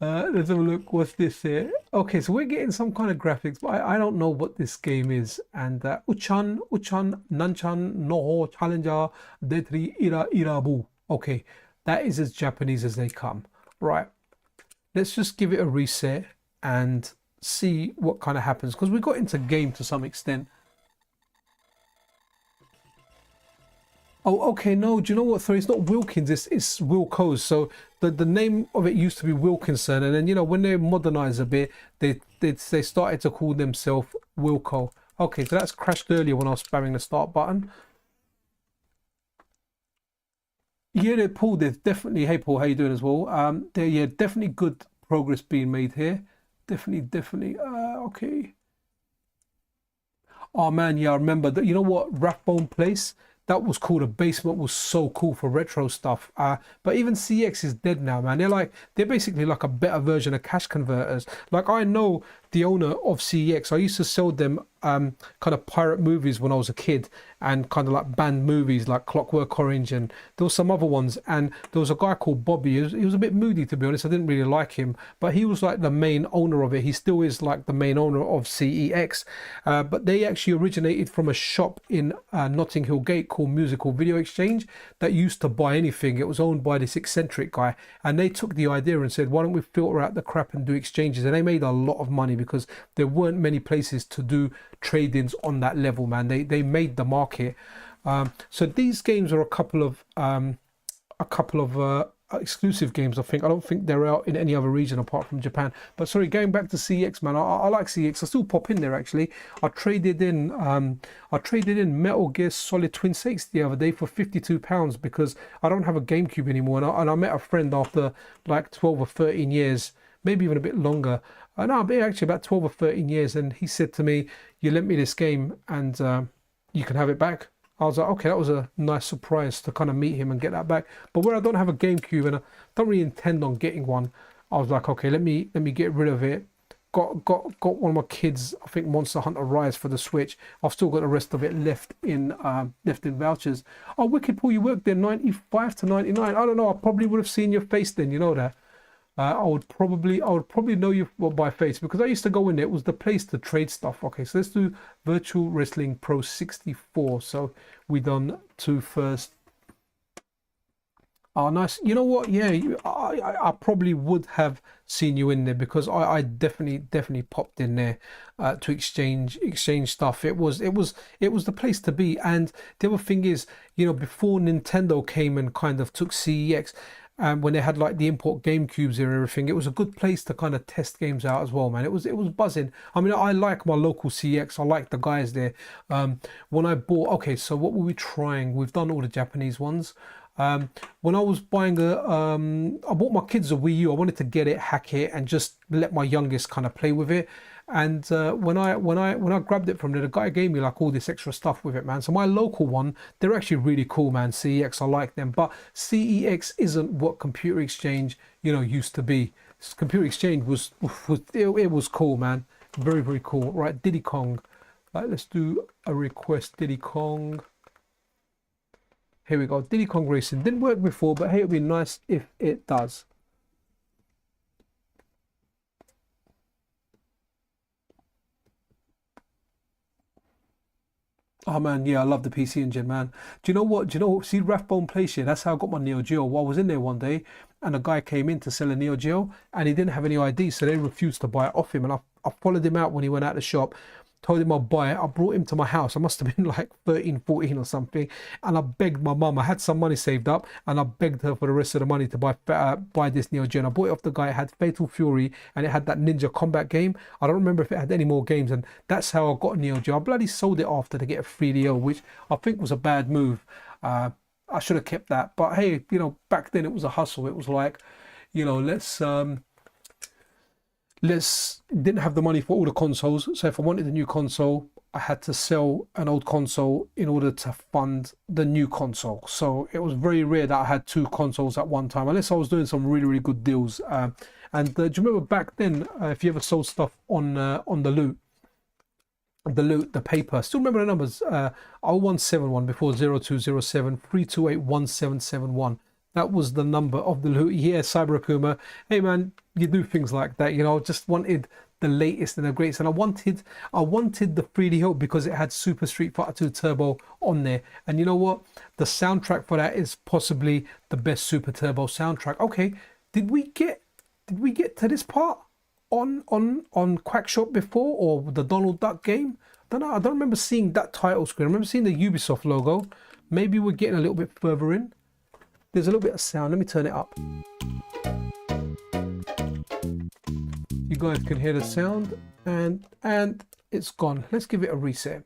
Let's have a look. What's this here? Okay, so we're getting some kind of graphics, but I don't know what this game is. And Uchan, Nanchan, Noho, Challenger, Detri, Irabu. Okay, that is as Japanese as they come. Right, let's just give it a reset and see what kind of happens. Because we got into game to some extent. Oh, okay. No, do you know what? Sorry, it's not Wilkins. It's Wilco's. So the name of it used to be Wilkinson, and then you know when they modernized a bit, they started to call themselves Wilco. Okay, so that's crashed earlier when I was spamming the start button. Yeah, they Paul. There's definitely. Hey, Paul, how you doing as well? There, yeah, definitely good progress being made here. Definitely. Okay. Oh man, yeah, I remember that. You know what? Rathbone Place. That was cool. The basement was so cool for retro stuff. But even CX is dead now, man. They're basically like a better version of cash converters. Like I know the owner of CEX. I used to sell them kind of pirate movies when I was a kid, and kind of like banned movies like Clockwork Orange, and there was some other ones. And there was a guy called Bobby. He was a bit moody, to be honest. I didn't really like him, but he was like the main owner of it. He still is like the main owner of CEX. But they actually originated from a shop in Notting Hill Gate called Musical Video Exchange that used to buy anything. It was owned by this eccentric guy, and they took the idea and said, why don't we filter out the crap and do exchanges? And they made a lot of money because there weren't many places to do trade-ins on that level, man. They made the market. So these games are a couple of exclusive games. I don't think they're out in any other region apart from Japan. But sorry, going back to CX, man, I like CX. I still pop in there actually. I traded in Metal Gear Solid Twin Snakes the other day for £52 because I don't have a GameCube anymore, and I met a friend after like 12 or 13 years, maybe even a bit longer. No, actually about 12 or 13 years, and he said to me, you lent me this game and you can have it back. I was like, okay, that was a nice surprise to kind of meet him and get that back. But where I don't have a GameCube and I don't really intend on getting one, I was like, okay, let me get rid of it. Got one of my kids, I think, Monster Hunter Rise for the Switch. I've still got the rest of it left in vouchers. Oh, Wicked Paul, you worked there 95 to 99. I don't know. I probably would have seen your face then. You know that. I would probably know you by face because I used to go in there. It was the place to trade stuff. Okay, so let's do Virtual Wrestling Pro 64. So we done two first. Oh, nice. You know what? Yeah, I probably would have seen you in there because I definitely popped in there to exchange stuff. It was the place to be. And the other thing is, you know, before Nintendo came and kind of took CEX. When they had like the import GameCubes and everything, it was a good place to kind of test games out as well, man. It was buzzing. I mean, I like my local CX. I like the guys there. When I bought, okay, so what were we trying? We've done all the Japanese ones. When I was buying I bought my kids a Wii U. I wanted to get it, hack it, and just let my youngest kind of play with it. And when I grabbed it from there, the guy gave me like all this extra stuff with it, man. So my local one, they're actually really cool, man. CEX, I like them, but CEX isn't what Computer Exchange, you know, used to be. Computer Exchange it was cool, man. Very cool. Right, Diddy Kong. Right, let's do a request, Diddy Kong. Here we go. Diddy Kong Racing didn't work before, but hey, it'd be nice if it does. Oh man, yeah, I love the PC engine, man. Do you know what? See Rathbone Place here? That's how I got my Neo Geo. Well, I was in there one day and a guy came in to sell a Neo Geo and he didn't have any ID, so they refused to buy it off him. And I followed him out when he went out the shop, told him I'd buy it. I brought him to my house. I must have been like 13, 14 or something. And I begged my mum. I had some money saved up and I begged her for the rest of the money to buy this Neo Geo. And I bought it off the guy. It had Fatal Fury and it had that Ninja Combat game. I don't remember if it had any more games. And that's how I got a Neo Geo. I bloody sold it after to get a 3DO, which I think was a bad move. I should have kept that. But hey, you know, back then it was a hustle. It was like, you know, let's didn't have the money for all the consoles, so if I wanted a new console, I had to sell an old console in order to fund the new console. So it was very rare that I had two consoles at one time, unless I was doing some really, really good deals. And do you remember back then, if you ever sold stuff on the loot, the paper, still remember the numbers, 0171 before 0207 328 1771. That was the number of the loot. Yeah, Cyber Akuma. Hey man, you do things like that, you know. Just wanted the latest and the greatest, and I wanted the 3D Hope because it had Super Street Fighter 2 Turbo on there. And you know what? The soundtrack for that is possibly the best Super Turbo soundtrack. Okay, did we get to this part on Quackshot before, or the Donald Duck game? I don't know. I don't remember seeing that title screen. I remember seeing the Ubisoft logo. Maybe we're getting a little bit further in. There's a little bit of sound. Let me turn it up. You guys can hear the sound, and it's gone. Let's give it a reset.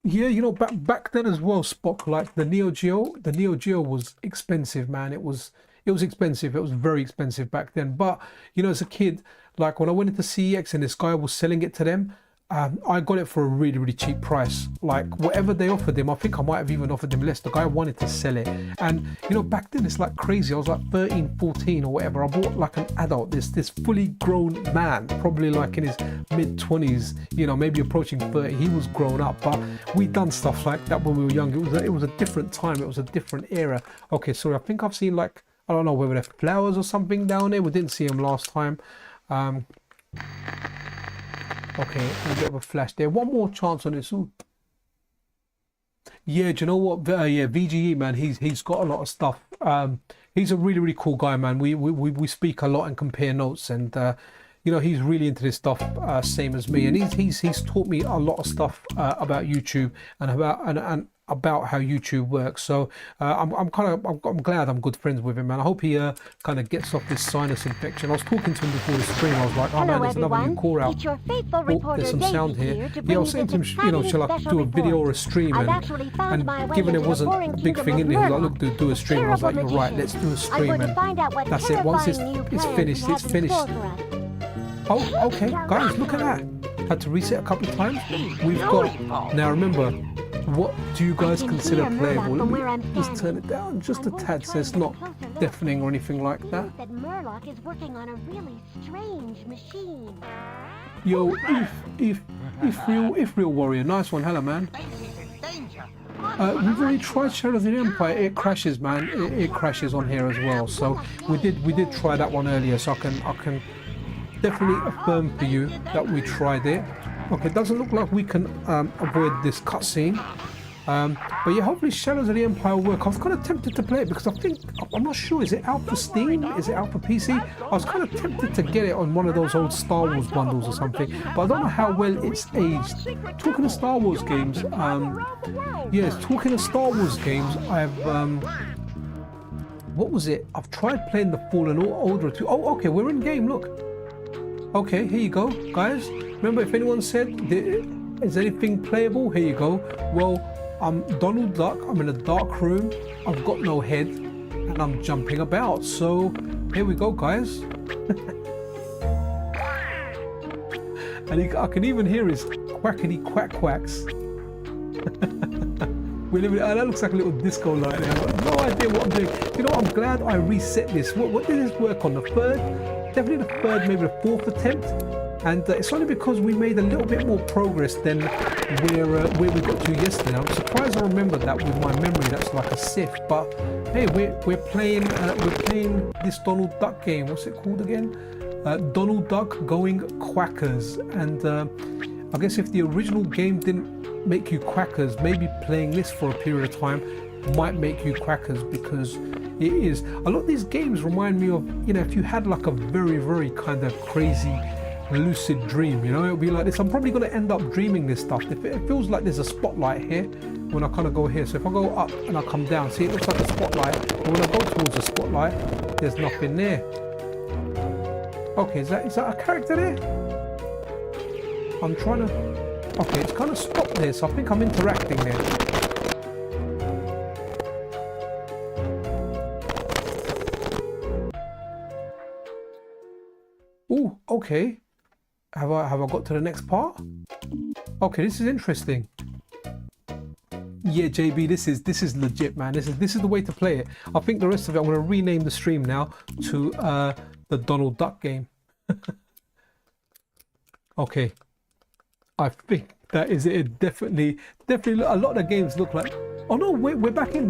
Yeah, you know, back then as well, Spock, like the Neo Geo was expensive, man. It was expensive. It was very expensive back then. But you know, as a kid, like when I went into CEX and this guy was selling it to them, I got it for a really, really cheap price. Like whatever they offered him, I think I might have even offered him less. The guy wanted to sell it. And you know, back then it's like crazy. I was like 13, 14 or whatever. I bought like an adult, this fully grown man, probably like in his mid 20s, you know, maybe approaching 30. He was grown up, but we done stuff like that when we were young. It was a different time. It was a different era. Okay, so I think I've seen, like, I don't know whether they're flowers or something down there. We didn't see them last time. Okay, a bit of a flash there. One more chance on this. Ooh. Yeah, do you know what? Yeah, VGE, man, he's got a lot of stuff. He's a really, really cool guy, man. We speak a lot and compare notes, and you know, he's really into this stuff, same as me. And he's taught me a lot of stuff about YouTube and about how YouTube works. So I'm glad I'm good friends with him, man. I hope he kind of gets off this sinus infection. I was talking to him before the stream. I was like, oh man, there's another new core out. Oh, there's some sound here. Yeah, I was saying to him, you know, shall I do a video or a stream? And given there wasn't a big thing in there, he was like, look, do a stream. And I was like, you're right, let's do a stream. And that's it. Once it's finished, it's finished. Oh, okay, guys, look at that. Had to reset a couple of times. We've got, now remember, what do you guys consider playable? Let me just turn it down just a tad so it's not deafening or anything like that. That Murloc is working on a really strange machine. Yo, if real warrior, nice one, hello man. We've already tried Shadow of the Empire. It crashes, man. It crashes on here as well. So we did try that one earlier. So I can definitely affirm for you that we tried it. Okay, it doesn't look like we can avoid this cutscene. But yeah, hopefully Shadows of the Empire will work. I was kind of tempted to play it because I'm not sure, is it out for Steam? Is it out for PC? I was kind of tempted to get it on one of those old Star Wars bundles or something, but I don't know how well it's aged. Talking of Star Wars games, yes, talking of Star Wars games, what was it? I've tried playing the Fallen Order 2. Oh, okay, we're in game, look. Okay, here you go, guys. Remember, if anyone said, is anything playable? Here you go. Well, I'm Donald Duck. I'm in a dark room. I've got no head, and I'm jumping about. So here we go, guys. And I can even hear his quackity quack quacks. That looks like a little disco light there. I've got no idea what I'm doing. You know, I'm glad I reset this. What did this work on? The third? Definitely the third, maybe the fourth attempt. And it's only because we made a little bit more progress than where we got to yesterday. I'm surprised I remembered that with my memory. That's like a Sith. But hey, we're playing this Donald Duck game. What's it called again? Donald Duck Going Quackers. And I guess if the original game didn't make you quackers, maybe playing this for a period of time might make you quackers, because it is. A lot of these games remind me of, you know, if you had like a very, very kind of crazy lucid dream, you know, it'll be like this. I'm probably going to end up dreaming this stuff. It feels like there's a spotlight here when I kind of go here. So if I go up and I come down, see, it looks like a spotlight, but when I go towards the spotlight, there's nothing there. Okay, is that a character there? I'm trying to, okay, it's kind of stopped there, so I think I'm interacting there. Okay. Have I got to the next part? Okay, this is interesting. Yeah, JB, this is legit, man. This is the way to play it. I think the rest of it, I'm gonna rename the stream now to the Donald Duck game. Okay. I think that is it. Definitely a lot of the games look like. Oh no, we're back in.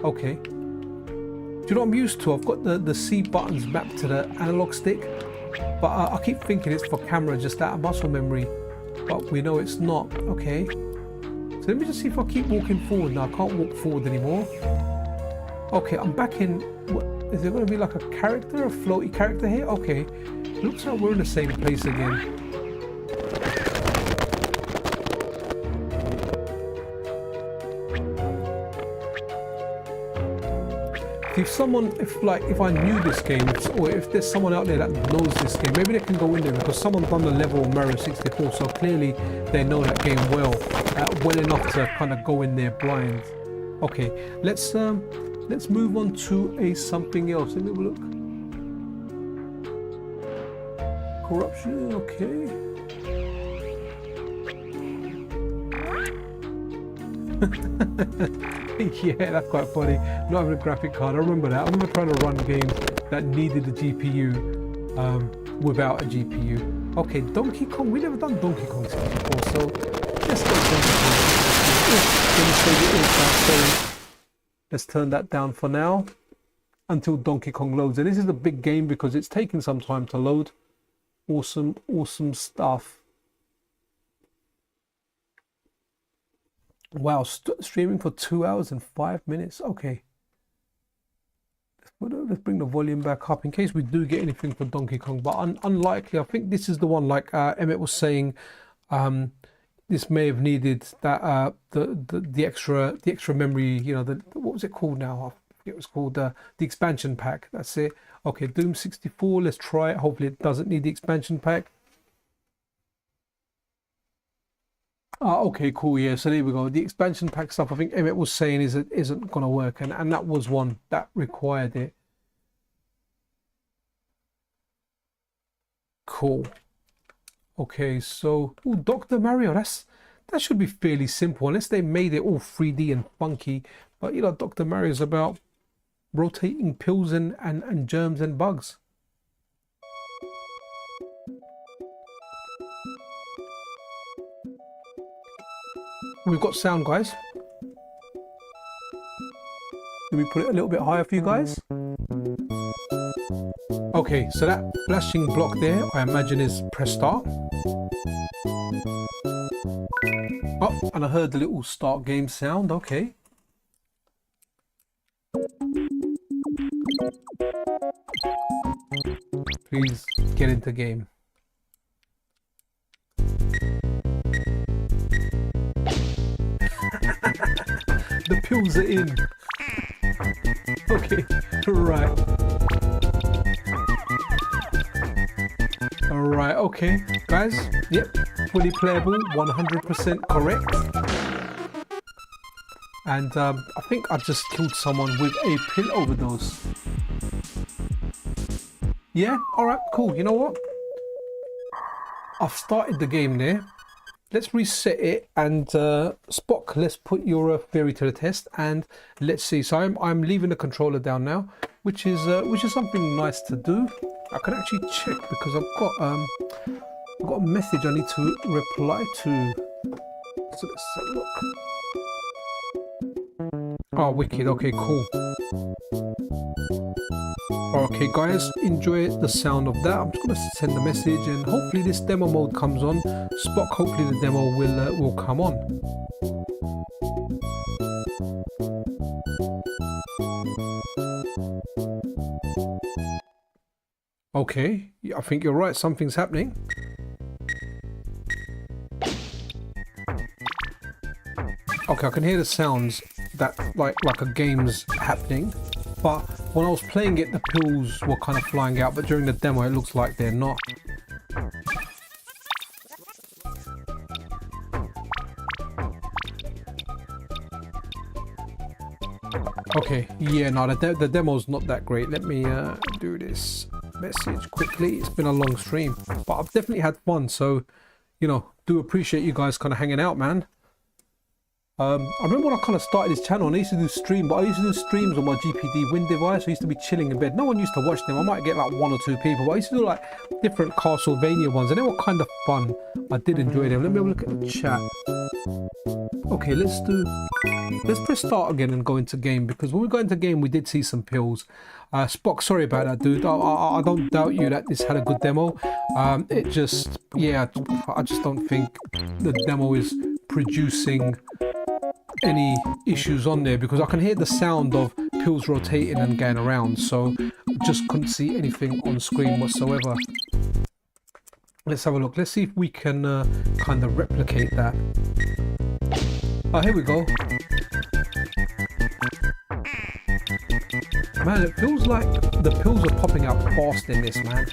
Okay. Do you know what I'm used to? I've got the C buttons mapped to the analog stick, but I keep thinking it's for camera, just out of muscle memory, but we know it's not. Okay. So let me just see if I keep walking forward. Now I can't walk forward anymore. Okay, I'm back in. What, is there going to be like a character, a floaty character here? Okay, looks like we're in the same place again. If I knew this game, or if there's someone out there that knows this game, maybe they can go in there, because someone done the level of Mario 64, so clearly they know that game well enough to kind of go in there blind. Okay, let's move on to something else. Let me have a look. Corruption, okay. Yeah, that's quite funny. Not having a graphic card. I remember that. I remember trying to run games that needed a GPU without a GPU. Okay, Donkey Kong. We never done Donkey Kong 64, so let's go Donkey Kong. Let's turn that down for now until Donkey Kong loads. And this is a big game because it's taking some time to load. Awesome stuff. Wow, streaming for 2 hours and 5 minutes. Okay. Let's bring the volume back up in case we do get anything for Donkey Kong, but unlikely. I think this is the one, like Emmett was saying, this may have needed that the extra memory, you know, what was it called now? I forget what it was called, the expansion pack. That's it. Okay, Doom 64, let's try it. Hopefully it doesn't need the expansion pack. Okay, cool. Yeah, so there we go. The expansion pack stuff, I think Emmett was saying, isn't gonna work, and that was one that required it. Cool. Okay, so Dr. Mario, that should be fairly simple, unless they made it all 3D and funky. But you know, Dr. Mario's about rotating pills and germs and bugs. We've got sound, guys. Let me put it a little bit higher for you guys. Okay, so that flashing block there, I imagine, is press start. Oh, and I heard the little start game sound. Okay. Please get into game. The pills are in. Okay, right. Alright, okay. Guys, yep, fully playable, 100% correct. And I think I just killed someone with a pill overdose. Yeah, alright, cool. You know what? I've started the game there. Let's reset it, and Spock, let's put your theory to the test, and let's see. So I'm leaving the controller down now, which is something nice to do. I can actually check because I've got a message I need to reply to. So let's have a look. Oh, wicked. Okay, cool. Okay, guys, enjoy the sound of that. I'm just going to send a message, and hopefully this demo mode comes on. Spock, hopefully the demo will come on. Okay, I think you're right. Something's happening. Okay, I can hear the sounds that like a game's happening. But when I was playing it, the pills were kind of flying out, but during the demo it looks like they're not. Okay, yeah, no, the demo's not that great. Let me do this. message quickly. It's been a long stream, but I've definitely had fun. So, you know, do appreciate you guys kind of hanging out, man. I remember when I kind of started this channel, and I used to do stream, but I used to do streams on my GPD Win device. I used to be chilling in bed. No one used to watch them. I might get like 1 or 2 people, but I used to do like different Castlevania ones, and they were kind of fun. I did enjoy them. Let me have a look at the chat. Okay, let's press start again and go into game, because when we go into game, we did see some pills. Spock, sorry about that, dude. I don't doubt you that this had a good demo. It just, yeah, I just don't think the demo is producing any issues on there, because I can hear the sound of pills rotating and going around, so just couldn't see anything on screen whatsoever. Let's have a look. Let's see if we can kind of replicate that. Here we go. Man, it feels like the pills are popping out fast in this, man.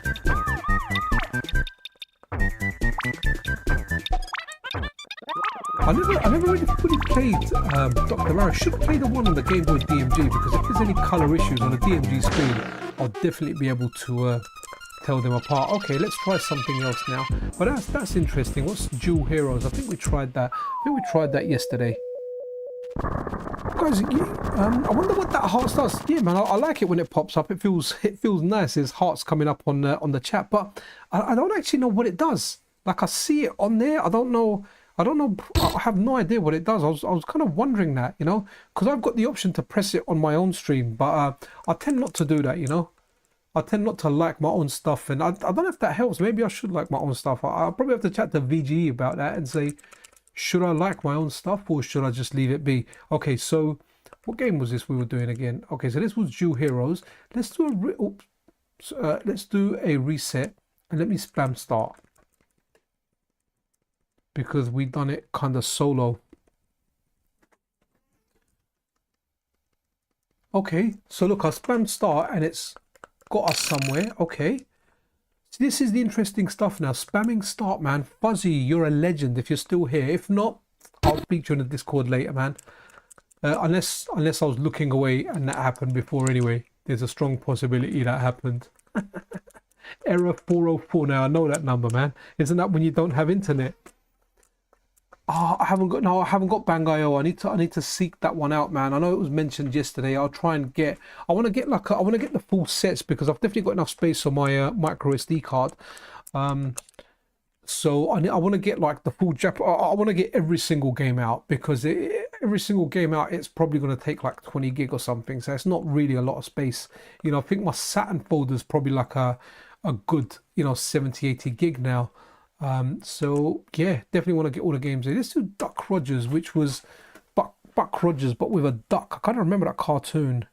I never really fully played Dr. Mario. I should play the one on the Game Boy DMG, because if there's any colour issues on the DMG screen, I'll definitely be able to tell them apart. Okay, let's try something else now. But that's interesting. What's Dual Heroes? I think we tried that. I think we tried that yesterday. Guys, I wonder what that heart does. Yeah, man, I like it when it pops up. It feels nice. There's hearts coming up on the chat, but I don't actually know what it does. Like, I see it on there. I don't know. I have no idea what it does. I was kind of wondering that, you know, because I've got the option to press it on my own stream, but I tend not to do that, you know. I tend not to like my own stuff, and I don't know if that helps. Maybe I should like my own stuff. I'll probably have to chat to VGE about that and say, should I like my own stuff, or should I just leave it be? Okay, so what game was this we were doing again? Okay, so this was Dual Heroes. Let's do let's do a reset, and let me spam start, because we done it kind of solo. Okay, so look, I spam start and it's got us somewhere. Okay, so this is the interesting stuff now. Spamming start, man. Fuzzy, you're a legend if you're still here. If not, I'll speak to you in the Discord later, man. Unless I was looking away and that happened before anyway. There's a strong possibility that happened. Error 404. Now I know that number, man. Isn't that when you don't have internet? Oh, I haven't got Bang.io. I need to seek that one out, man. I know it was mentioned yesterday. I'll try and get. I want to get the full sets, because I've definitely got enough space on my micro SD card. So I want to get like the full I want to get every single game out, because every single game out, it's probably going to take like 20 gig or something. So it's not really a lot of space. You know, I think my Saturn folder is probably like a good, you know, 70-80 gig now. So yeah, definitely want to get all the games in. Let's do Buck Rogers, which was Buck Rogers, but with a duck. I kind of remember that cartoon.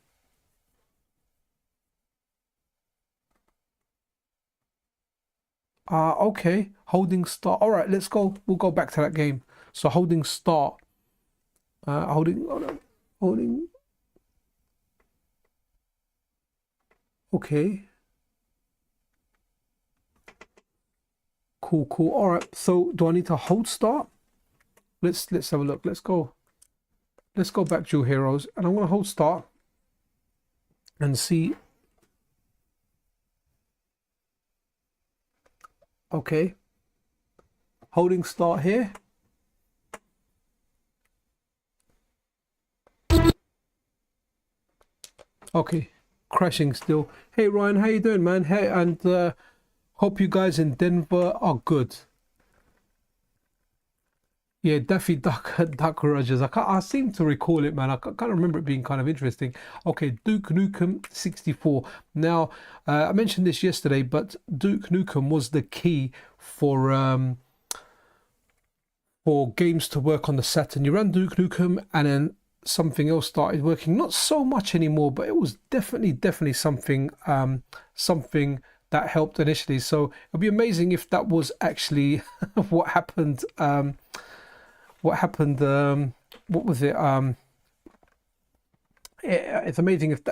Okay, holding start. All right, let's go. We'll go back to that game. So holding start. Holding. Okay. Cool. All right. So do I need to hold start? Let's have a look. Let's go back to Heroes, and I'm gonna hold start and see. Okay. Holding start here. Okay. Crashing still. Hey Ryan, how you doing, man? Hey, and hope you guys in Denver are good. Yeah, Daffy Duck Rogers. I seem to recall it, man. I can't remember it being kind of interesting. Okay, Duke Nukem 64. Now, I mentioned this yesterday, but Duke Nukem was the key for games to work on the Saturn. You ran Duke Nukem, and then something else started working. Not so much anymore, but it was definitely something that helped initially. So it'd be amazing if that was actually what happened. What was it? It's amazing if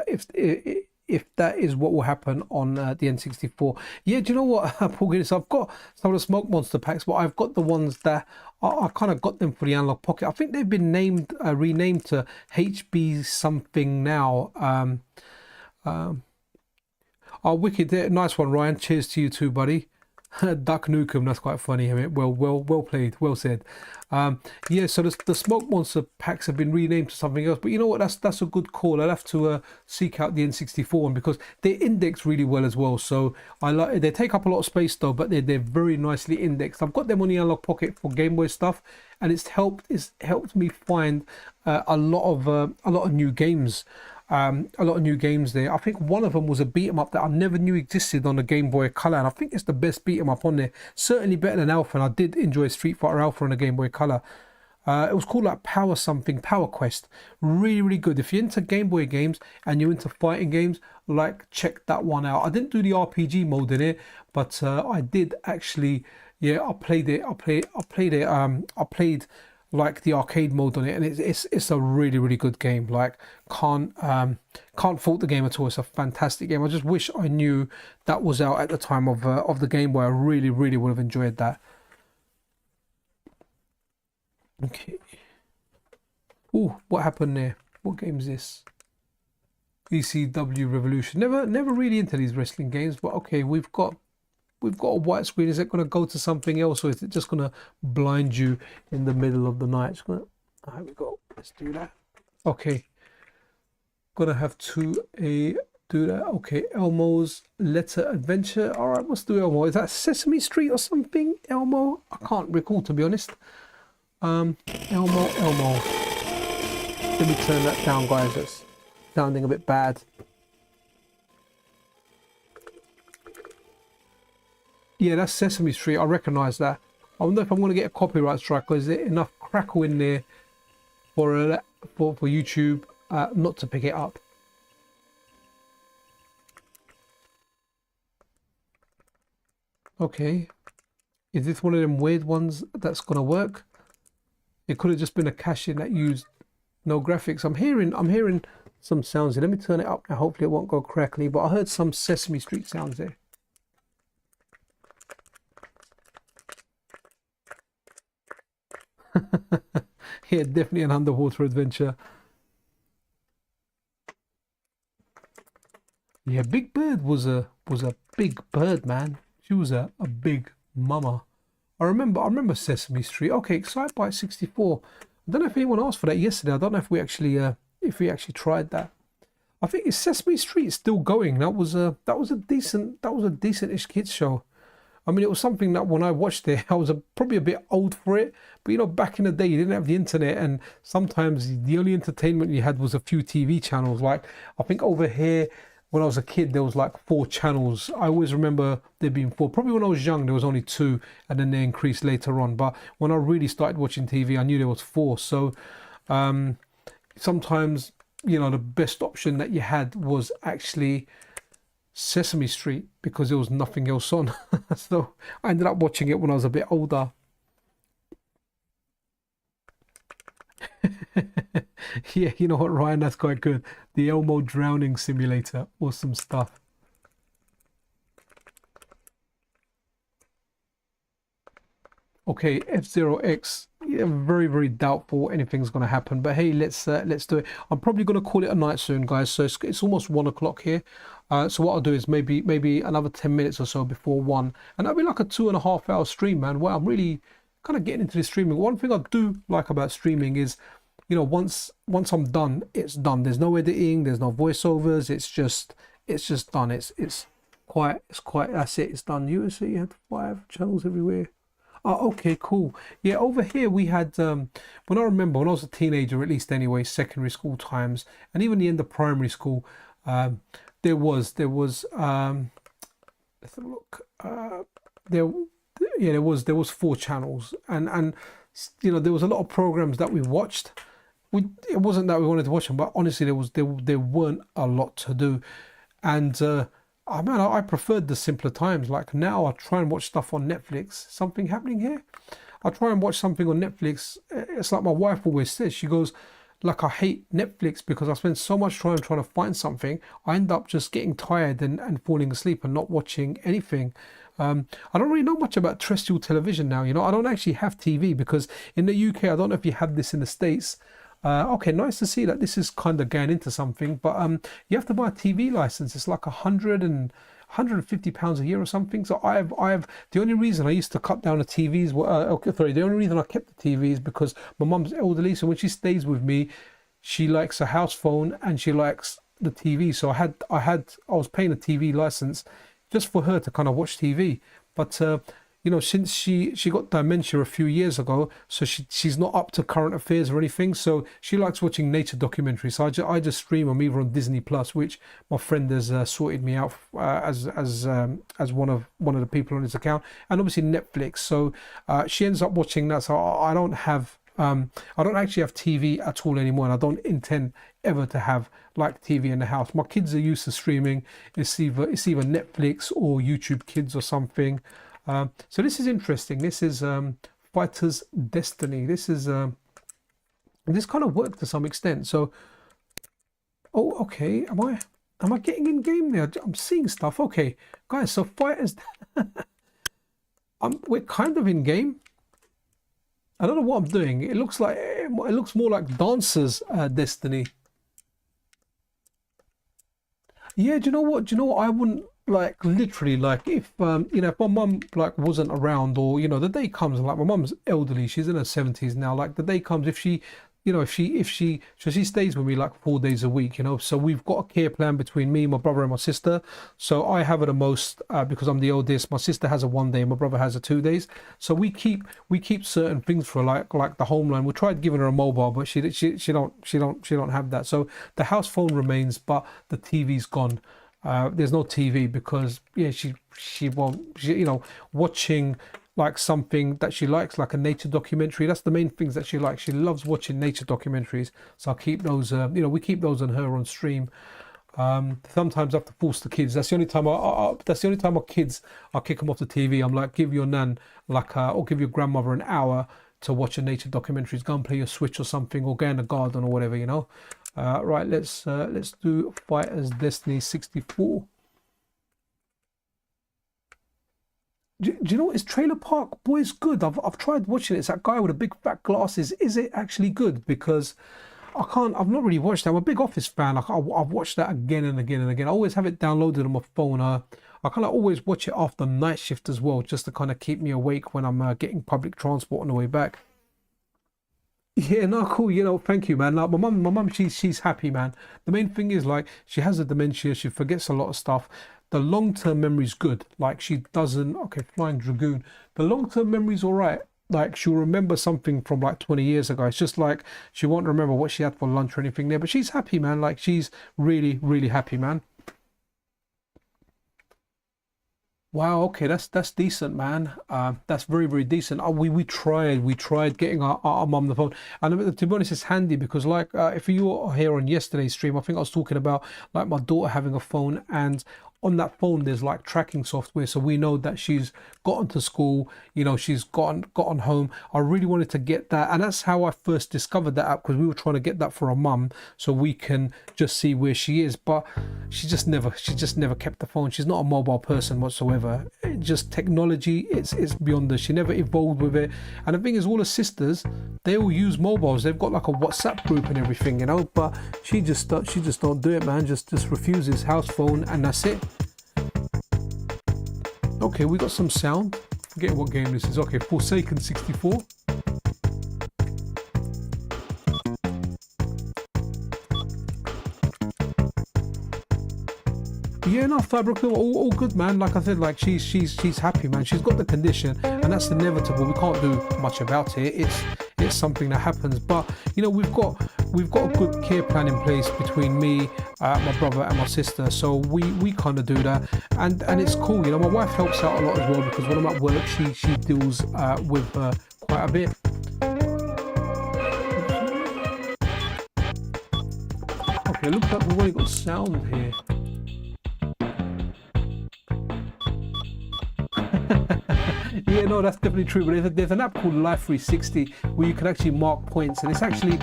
that is what will happen on the N64. Yeah, do you know what, Paul Guinness? I've got some of the Smoke Monster packs, but I've got the ones that I kind of got them for the Analog Pocket. I think they've been renamed to HB something now. Oh, wicked. Nice one, Ryan. Cheers to you too, buddy. Duck Nukem, that's quite funny. I mean, well played, well said. Yeah, so the smoke monster packs have been renamed to something else, but you know what? That's a good call. I'll have to seek out the N64 one because they index really well as well. So I like they take up a lot of space though, but they're very nicely indexed. I've got them on the Analog Pocket for Game Boy stuff, and it's helped me find a lot of new games. A lot of new games there. I think one of them was a beat 'em up that I never knew existed on the Game Boy Color, and I think it's the best beat 'em up on there. Certainly better than Alpha, and I did enjoy Street Fighter Alpha on the Game Boy Color. It was called like Power Quest. Really good. If you're into Game Boy games and you're into fighting games, like check that one out. I didn't do the RPG mode in it, but I did actually. Yeah, I played it. I played like the arcade mode on it, and it's a really good game. Like can't fault the game at all. It's a fantastic game. I just wish I knew that was out at the time of the Game Boy. I really would have enjoyed that. Okay. Oh, what happened there? What game is this? ECW Revolution. Never really into these wrestling games, but okay, we've got a white screen. Is it going to go to something else, or is it just going to blind you in the middle of the night? Here we go. Let's do that. Okay. Gonna have to do that. Okay, Elmo's Letter Adventure. All right, let's do Elmo. Is that Sesame Street or something? Elmo? I can't recall, to be honest. Elmo. Let me turn that down, guys. That's sounding a bit bad. Yeah, that's Sesame Street. I recognise that. I wonder if I'm going to get a copyright strike. Is there enough crackle in there for YouTube not to pick it up? Okay. Is this one of them weird ones that's going to work? It could have just been a cache-in that used no graphics. I'm hearing some sounds here. Let me turn it up now. Hopefully it won't go crackly. But I heard some Sesame Street sounds there. Yeah, definitely an underwater adventure. Yeah, Big Bird was a big bird, man. She was a big mama. I remember Sesame Street. Okay, Excitebike 64. I don't know if anyone asked for that yesterday. I don't know if we actually tried that. I think is Sesame Street still going. That was a decent-ish kids show. I mean, it was something that when I watched it, I was probably a bit old for it. But, you know, back in the day, you didn't have the internet. And sometimes the only entertainment you had was a few TV channels. Like, I think over here, when I was a kid, there was like 4 channels. I always remember there being 4. Probably when I was young, there was only 2. And then they increased later on. But when I really started watching TV, I knew there was 4. So sometimes, you know, the best option that you had was actually Sesame Street because there was nothing else on. So I ended up watching it when I was a bit older. Yeah, you know what, Ryan, that's quite good. The Elmo drowning simulator. Awesome stuff. Okay, F-Zero-X. Yeah, very doubtful anything's going to happen. But hey, let's do it. I'm probably going to call it a night soon, guys. So it's almost 1 o'clock here. So what I'll do is maybe another 10 minutes or so before 1. And that'll be like a 2.5 hour stream, man. Well, I'm really kind of getting into this streaming. One thing I do like about streaming is, you know, once I'm done, it's done. There's no editing, there's no voiceovers. It's just done. It's quite that's it. It's done. You see, you have 5 channels everywhere. Oh, okay, cool. Yeah, over here we had when I remember when I was a teenager, at least anyway, secondary school times, and even the end of primary school, there was let's have a look. There was 4 channels, and you know, there was a lot of programs that we watched. It wasn't that we wanted to watch them, but honestly, there weren't a lot to do, and I preferred the simpler times. Like now, I try and watch stuff on Netflix. Something happening here? I try and watch something on Netflix. It's like my wife always says. She goes, like, I hate Netflix because I spend so much time trying to find something. I end up just getting tired and falling asleep and not watching anything. I don't really know much about terrestrial television now. You know, I don't actually have TV because in the UK, I don't know if you have this in the States. Okay, nice to see that this is kind of going into something, but you have to buy a TV license. It's like 100 and £150 a year or something. So I've the only reason I used to cut down the TVs, the only reason I kept the TVs because my mum's elderly, so when she stays with me, she likes a house phone and she likes the TV. So I was paying a TV license just for her to kind of watch TV. But you know, since she got dementia a few years ago, so she's not up to current affairs or anything. So she likes watching nature documentaries. So I just stream them either on Disney Plus, which my friend has sorted me out as one of the people on his account, and obviously Netflix. So she ends up watching that. So I don't actually have TV at all anymore, and I don't intend ever to have like TV in the house. My kids are used to streaming. It's either Netflix or YouTube Kids or something. So this is interesting. This is Fighter's Destiny. This kind of worked to some extent. So, oh, okay. Am I getting in game there? I'm seeing stuff. Okay, guys. So Fighters, we're kind of in game. I don't know what I'm doing. It looks more like Dancer's Destiny. Yeah. Do you know what? I wouldn't. Like literally, like if you know, if my mum like wasn't around, or you know, the day comes, like my mum's elderly, she's in her 70s now, like the day comes, if she so she stays with me like 4 days a week, you know. So we've got a care plan between me, my brother and my sister. So I have it the most because I'm the oldest. My sister has a 1 day, my brother has a 2 days. So we keep certain things for like the home line. We tried giving her a mobile, but she don't have that. So the house phone remains, but the TV's gone. There's no TV because she won't, you know, watching like something that she likes, like a nature documentary. That's the main things that she likes. She loves watching nature documentaries. So I'll keep those, you know, we keep those on her on stream. Sometimes I have to force the kids. That's the only time my kids, I'll kick them off the TV. I'm like, give your nan or give your grandmother an hour to watch a nature documentaries. Go and play your Switch or something, or go in the garden or whatever, you know. Right, let's do Fighters Destiny 64. Do you know what? Is Trailer Park Boys good? I've tried watching it. It's that guy with the big fat glasses. Is it actually good? Because I've not really watched that. I'm a big Office fan. Like I've watched that again and again and again. I always have it downloaded on my phone. I kind of always watch it after night shift as well, just to kind of keep me awake when I'm getting public transport on the way back. Yeah, no, cool. You know, thank you, man. Like my mum, she's happy, man. The main thing is like she has a dementia. She forgets a lot of stuff. The long-term memory's good. Like she doesn't. Okay, Flying Dragoon. The long-term memory's all right. Like she'll remember something from like 20 years ago. It's just like she won't remember what she had for lunch or anything there. But she's happy, man. Like she's really, really happy, man. Wow, okay, that's decent, man. That's very, very decent. We tried getting our mum the phone, and to be honest, it's handy because like if you were here on yesterday's stream, I think I was talking about like my daughter having a phone, and on that phone there's like tracking software, so we know that she's gotten to school, you know, she's gotten home. I really wanted to get that, and that's how I first discovered that app, because we were trying to get that for our mum so we can just see where she is. But she just never kept the phone. She's not a mobile person whatsoever. Just technology, it's beyond her. She never evolved with it. And the thing is, all her sisters, they all use mobiles. They've got like a WhatsApp group and everything, you know, but she just don't do it, man. Just refuses. House phone, and that's it. Okay, we got some sound. Forget what game this is. Okay, Forsaken 64. Yeah, no, Fabric, all good, man. Like I said, like she's happy, man. She's got the condition, and that's inevitable. We can't do much about it. It's something that happens. But you know, we've got a good care plan in place between me, my brother, and my sister. So we kind of do that, and it's cool. You know, my wife helps out a lot as well, because when I'm at work, she deals with quite a bit. Okay, looks like we've only got sound here. Yeah, no, that's definitely true. But there's an app called Life 360 where you can actually mark points, and it's actually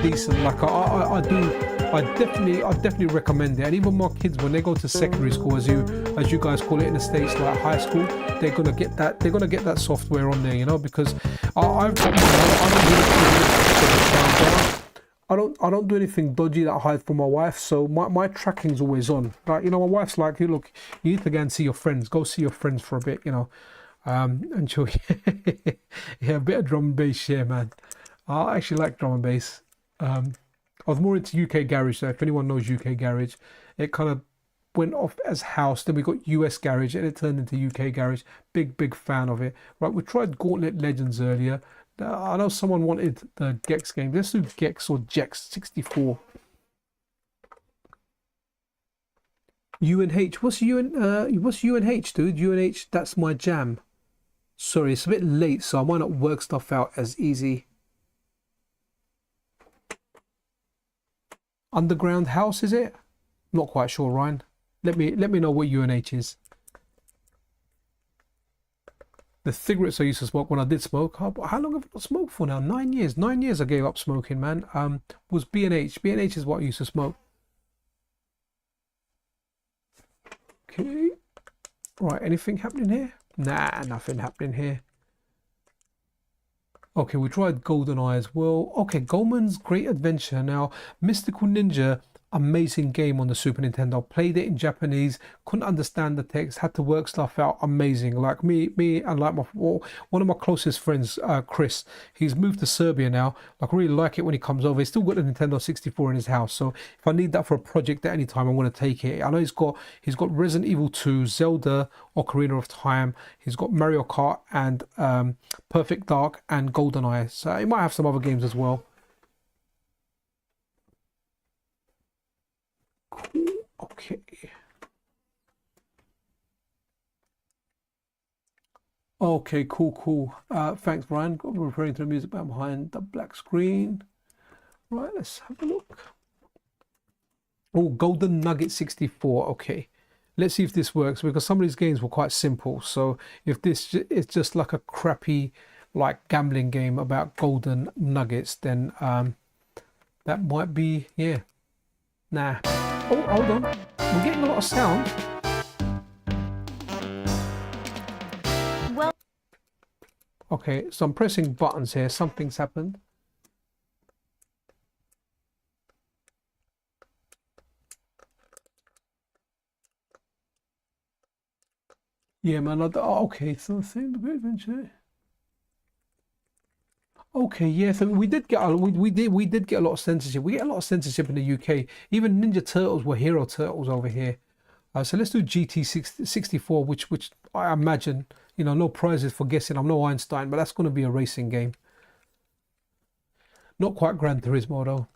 decent. Like I definitely recommend it. And even my kids, when they go to secondary school, as you guys call it in the States, like high school, they're gonna get that software on there, you know, because I've got I don't do anything dodgy that I hide from my wife, so my tracking's always on. Like, you know, my wife's like, "Hey, look, you need to go and see your friends. Go see your friends for a bit, you know." And she'll yeah, a bit of drum and bass, yeah, man. I actually like drum and bass. I was more into UK garage, so if anyone knows UK garage, it kind of went off as house, then we got US garage, and it turned into UK garage. Big fan of it. Right, we tried Gauntlet Legends earlier. I know someone wanted the Gex game. Let's do Gex or Jex 64. UNH. What's UNH, dude? UNH, that's my jam. Sorry, it's a bit late, so I might not work stuff out as easy. Underground House, is it? Not quite sure, Ryan. Let me know what UNH is. The cigarettes I used to smoke when I did smoke. How long have I not smoked for now? 9 years. 9 years I gave up smoking, man. Was B&H. B&H is what I used to smoke. Okay. Right, anything happening here? Nah, nothing happening here. Okay, we tried GoldenEye as well. Okay, Goldman's Great Adventure. Now, Mystical Ninja, amazing game on the Super Nintendo. Played it in Japanese, couldn't understand the text, had to work stuff out. Amazing. Like me and like one of my closest friends, Chris, he's moved to Serbia now. Like, I really like it when he comes over. He's still got the Nintendo 64 in his house, so if I need that for a project at any time, I'm going to take it. I know he's got Resident Evil 2, Zelda, Ocarina of Time, he's got Mario Kart, and Perfect Dark and GoldenEye. So he might have some other games as well. Okay. Okay, cool. Thanks, Brian. I'm referring to the music behind the black screen. Right, let's have a look. Oh, Golden Nugget 64. Okay. Let's see if this works, because some of these games were quite simple. So if this is just like a crappy, like, gambling game about golden nuggets, then that might be, yeah. Nah. Oh, hold on. We're getting a lot of sound. Well, Okay, so I'm pressing buttons here. Something's happened. Yeah, man. Okay, so same the Great Adventure. Okay, yeah. So we did get we did get a lot of censorship. We get a lot of censorship in the UK. Even Ninja Turtles were Hero Turtles over here. So let's do GT64, which I imagine, you know, no prizes for guessing. I'm no Einstein, but that's going to be a racing game. Not quite Gran Turismo though.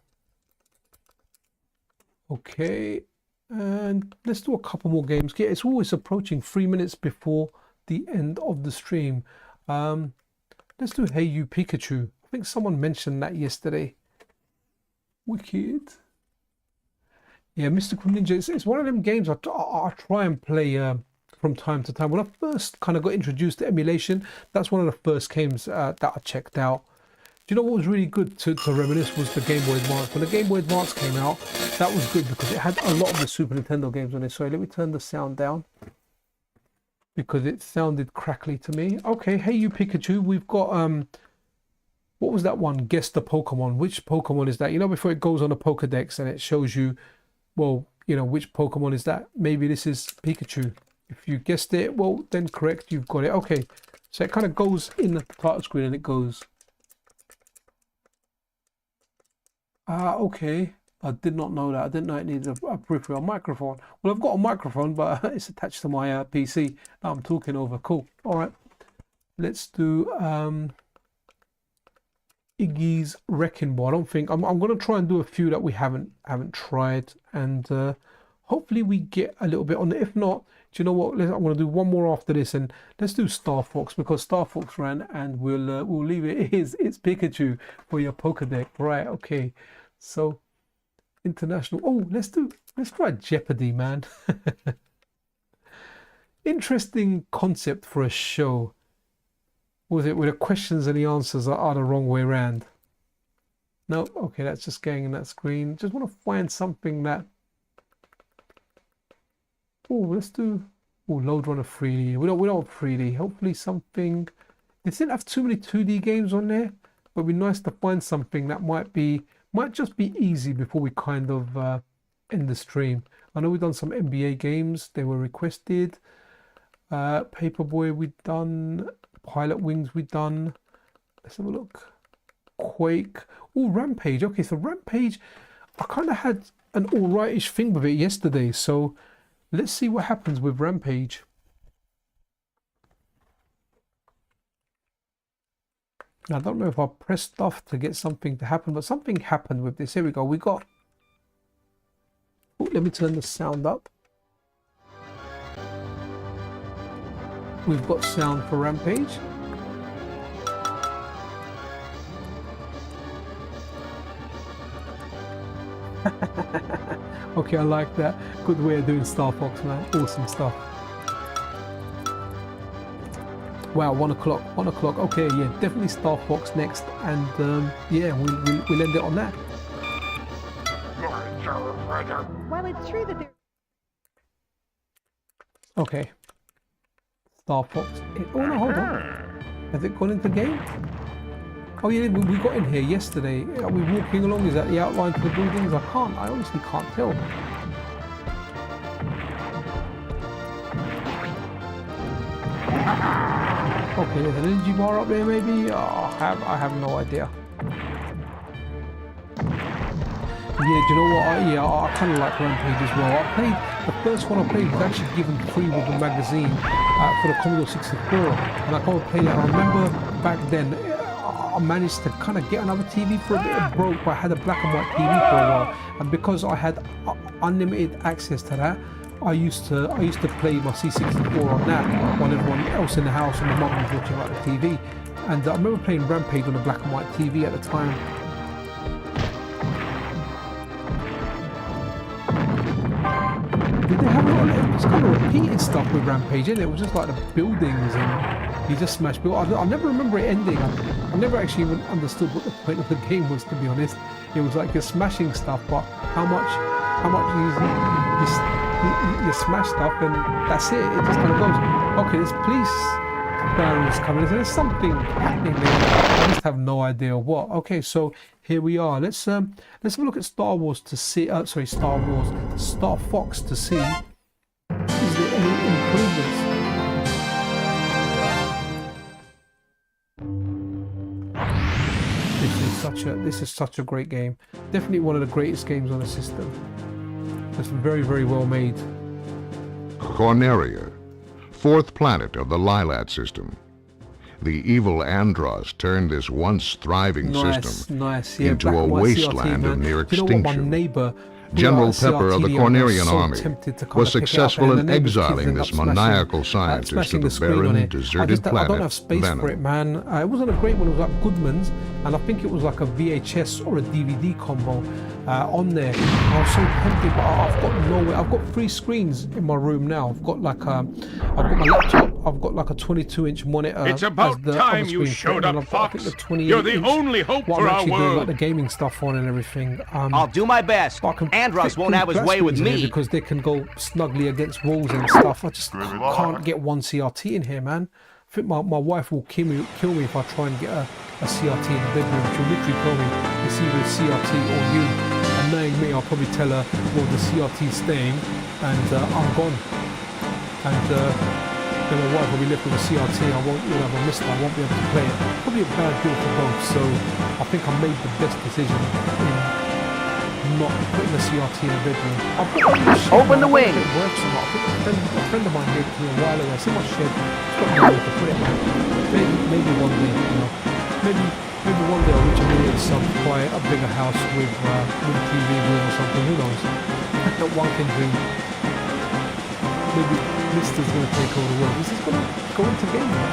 Okay, and let's do a couple more games. Yeah, it's always approaching 3 minutes before the end of the stream. Let's do Hey You Pikachu. I think someone mentioned that yesterday. Wicked. Yeah, Mystical Ninja. It's one of them games I try and play from time to time. When I first kind of got introduced to emulation, that's one of the first games that I checked out. Do you know what was really good to reminisce was the Game Boy Advance. When the Game Boy Advance came out, that was good because it had a lot of the Super Nintendo games on it. Sorry, let me turn the sound down, because it sounded crackly to me. Okay, Hey You Pikachu, we've got what was that one? Guess the Pokemon. Which Pokemon is that? You know, before it goes on a Pokedex and it shows you, well, you know, which Pokemon is that? Maybe this is Pikachu. If you guessed it, well, then correct, you've got it. Okay, so it kind of goes in the title screen and it goes. Okay. I did not know that. I didn't know it needed a peripheral microphone. Well, I've got a microphone, but it's attached to my PC that I'm talking over. Cool. All right. Let's do Iggy's Wrecking Ball. I don't think I'm going to try and do a few that we haven't tried, and hopefully we get a little bit on it. If not, do you know what? I'm going to do one more after this, and let's do Star Fox, because Star Fox ran, and we'll leave it. It's Pikachu for your Pokédex. Right. Okay. So international. Oh, let's try Jeopardy, man. Interesting concept for a show. Was it where the questions and the answers are the wrong way around? No, okay, that's just getting in that screen. Just want to find something that. Oh, let's do. Oh, Load Runner 3D. We don't want 3D. Hopefully something. They didn't have too many 2D games on there, but it'd be nice to find something that might be Might just be easy before we kind of end the stream. I know we've done some NBA games. They were requested. Paperboy we've done. Pilot Wings we've done. Let's have a look. Quake. Oh, Rampage. Okay, so Rampage, I kind of had an alright-ish thing with it yesterday. So let's see what happens with Rampage. I don't know if I pressed stuff to get something to happen, but something happened with this. Here we go. We got... Oh, let me turn the sound up. We've got sound for Rampage. Okay, I like that. Good way of doing Star Fox, man. Awesome stuff. Wow, 1 o'clock. 1 o'clock. Okay, yeah, definitely Star Fox next, and yeah, we'll end it on that. Well, it's true that there... Okay. Star Fox. Oh no, hold on. Has it gone into game? Oh yeah, we got in here yesterday. Are we walking along? Is that the outline to the buildings? I honestly can't tell. Okay, there's an energy bar up there maybe? Oh, I have no idea. Yeah, do you know what? I kind of like Rampage as well. The first one I played was actually given free with the magazine for the Commodore 64, and I can't play that. I remember back then I managed to kind of get another TV for a bit. It broke, but I had a black and white TV for a while, and because I had unlimited access to that, I used to play my C64 on that while everyone else in the house and my mum was watching like the TV. And I remember playing Rampage on a black and white TV at the time. Did they have a lot of it's kind of repeated stuff with Rampage, isn't it? It was just like the buildings and you just smash buildings. I never remember it ending. I never actually even understood what the point of the game was, to be honest. It was like you're smashing stuff, but how much you smash stuff and that's it. It just kind of goes. Okay, this police barrels coming in. There's something happening there. I just have no idea what. Okay, so here we are. Let's have a look at Star Wars to see. Star Fox to see. Is there any improvements? This is such a great game. Definitely one of the greatest games on the system. It's very, very well made. Corneria, fourth planet of the Lilat system. The evil Andros turned this once thriving system Yeah, into a wasteland of near extinction. My neighbor, General Pepper of the Cornerian army was successful in exiling this maniacal scientist to the barren, deserted planet I don't have space for it, man. It wasn't a great one. It was like Goodman's, and I think it was like a VHS or a DVD combo on there. I was so tempted, but I've got nowhere. I've got 3 screens in my room now. I've got like I've got my laptop. I've got like a 22-inch monitor. It's about time you showed up, Fox. You're the only hope for our world. Doing, like, the gaming stuff on and everything. I'll do my best. Andros won't have his way with me because they can go snugly against walls and stuff. I just can't get one CRT in here, man. I think my wife will kill me if I try and get a CRT in the bedroom. She'll literally tell me it's either a CRT or you. And knowing me, I'll probably tell her, well, the CRT's staying and I'm gone. And then my wife will be left with a CRT. I won't have a MiSTer. I won't be able to play it. Probably a bad deal for both. So I think I made the best decision in not putting a CRT in the bedroom. Open the wing. It works or not. I think a friend of mine gave it to me a while ago. I see my shed. It's got nowhere to put it. Maybe one day, you know. Maybe one day I'll reach a million subs, buy a bigger house with a TV room or something. Who knows? That one can dream. Maybe MiSTer's going to take over the world. This is going to go into game, man.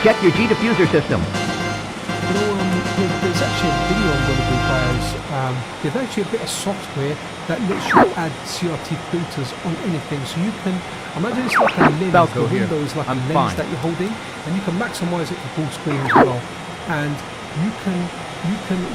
Check your G diffuser system. You know, there's actually a video I'm going to do, guys. There's actually a bit of software that lets you add CRT filters on anything. So you can imagine it's like a lens. The window is like a lens that you're holding, and you can maximize it to full screen as well. And you can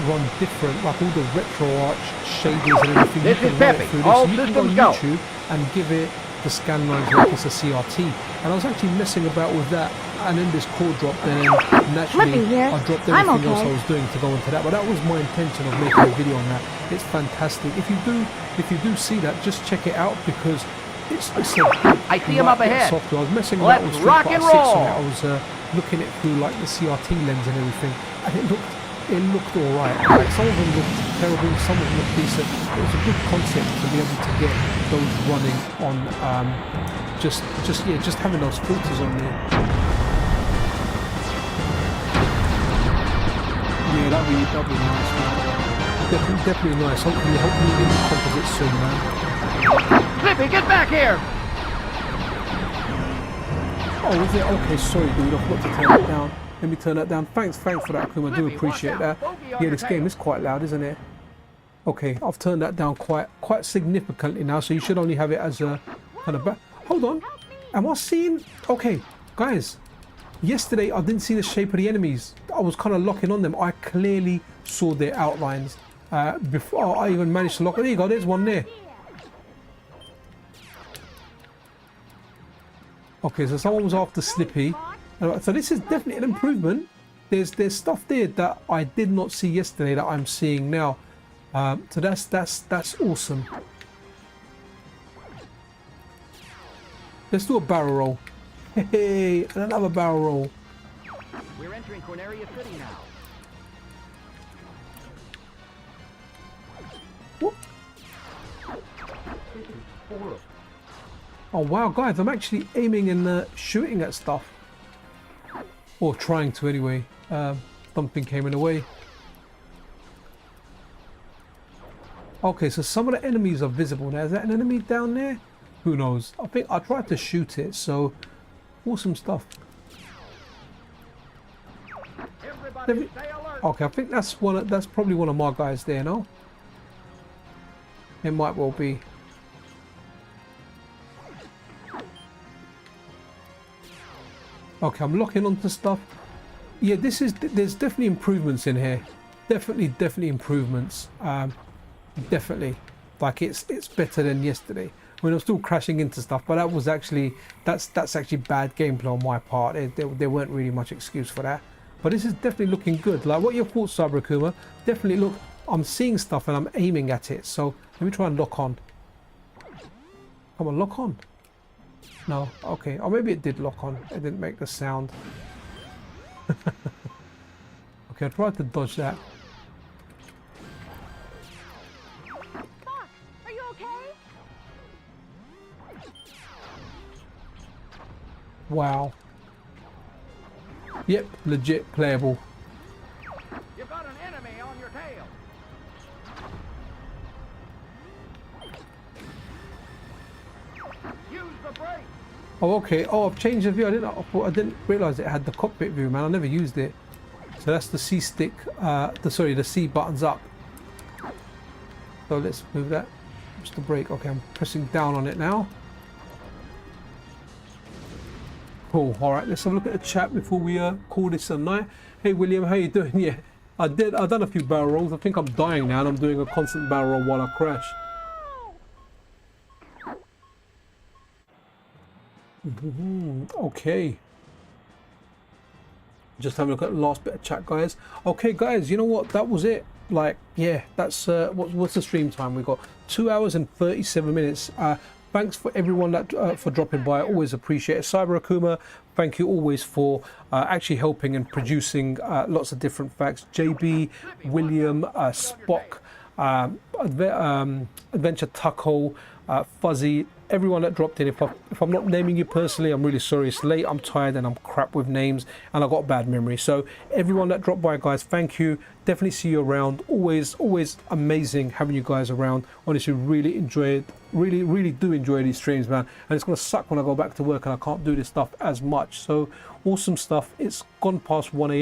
run different, like all the retro arch shaders and everything. This is perfect. All systems go. YouTube and give it the scan lines like it's a CRT. And I was actually messing about with that and then this chord dropped, and then naturally I dropped everything else I was doing to go into that. But that was my intention of making a video on that. It's fantastic. If you do see that, just check it out, because it's a I see him up ahead. software. I was messing around with Street Fighter 6 on it. I was looking it through like the CRT lens and everything, and it looked alright. Like, some of them looked terrible, some of them looked decent. It was a good concept to be able to get those running on just having those filters on there. Yeah, that'd be nice, man. Definitely nice. Hopefully we get the composite soon, man. Flippy, get back here! Oh, is it? Okay, sorry, dude. I forgot to turn that down. Let me turn that down. Thanks for that, Akuma. I do appreciate that. Yeah, this game is quite loud, isn't it? Okay, I've turned that down quite significantly now, so you should only have it as a kind of back. Hold on. Am I seeing? Okay, guys. Yesterday I didn't see the shape of the enemies. I was kind of locking on them. I clearly saw their outlines before I even managed to lock. There you go. There's one there. Okay, so someone was after Slippy. So this is definitely an improvement. There's stuff there that I did not see yesterday that I'm seeing now. So that's awesome. Let's do a barrel roll. Hey, and another barrel roll. We're entering Corneria City now. What? Oh wow, guys, I'm actually aiming and shooting at stuff. Or trying to anyway. Something came in the way. Okay, so some of the enemies are visible now. Is that an enemy down there? Who knows? I think I tried to shoot it, so awesome stuff. Okay, I think that's probably one of my guys there, no? It might well be. Okay, I'm locking onto stuff. Yeah, there's definitely improvements in here. Definitely improvements. Definitely. Like it's better than yesterday. I mean, I'm still crashing into stuff, but that was actually that's actually bad gameplay on my part. There weren't really much excuse for that. But this is definitely looking good. Like, what are your thoughts, Cyber Akuma? Definitely look. I'm seeing stuff and I'm aiming at it. So let me try and lock on. Come on, lock on. No, okay. Or maybe it did lock on. It didn't make the sound. Okay, I tried to dodge that. Mark, are you okay? Wow. Yep, legit playable. You've got an enemy on your tail. Use the brake. Oh, okay. Oh, I've changed the view. I didn't realize it had the cockpit view, man. I never used it. So that's the C stick. The C button's up. So let's move that. Just the brake. Okay, I'm pressing down on it now. Cool. All right, let's have a look at the chat before we call this a night. Hey, William, how you doing? Yeah, I've done a few barrel rolls. I think I'm dying now, and I'm doing a constant barrel roll while I crash. Okay. Just having a look at the last bit of chat, guys. Okay, guys, you know what? That was it. Like, yeah, that's what's the stream time? We got 2 hours and 37 minutes. Thanks for everyone that for dropping by. I always appreciate it. Cyber Akuma, thank you always for actually helping and producing lots of different facts. JB, William, Spock, Adventure Tuckhole, Fuzzy, everyone that dropped in. If I'm not naming you personally, I'm really sorry. It's late, I'm tired, and I'm crap with names, and I've got a bad memory. So everyone that dropped by, guys, thank you. Definitely see you around. Always amazing having you guys around. Honestly, really enjoy it. Really do enjoy these streams, man. And it's gonna suck when I go back to work and I can't do this stuff as much. So awesome stuff. It's gone past 1 a.m.